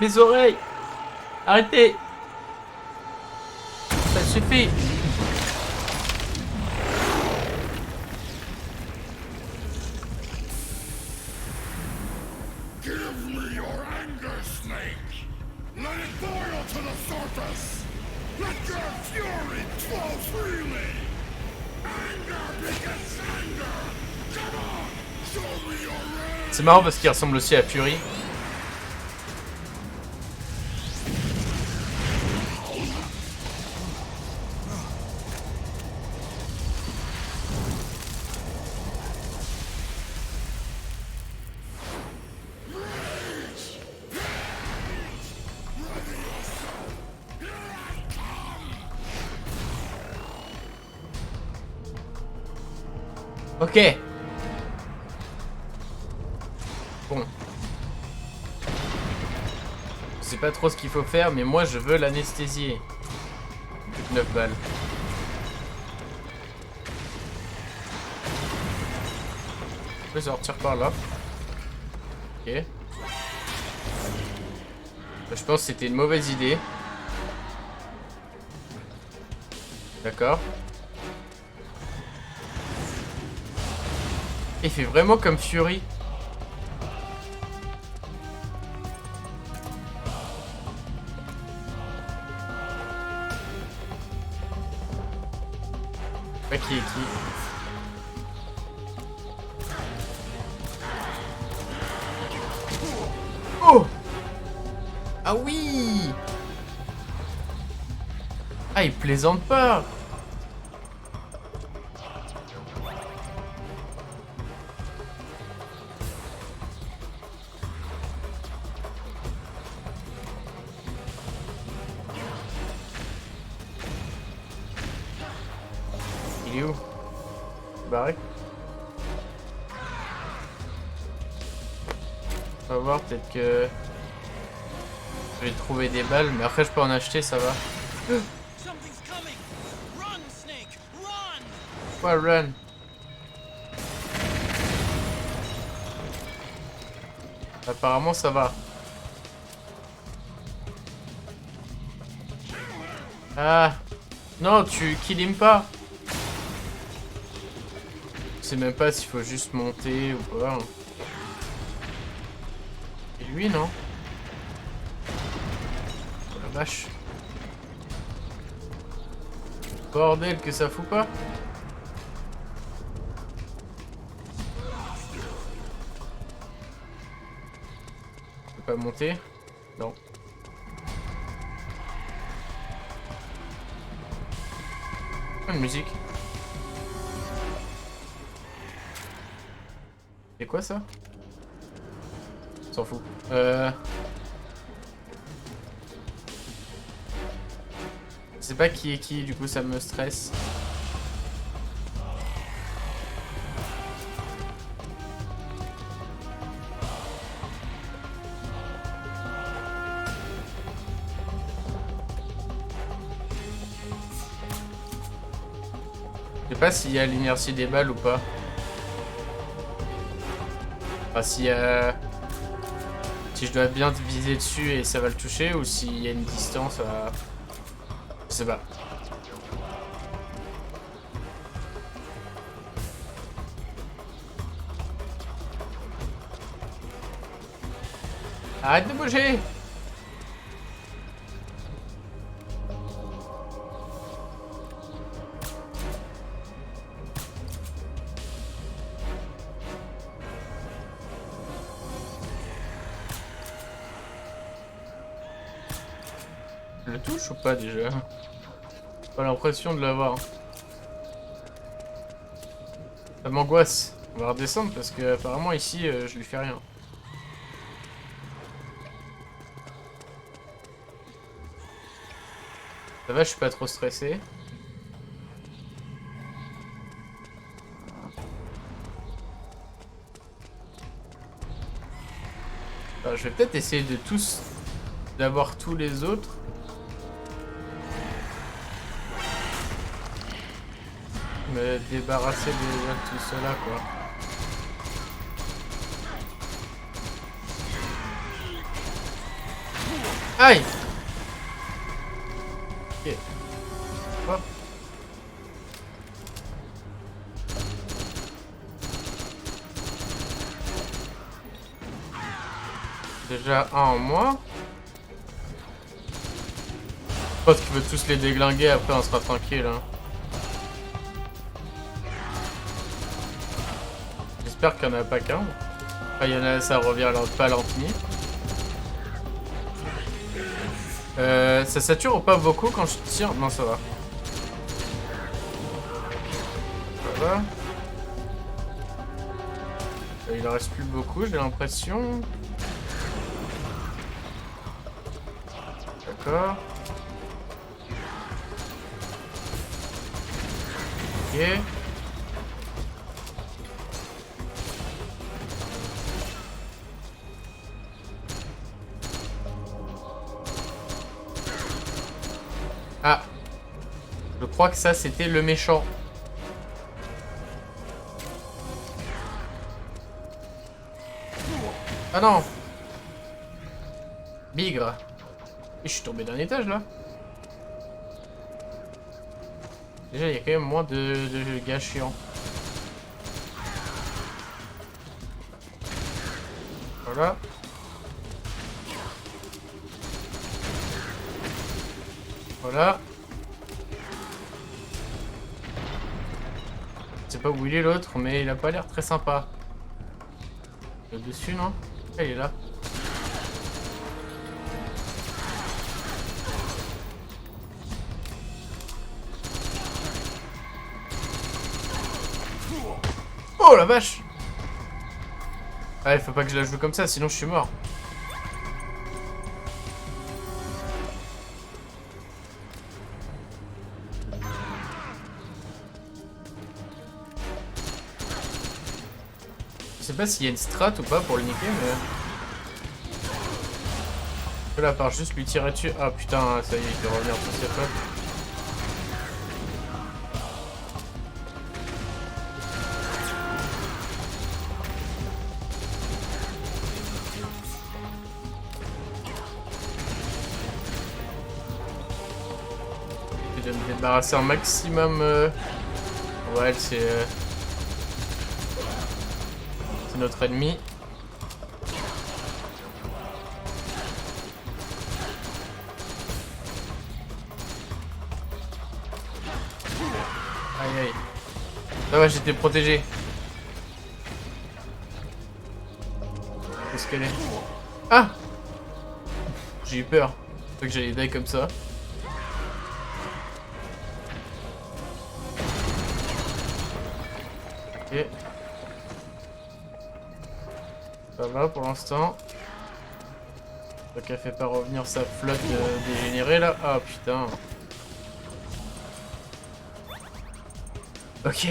Les oreilles! Arrêtez! Ça suffit! Give me your anger, Snake! Let it boil to the surface! Let your fury flow freely! Anger begets anger! Come on! Show me your rage! C'est marrant parce qu'il ressemble aussi à Fury. Ok. Bon. Je sais pas trop ce qu'il faut faire, mais moi je veux l'anesthésier. Plus que 9 balles. Je peux sortir par là. Ok. Je pense que c'était une mauvaise idée. D'accord. Il fait vraiment comme Fury. Pas qui est qui. Oh! Ah oui! Ah, il plaisante pas! Il est où? Barré. On va voir, peut-être que je vais trouver des balles, mais après je peux en acheter, ça va. Quoi, run? Apparemment ça va. Ah non, tu kill him pas. Je sais même pas s'il faut juste monter ou pas. Et lui non. vache. Bordel que ça fout pas. Je peux pas monter? Non. Une musique. C'est quoi ça? On s'en fout. Je sais pas qui est qui, du coup ça me stresse. Je sais pas s'il y a l'inertie des balles ou pas. Enfin, s'il y a... Si je dois bien viser dessus et ça va le toucher, ou s'il y a une distance à... Je sais pas. Arrête de bouger! Je le touche ou pas déjà? J'ai pas l'impression de l'avoir. Ça m'angoisse. On va redescendre parce que apparemment ici je lui fais rien. Ça va, je suis pas trop stressé. Alors, je vais peut-être essayer de d'avoir tous les autres. Me débarrasser déjà de tout cela, quoi. Aïe! Ok. Hop. Déjà un en moins. Je pense qu'il veut tous les déglinguer, après on sera tranquille, hein. J'espère qu'il n'y en a pas qu'un. Enfin, il y en a, ça revient pas à l'infini. Ça sature ou pas beaucoup quand je tire? Non, ça va. Ça va. Il en reste plus beaucoup, j'ai l'impression. D'accord. Ok. Ah. Je crois que ça, c'était le méchant. Ah non. Bigre. Et je suis tombé d'un étage, là. Déjà, il y a quand même moins de gars chiants. Voilà. Voilà. Je sais pas où il est l'autre, mais il a pas l'air très sympa. Le dessus, non? Ah, il est là. Oh la vache! Ah, il faut pas que je la joue comme ça, sinon je suis mort. Je sais pas s'il y a une strat ou pas pour le niquer, mais... Là, à part juste lui tirer dessus... Ah putain, ça y est, il peut revenir sur ses potes. De me débarrasser un maximum. Ouais, c'est notre ennemi. Ça va, j'étais protégé. Qu'est-ce qu'elle est? Ah! J'ai eu peur. Je crois que j'allais die comme ça. Ok. Ça va pour l'instant. Donc elle fait pas revenir sa flotte dégénérée là. Ah putain. Ok.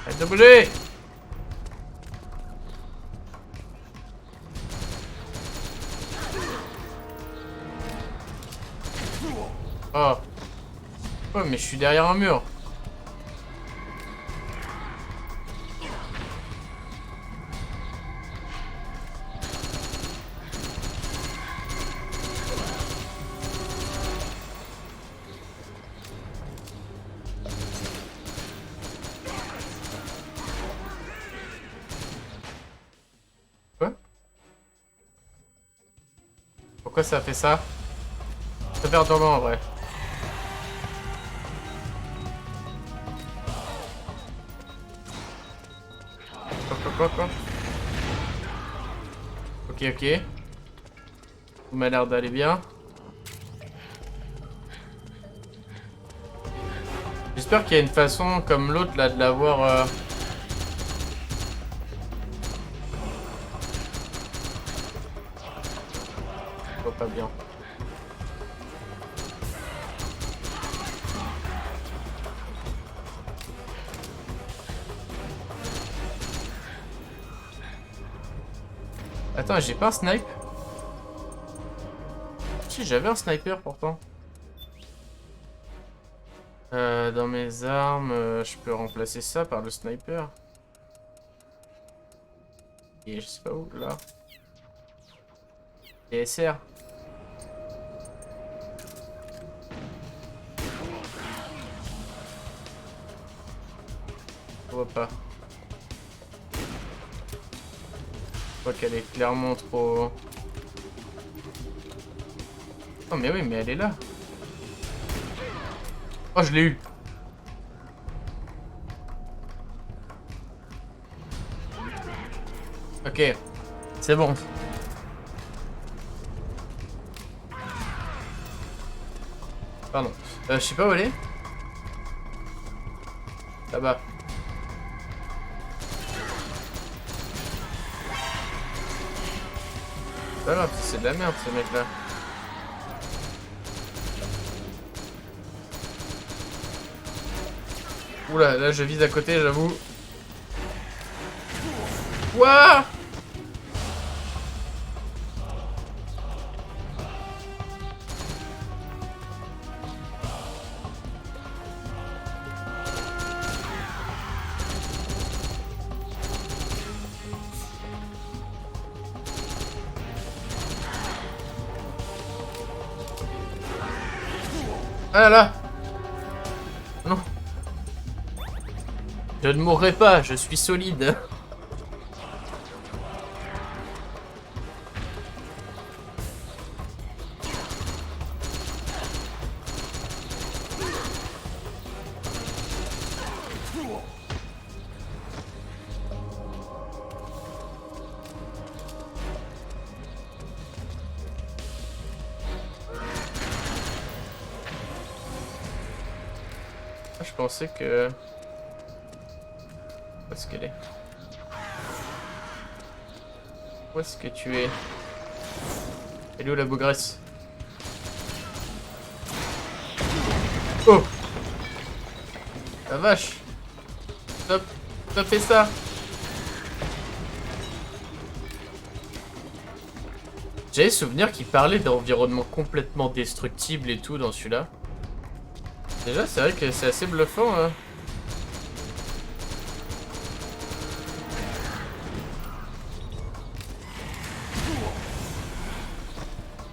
Arrête de bouger! Oh. Ouais, mais je suis derrière un mur. Quoi? Pourquoi ça a fait ça? Ça fait un tournant en vrai. Quoi? Ok. Tout m'a l'air d'aller bien. J'espère qu'il y a une façon comme l'autre là de l'avoir. Je vois pas bien. Attends, j'ai pas un snipe? Si, j'avais un sniper pourtant. Dans mes armes, je peux remplacer ça par le sniper. Et je sais pas où, là. DSR. Je vois pas. Je crois qu'elle est clairement trop... Oh mais oui, mais elle est là. Oh, je l'ai eu. Ok, c'est bon. Pardon. Je sais pas où elle est. Là-bas. Pas grave, c'est de la merde ce mec là. Oula, là je vise à côté, j'avoue. Ouah! Ah là là! Non! Je ne mourrai pas, je suis solide. Je pensais que... Où est-ce qu'elle est? Où est-ce que tu es? Elle est où la bougresse? Oh! La vache! Stop! Stopez ça! J'avais souvenir qu'il parlait d'environnement complètement destructible et tout dans celui-là. Déjà, c'est vrai que c'est assez bluffant, hein.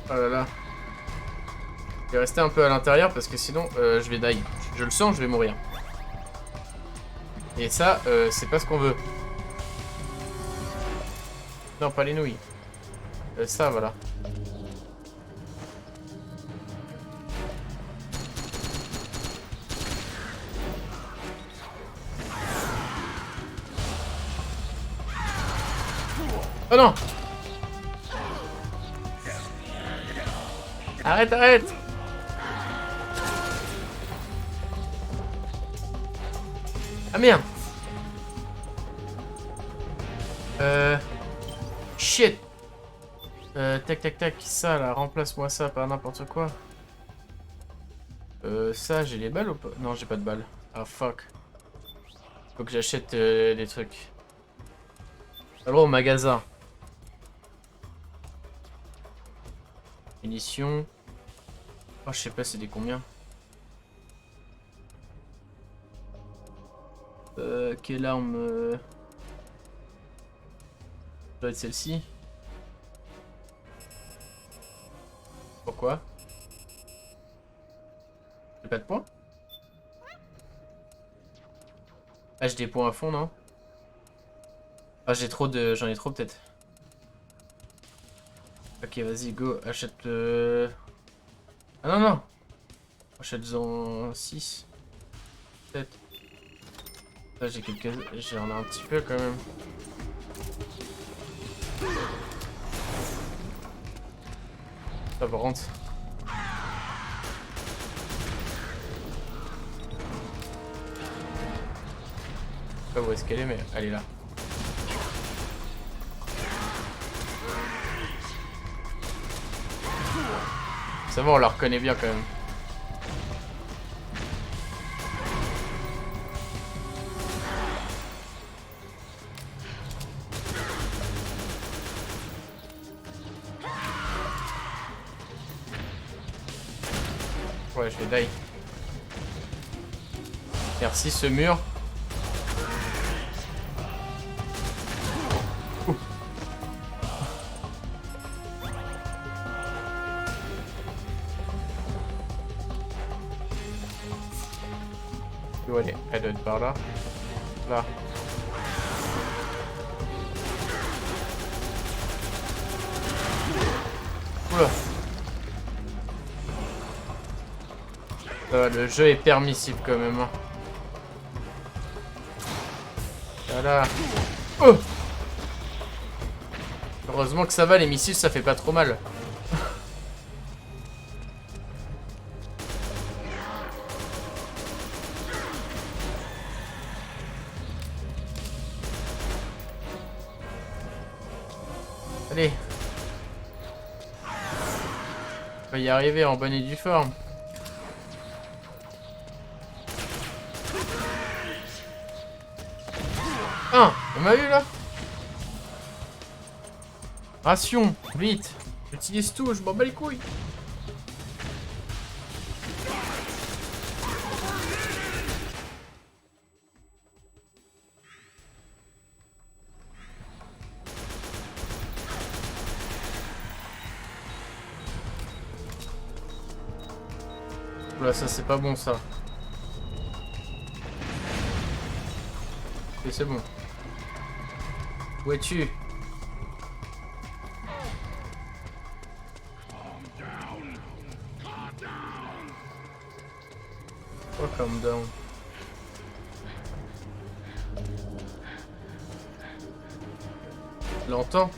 Oh là là. Je vais rester un peu à l'intérieur parce que sinon, je vais die. Je le sens, je vais mourir. Et ça, c'est pas ce qu'on veut. Non, pas les nouilles. Ça, voilà. Oh non! Arrête, arrête! Ah merde! Shit! Tac tac tac, ça là, remplace-moi ça par n'importe quoi. Ça, j'ai les balles ou pas? Non, j'ai pas de balles. Ah fuck. Faut que j'achète des trucs. Alors au magasin. Munitions. Oh, je sais pas c'est des combien. Quelle arme ça doit être celle-ci. Pourquoi? J'ai pas de points? Ah, j'ai des points à fond, non? Ah, j'ai trop de... J'en ai trop, peut-être. Ok, vas-y, go. Achète... Ah non, non. Achète-en 6. 7. Là, j'ai quelques... J'en ai un petit peu, quand même. Ça va rentrer. Je sais pas où est-ce qu'elle est, mais elle est là. Ça va, on la reconnaît bien quand même. Ouais, je vais die. Merci ce mur. Où elle est? Elle doit être par là. Là. Oula. Le jeu est permissif quand même. Voilà. Oh, heureusement que ça va, les missiles ça fait pas trop mal. Allez. On va y arriver en bonne et due forme. Ah, on m'a eu là. Ration, vite. J'utilise tout, je m'en bats les couilles. Oula, ça c'est pas bon ça. Ok, c'est bon. Où es-tu? Oh, calm down. Tu l'entends?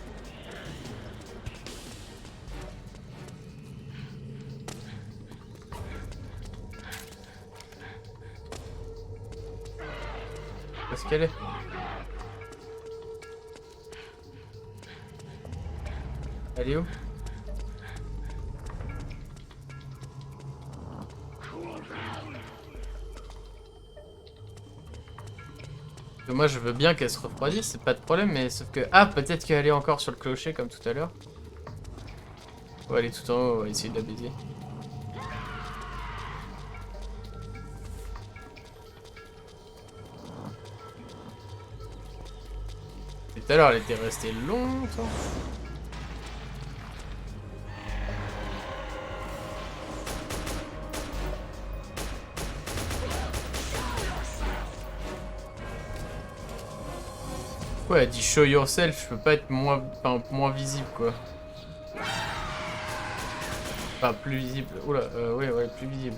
Où est-ce qu'elle est? Elle est où? Moi je veux bien qu'elle se refroidisse, c'est pas de problème, mais sauf que... Ah, peut-être qu'elle est encore sur le clocher comme tout à l'heure. Ouais, elle est tout en haut, on va essayer de la baiser. Tout à l'heure elle était restée longtemps. Ouais, elle dit show yourself, je peux pas être moins, enfin, moins visible quoi. Enfin, plus visible. Oula, ouais, plus visible.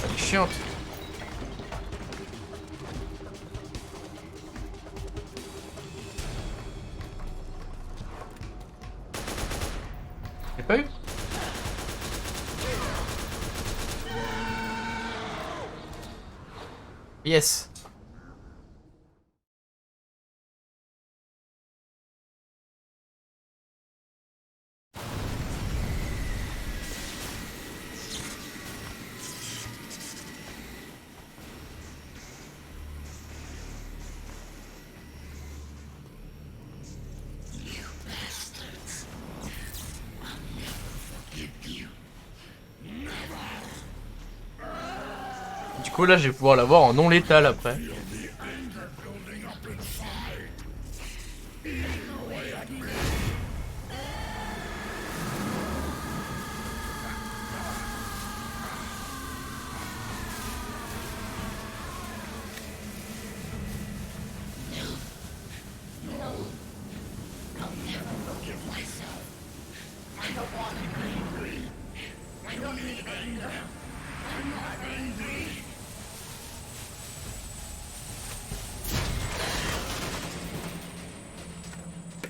Elle est chiante. J'ai pas eu? Yes. Du coup là je vais pouvoir l'avoir en non létal après.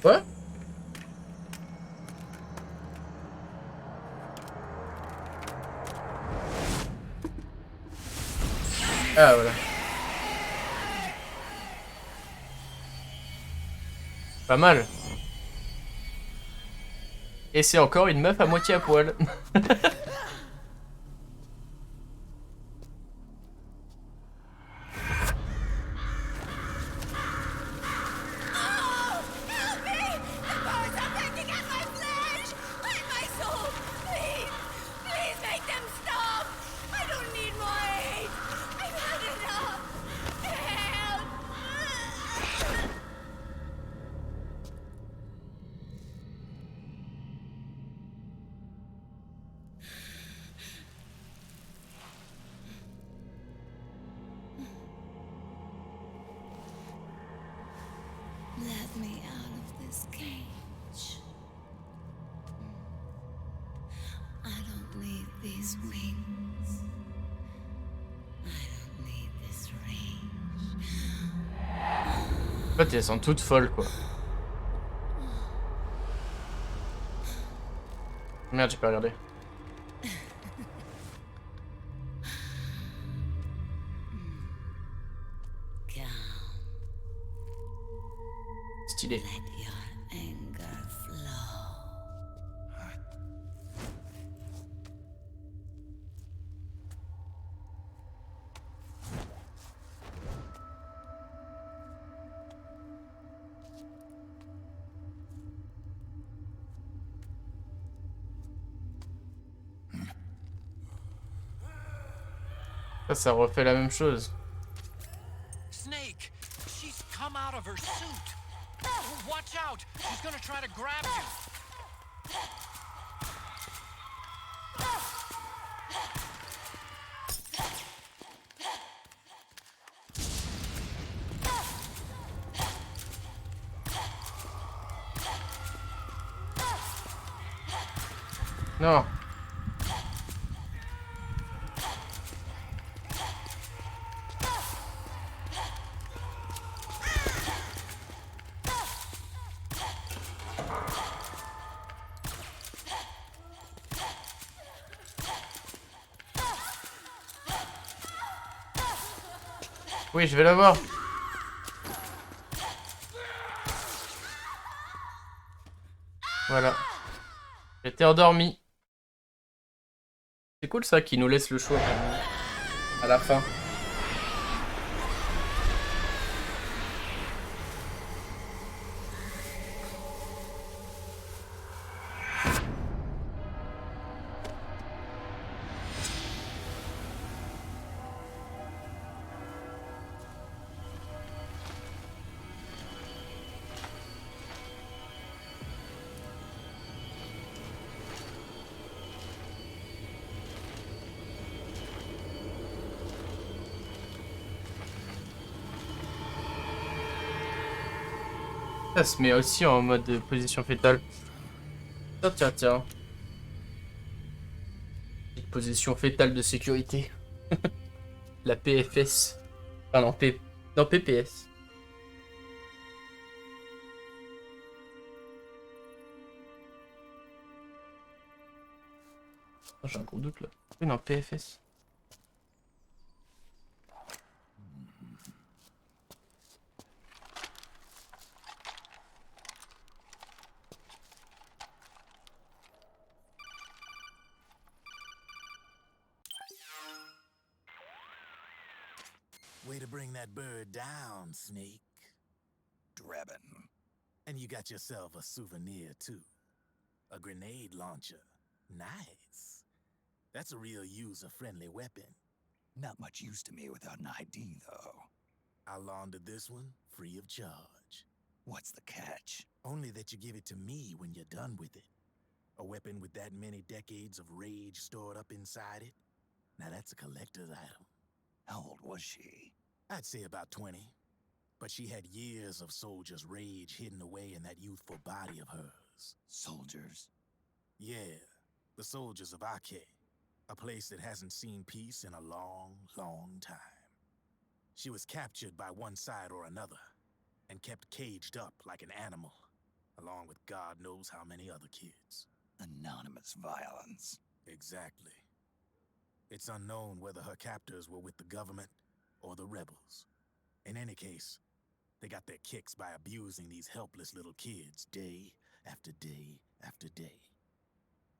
Quoi? Ah voilà. Pas mal. Et c'est encore une meuf à moitié à poil. Let me out of this cage. I don't need these wings. I don't need this range. En fait, elles sont toutes folles quoi. Merde, j'ai pas regardé. Stylé. Let your anger flow. Ça refait la même chose. Snake, she's come out of her suit. Watch out! She's gonna try to grab you. Non. Oui, je vais l'avoir. Voilà. J'étais endormi. C'est cool ça qui nous laisse le choix à la fin. ça se met aussi en mode de position fétale. Tiens, tiens, tiens. Position fétale de sécurité. La PFS. Ah non, non, PPS. Oh, j'ai un gros doute là. Oui, non, PFS. Way to bring that bird down, Snake. Drebin. And you got yourself a souvenir, too. A grenade launcher. Nice. That's a real user-friendly weapon. Not much use to me without an ID, though. I'll launder this one free of charge. What's the catch? Only that you give it to me when you're done with it. A weapon with that many decades of rage stored up inside it? Now that's a collector's item. How old was she? I'd say about 20. But she had years of soldiers' rage hidden away in that youthful body of hers. Soldiers? Yeah, the soldiers of Ake. A place that hasn't seen peace in a long, long time. She was captured by one side or another, and kept caged up like an animal, along with God knows how many other kids. Anonymous violence. Exactly. It's unknown whether her captors were with the government or the rebels. In any case, they got their kicks by abusing these helpless little kids day after day after day.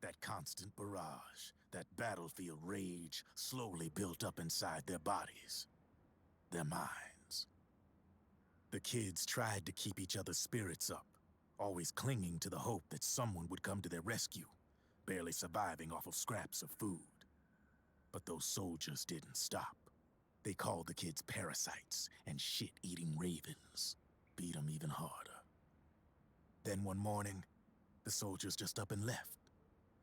That constant barrage, that battlefield rage slowly built up inside their bodies, their minds. The kids tried to keep each other's spirits up, always clinging to the hope that someone would come to their rescue, barely surviving off of scraps of food. But those soldiers didn't stop. They called the kids parasites and shit-eating ravens, beat them even harder. Then one morning, the soldiers just up and left,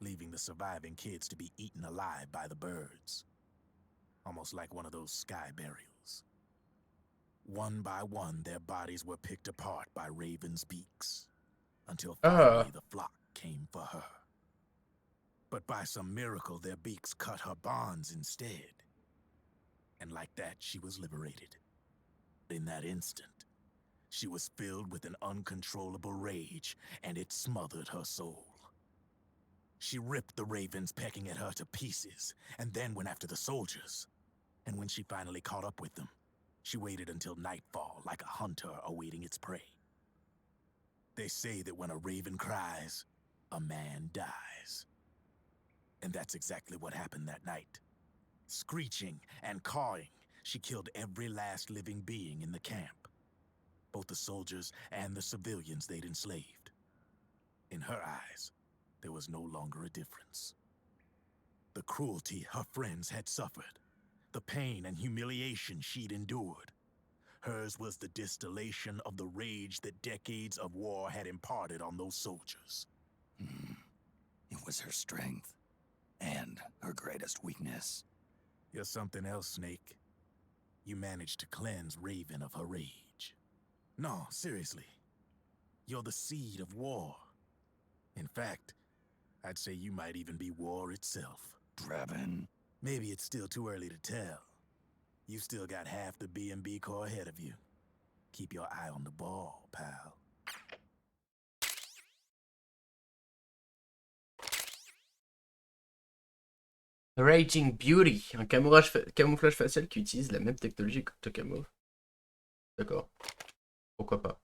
leaving the surviving kids to be eaten alive by the birds. Almost like one of those sky burials. One by one, their bodies were picked apart by ravens' beaks, until finally the flock came for her. But by some miracle, their beaks cut her bonds instead. And like that, she was liberated. In that instant, she was filled with an uncontrollable rage, and it smothered her soul. She ripped the ravens pecking at her to pieces, and then went after the soldiers. And when she finally caught up with them, she waited until nightfall like a hunter awaiting its prey. They say that when a raven cries, a man dies. And that's exactly what happened that night. Screeching and cawing, she killed every last living being in the camp. Both the soldiers and the civilians they'd enslaved. In her eyes, there was no longer a difference. The cruelty her friends had suffered, the pain and humiliation she'd endured. Hers was the distillation of the rage that decades of war had imparted on those soldiers. It was her strength, and her greatest weakness. You're something else, Snake. You managed to cleanse Raven of her rage. No, seriously. You're the seed of war. In fact, I'd say you might even be war itself. Drebin. Maybe it's still too early to tell. You've still got half the B&B Corps ahead of you. Keep your eye on the ball, pal. Raging Beauty, un camouflage facial qui utilise la même technologie que Tokamo. D'accord. Pourquoi pas.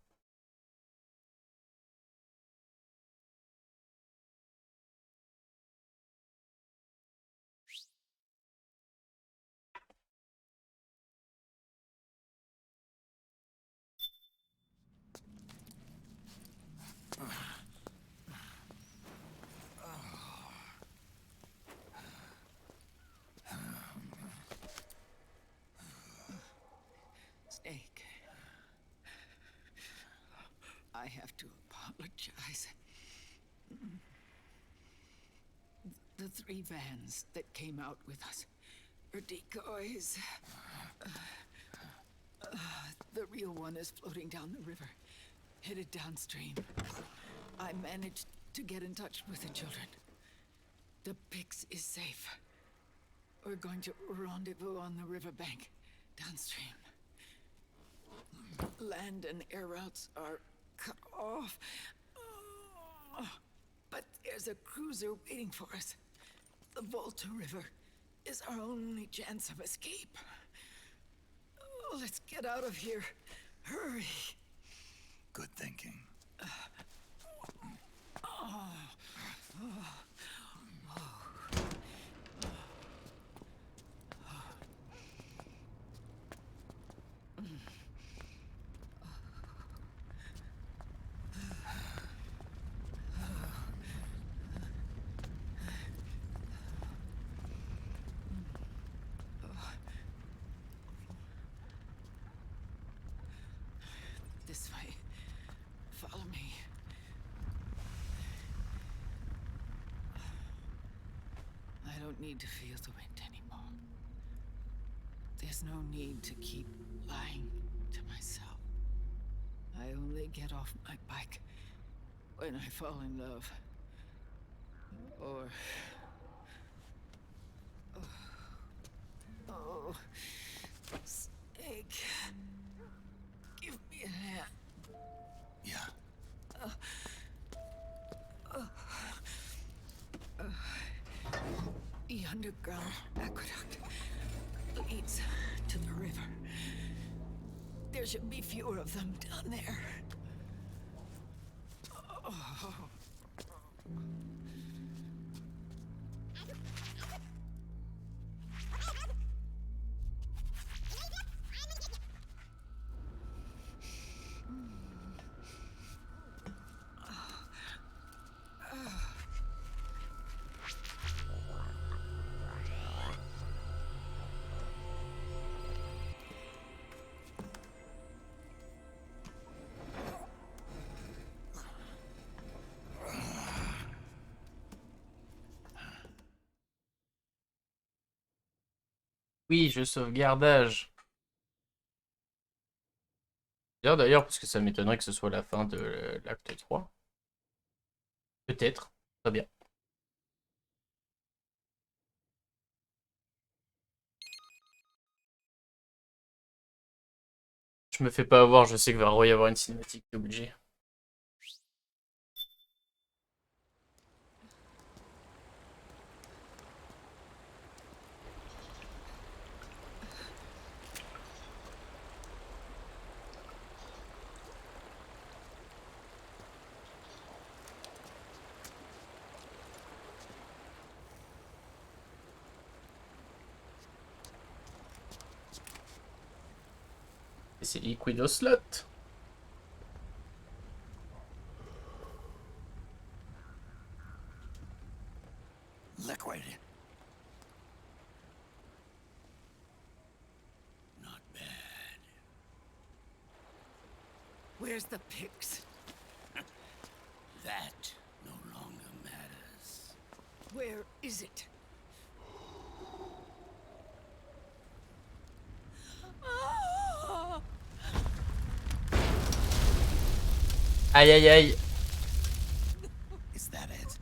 Snake, I have to apologize. The 3 vans that came out with us are decoys. The real one is floating down the river, headed downstream. I managed to get in touch with the children. The Pix is safe. We're going to rendezvous on the riverbank, downstream. Land and air routes are cut off. But there's a cruiser waiting for us. The Volta River is our only chance of escape. Let's get out of here. Hurry. Good thinking. This way. Follow me. I don't need to feel the wind anymore. There's no need to keep lying to myself. I only get off my bike when I fall in love. Or... Oh... Snake... Give me a hand. Yeah. The underground aqueduct leads to the river. There should be fewer of them down there. Oh. Oui, je sauvegardage. Bien d'ailleurs, parce que ça m'étonnerait que ce soit la fin de l'acte 3. Peut-être. Très bien. Je me fais pas avoir, je sais qu'il va y avoir une cinématique, t'es obligé. Et c'est liquide au slot. Liquid. Not bad. Where's the Pix? That no longer matters. Where is it? Aïe aïe aïe. Is that it?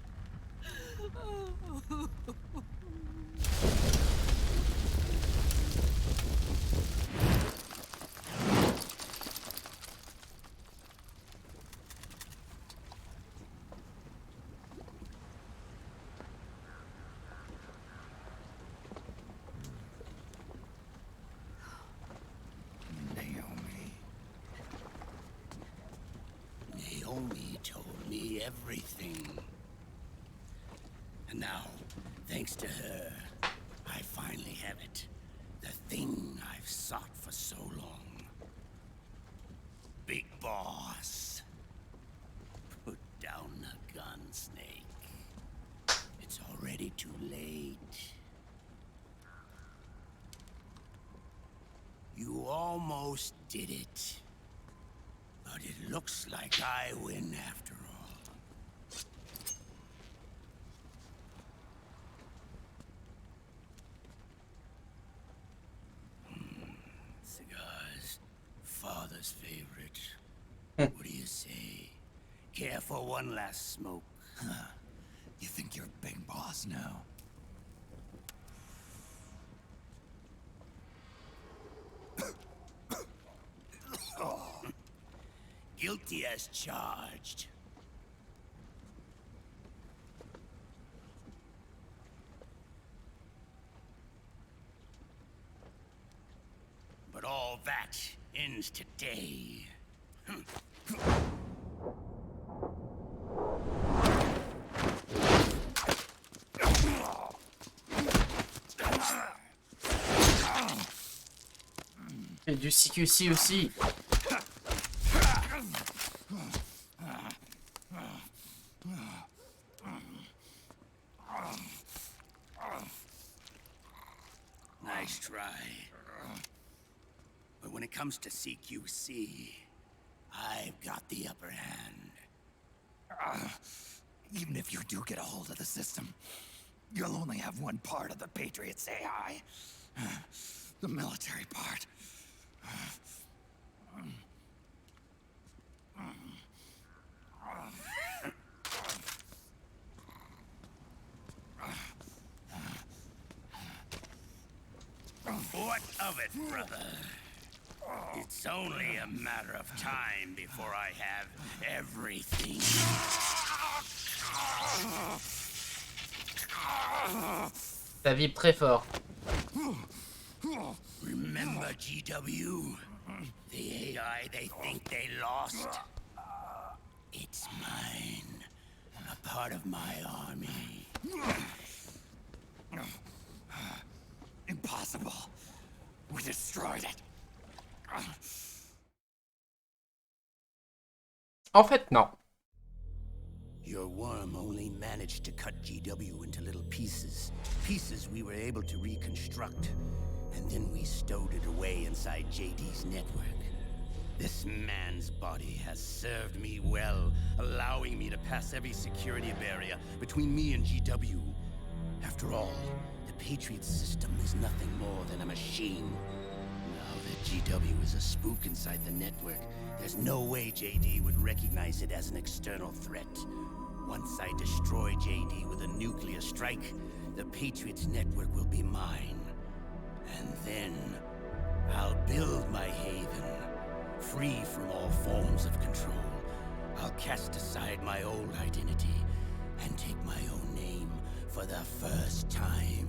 Naomi told me everything. And now, thanks to her, I finally have it. The thing I've sought for so long. Big boss. Put down the gun, Snake. It's already too late. You almost did it. But it looks like I win after all. Cigars. Father's favorite. What do you say? Care for one last smoke? You think you're big boss now? Guilty as charged. But all that ends today. Et du CQC aussi. Nice try. But when it comes to CQC, I've got the upper hand. Even if you do get a hold of the system, you'll only have one part of the Patriots AI. The military part. What of it, brother? It's only a matter of time before I have everything. Ça vibre très fort. Remember GW? The AI they think they lost? It's mine. A part of my army. Impossible. We destroyed it. En fait, non. Your worm only managed to cut GW into little pieces. Pieces we were able to reconstruct. And then we stowed it away inside JD's network. This man's body has served me well, allowing me to pass every security barrier between me and GW. After all, the Patriot system is nothing more than a machine. Now that GW is a spook inside the network, there's no way JD would recognize it as an external threat. Once I destroy JD with a nuclear strike, the Patriots network will be mine. And then, I'll build my haven, free from all forms of control. I'll cast aside my old identity and take my own name for the first time.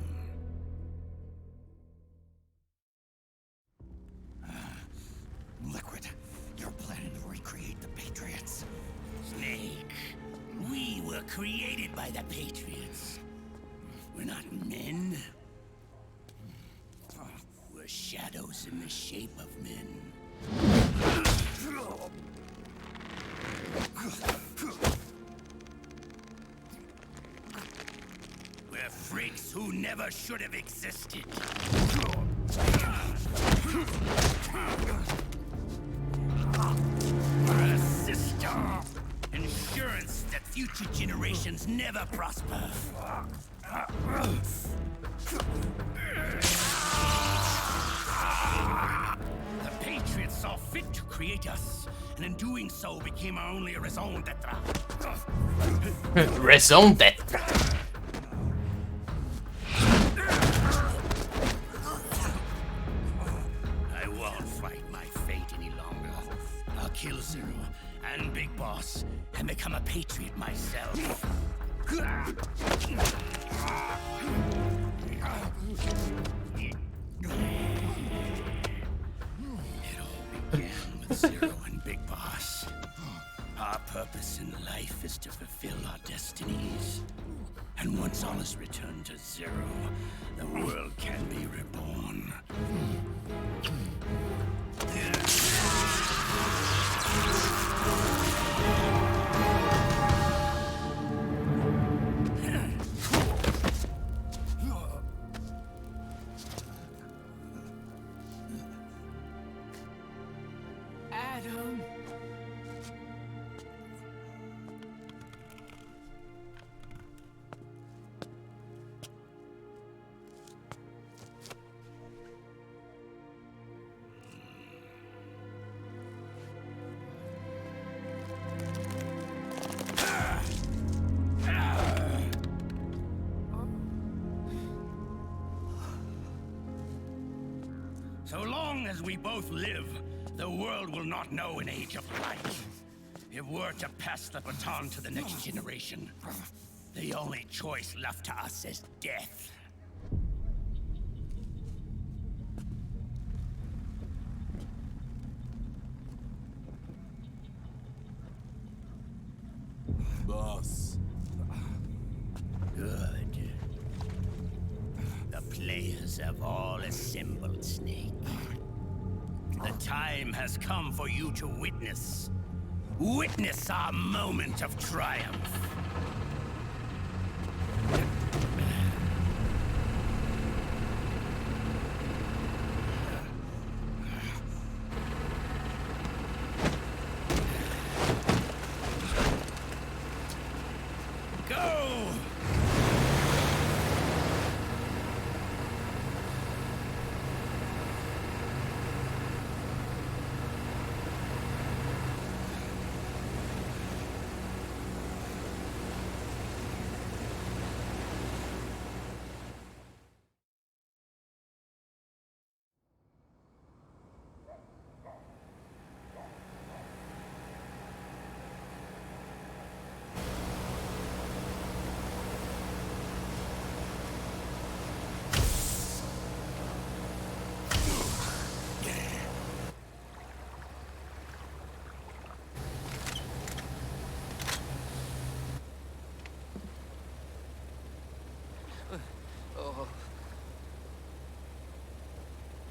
Liquid, you're planning to recreate the Patriots. Snake, we were created by the Patriots. We're not men. We're shadows in the shape of men. We're freaks who never should have existed. We're a system. Insurance that future generations never prosper. The Patriots saw fit to create us, and in doing so became our only raison d'être. Raison d'être. I won't fight my fate any longer. I'll kill Zero and Big Boss and become a Patriot myself. It all began with Zero and Big Boss. Our purpose in life is to fulfill our destinies. And once all is returned to Zero, the world can be reborn. Adam. So long as we both live, the world will not know an age of light. If we're to pass the baton to the next generation, the only choice left to us is death. Boss. Good. The players have all assembled, Snake. The time has come for you to witness. Witness our moment of triumph. Go!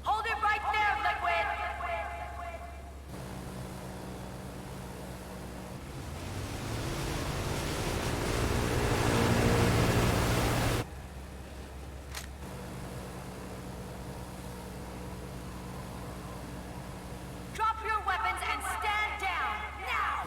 Hold it right there, Liquid! Drop your weapons and stand down, now!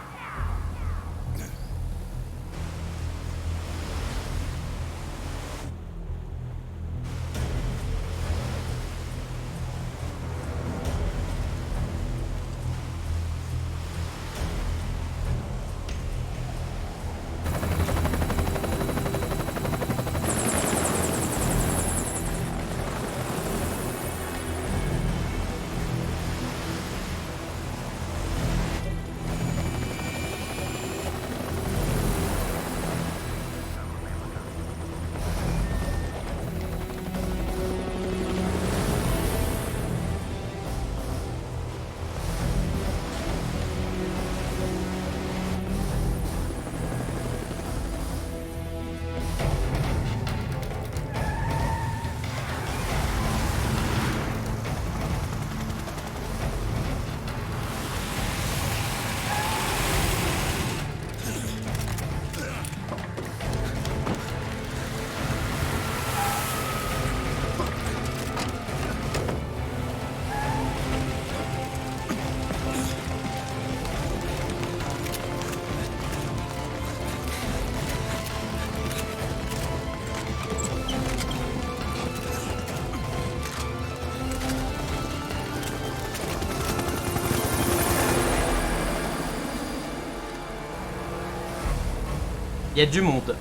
Il y a du monde.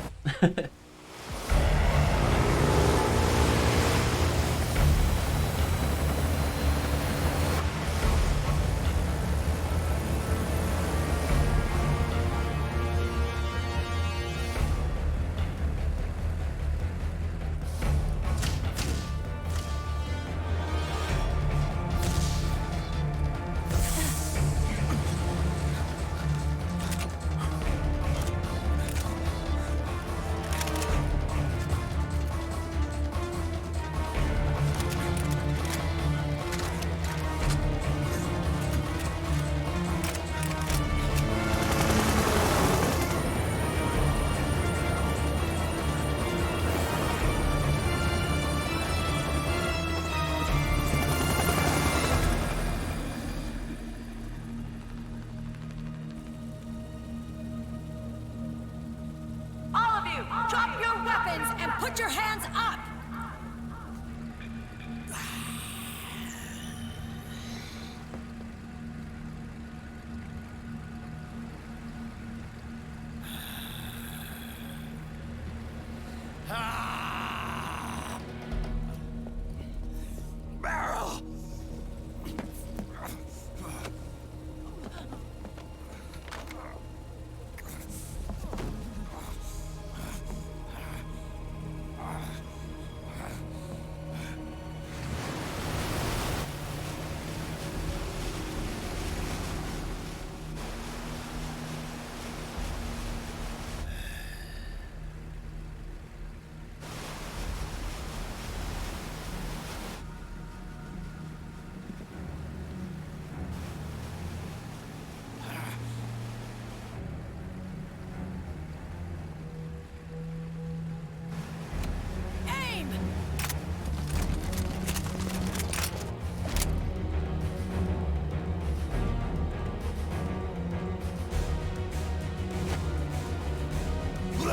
All of you, drop your weapons and put your hands up! Barrel!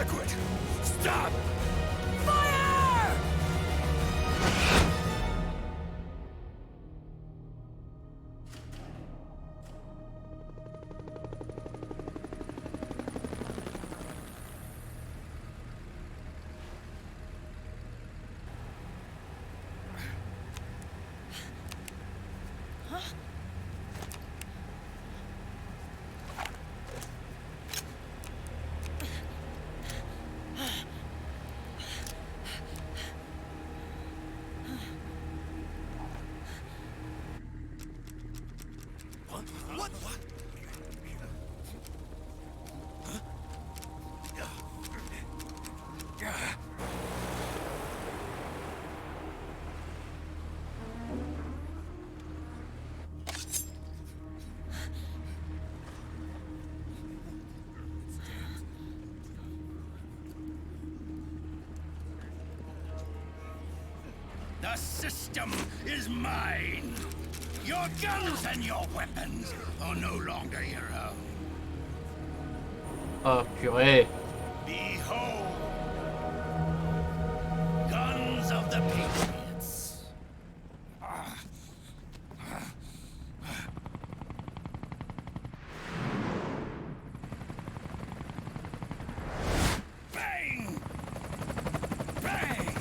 Liquid! Stop! Fire! What? The system is mine. Your guns and your weapons are no longer your own. Oh purée. Behold, guns of the Patriots. Bang! Bang!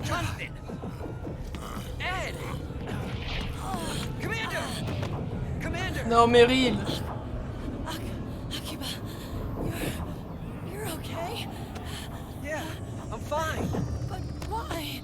Jonathan! Ed! Commander! Commander! Non, Meryl! Akiba, you're okay? Yeah, I'm fine. But why?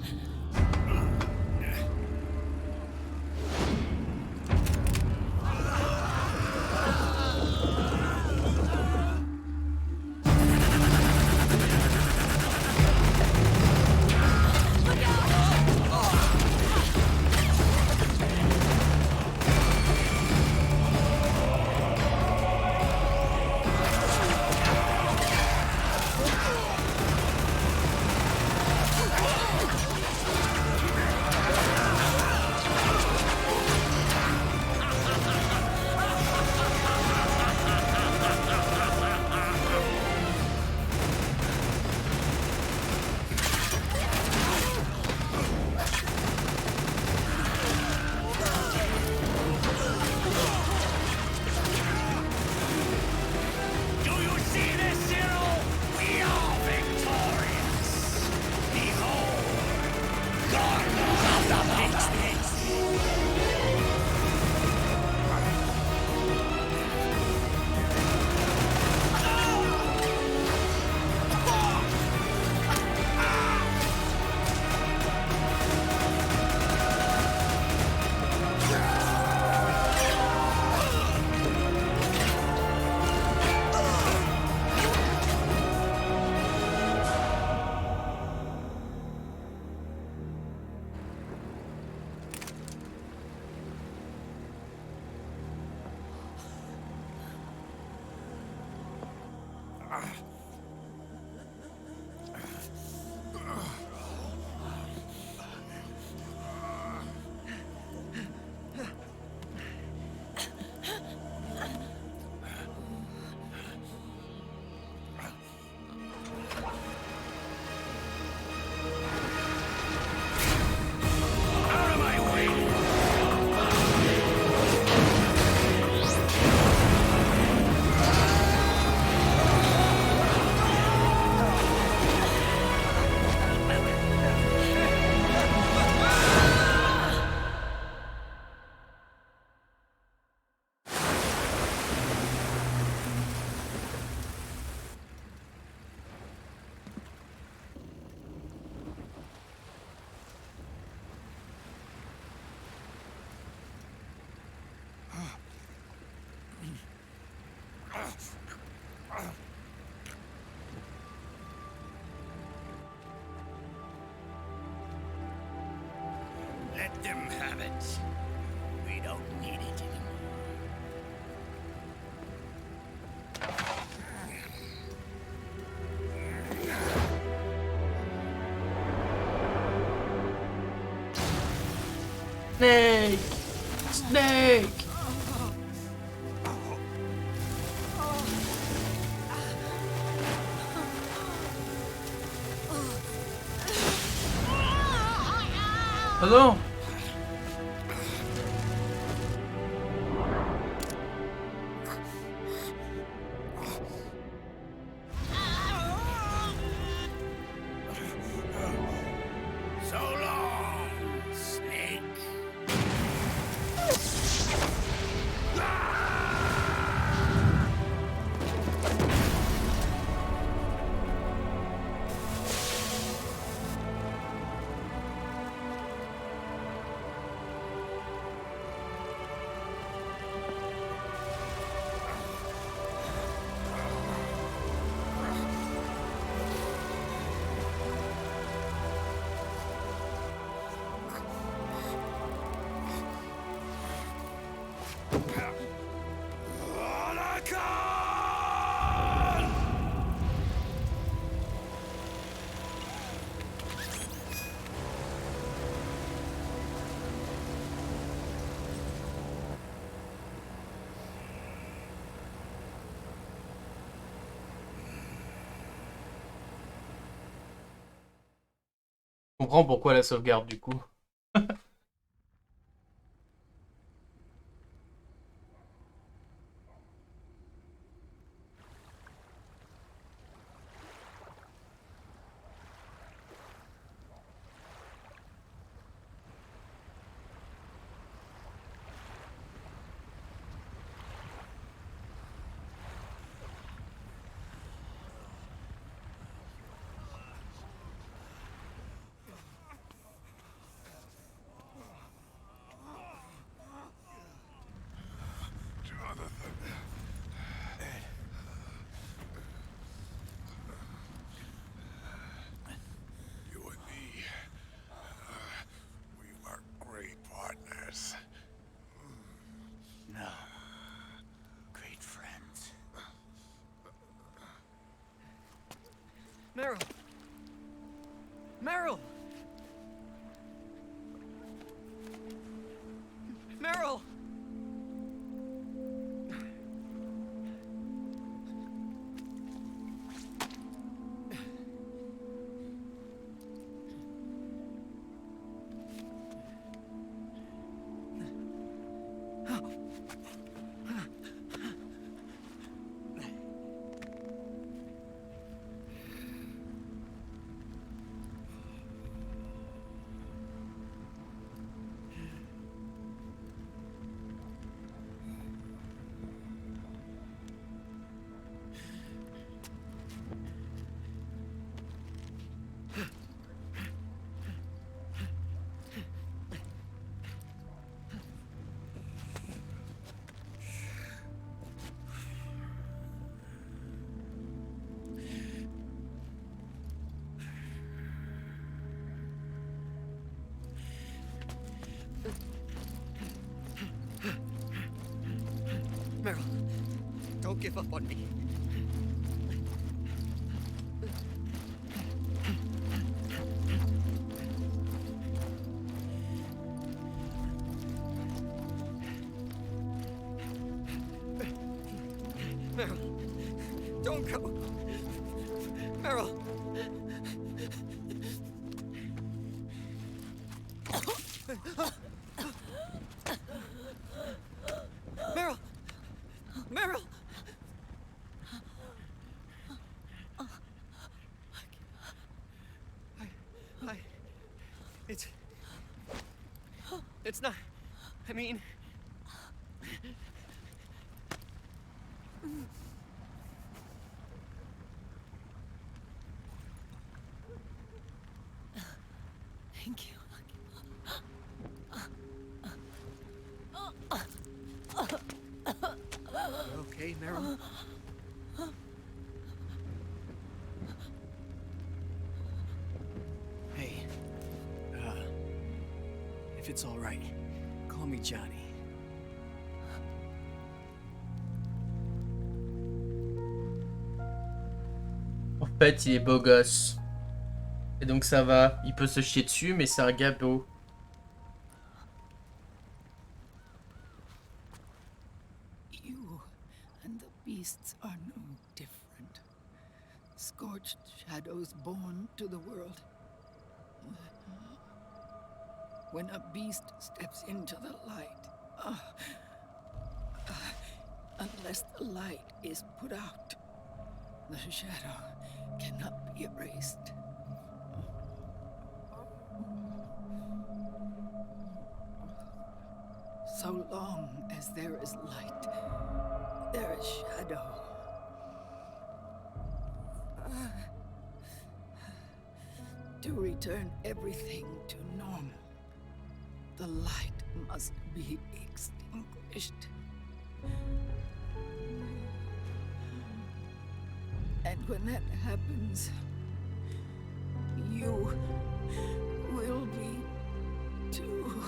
Let them have it. We don't need it anymore. Snake! Snake! Oh non! So long, Snake. Je comprends pourquoi la sauvegarde du coup. You and me, we were great partners. No. Great friends. Meryl! Meryl! Meryl! Meryl, don't give up on me. Meryl, don't go. Meryl. Meryl. Meryl. It's not. I mean. Thank you. Okay, Meryl? Hey, if it's all right, call me Johnny. En fait, il est beau gosse. Et donc ça va. Il peut se chier dessus, mais c'est un gars beau. You and the beasts are no different. Scorched shadows born to the world. When a beast steps into the light, unless the light is put out, the shadow cannot be erased. So long as there is light, there is shadow. To return everything to normal, the light must be extinguished. And when that happens, you will be too.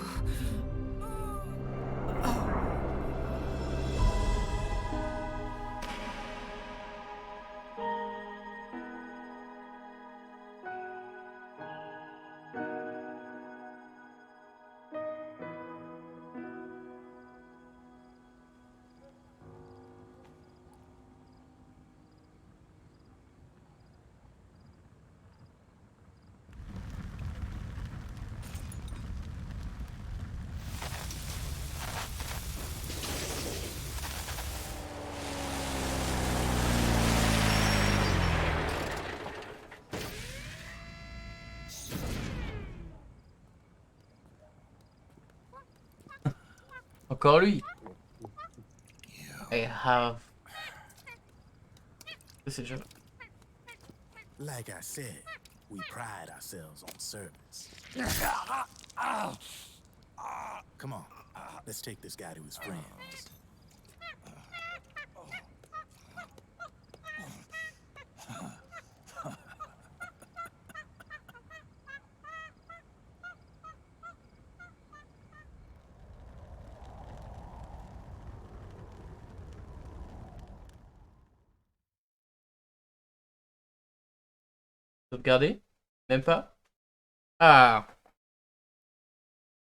Encore lui. I have. C'est déjà. Like I said, we pride ourselves on service. Come on, let's take this guy to his friends. Sauvegarder? Même pas? Ah!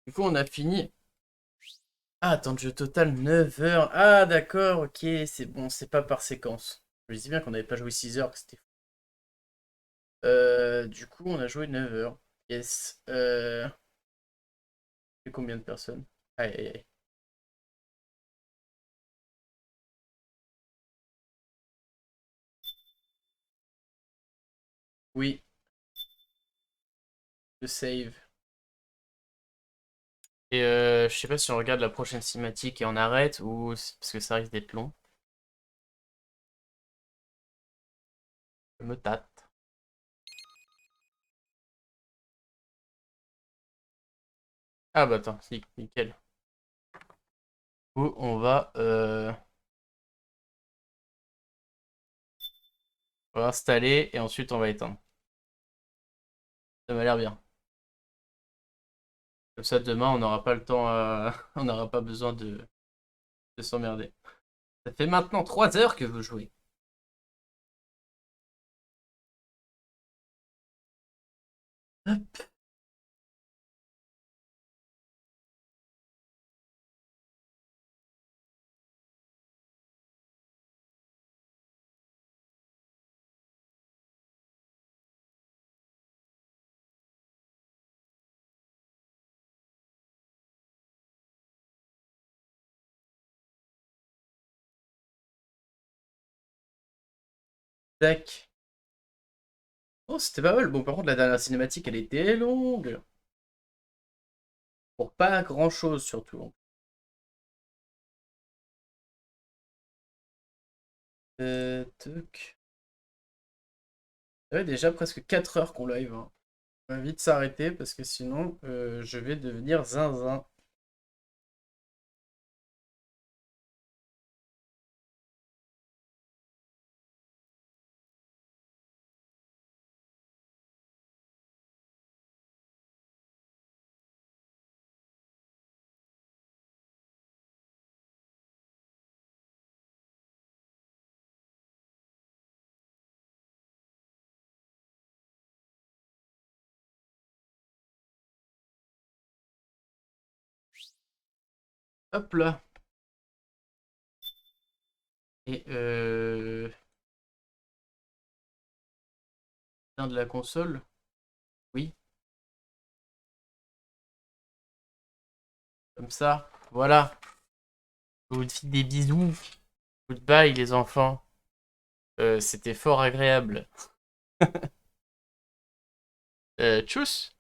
Du coup, on a fini. Ah, attends, jeu total 9 heures. Ah, d'accord, ok, c'est bon, c'est pas par séquence. Je me disais bien qu'on n'avait pas joué 6 heures, que c'était fou. Du coup, on a joué 9 heures. Yes. C'est combien de personnes? Aïe, aïe, aïe. Oui, le save. Et je sais pas si on regarde la prochaine cinématique et on arrête ou parce que ça risque d'être long. Je me tâte. Ah bah attends, nickel. Où on va installer et ensuite on va éteindre. Ça m'a l'air bien. Comme ça demain on n'aura pas le temps on n'aura pas besoin de s'emmerder. Ça fait maintenant 3 heures que vous jouez. Hop. Tac. Oh, c'était pas mal. Bon, par contre, la dernière cinématique, elle était longue. Pour pas grand chose, surtout. Toc. Ouais, déjà presque 4 heures qu'on live. Hein. On va vite s'arrêter parce que sinon, je vais devenir zinzin. Hop là. Et de la console. Oui. Comme ça. Voilà. Je vous fais des bisous. Goodbye les enfants. C'était fort agréable. Tchuss.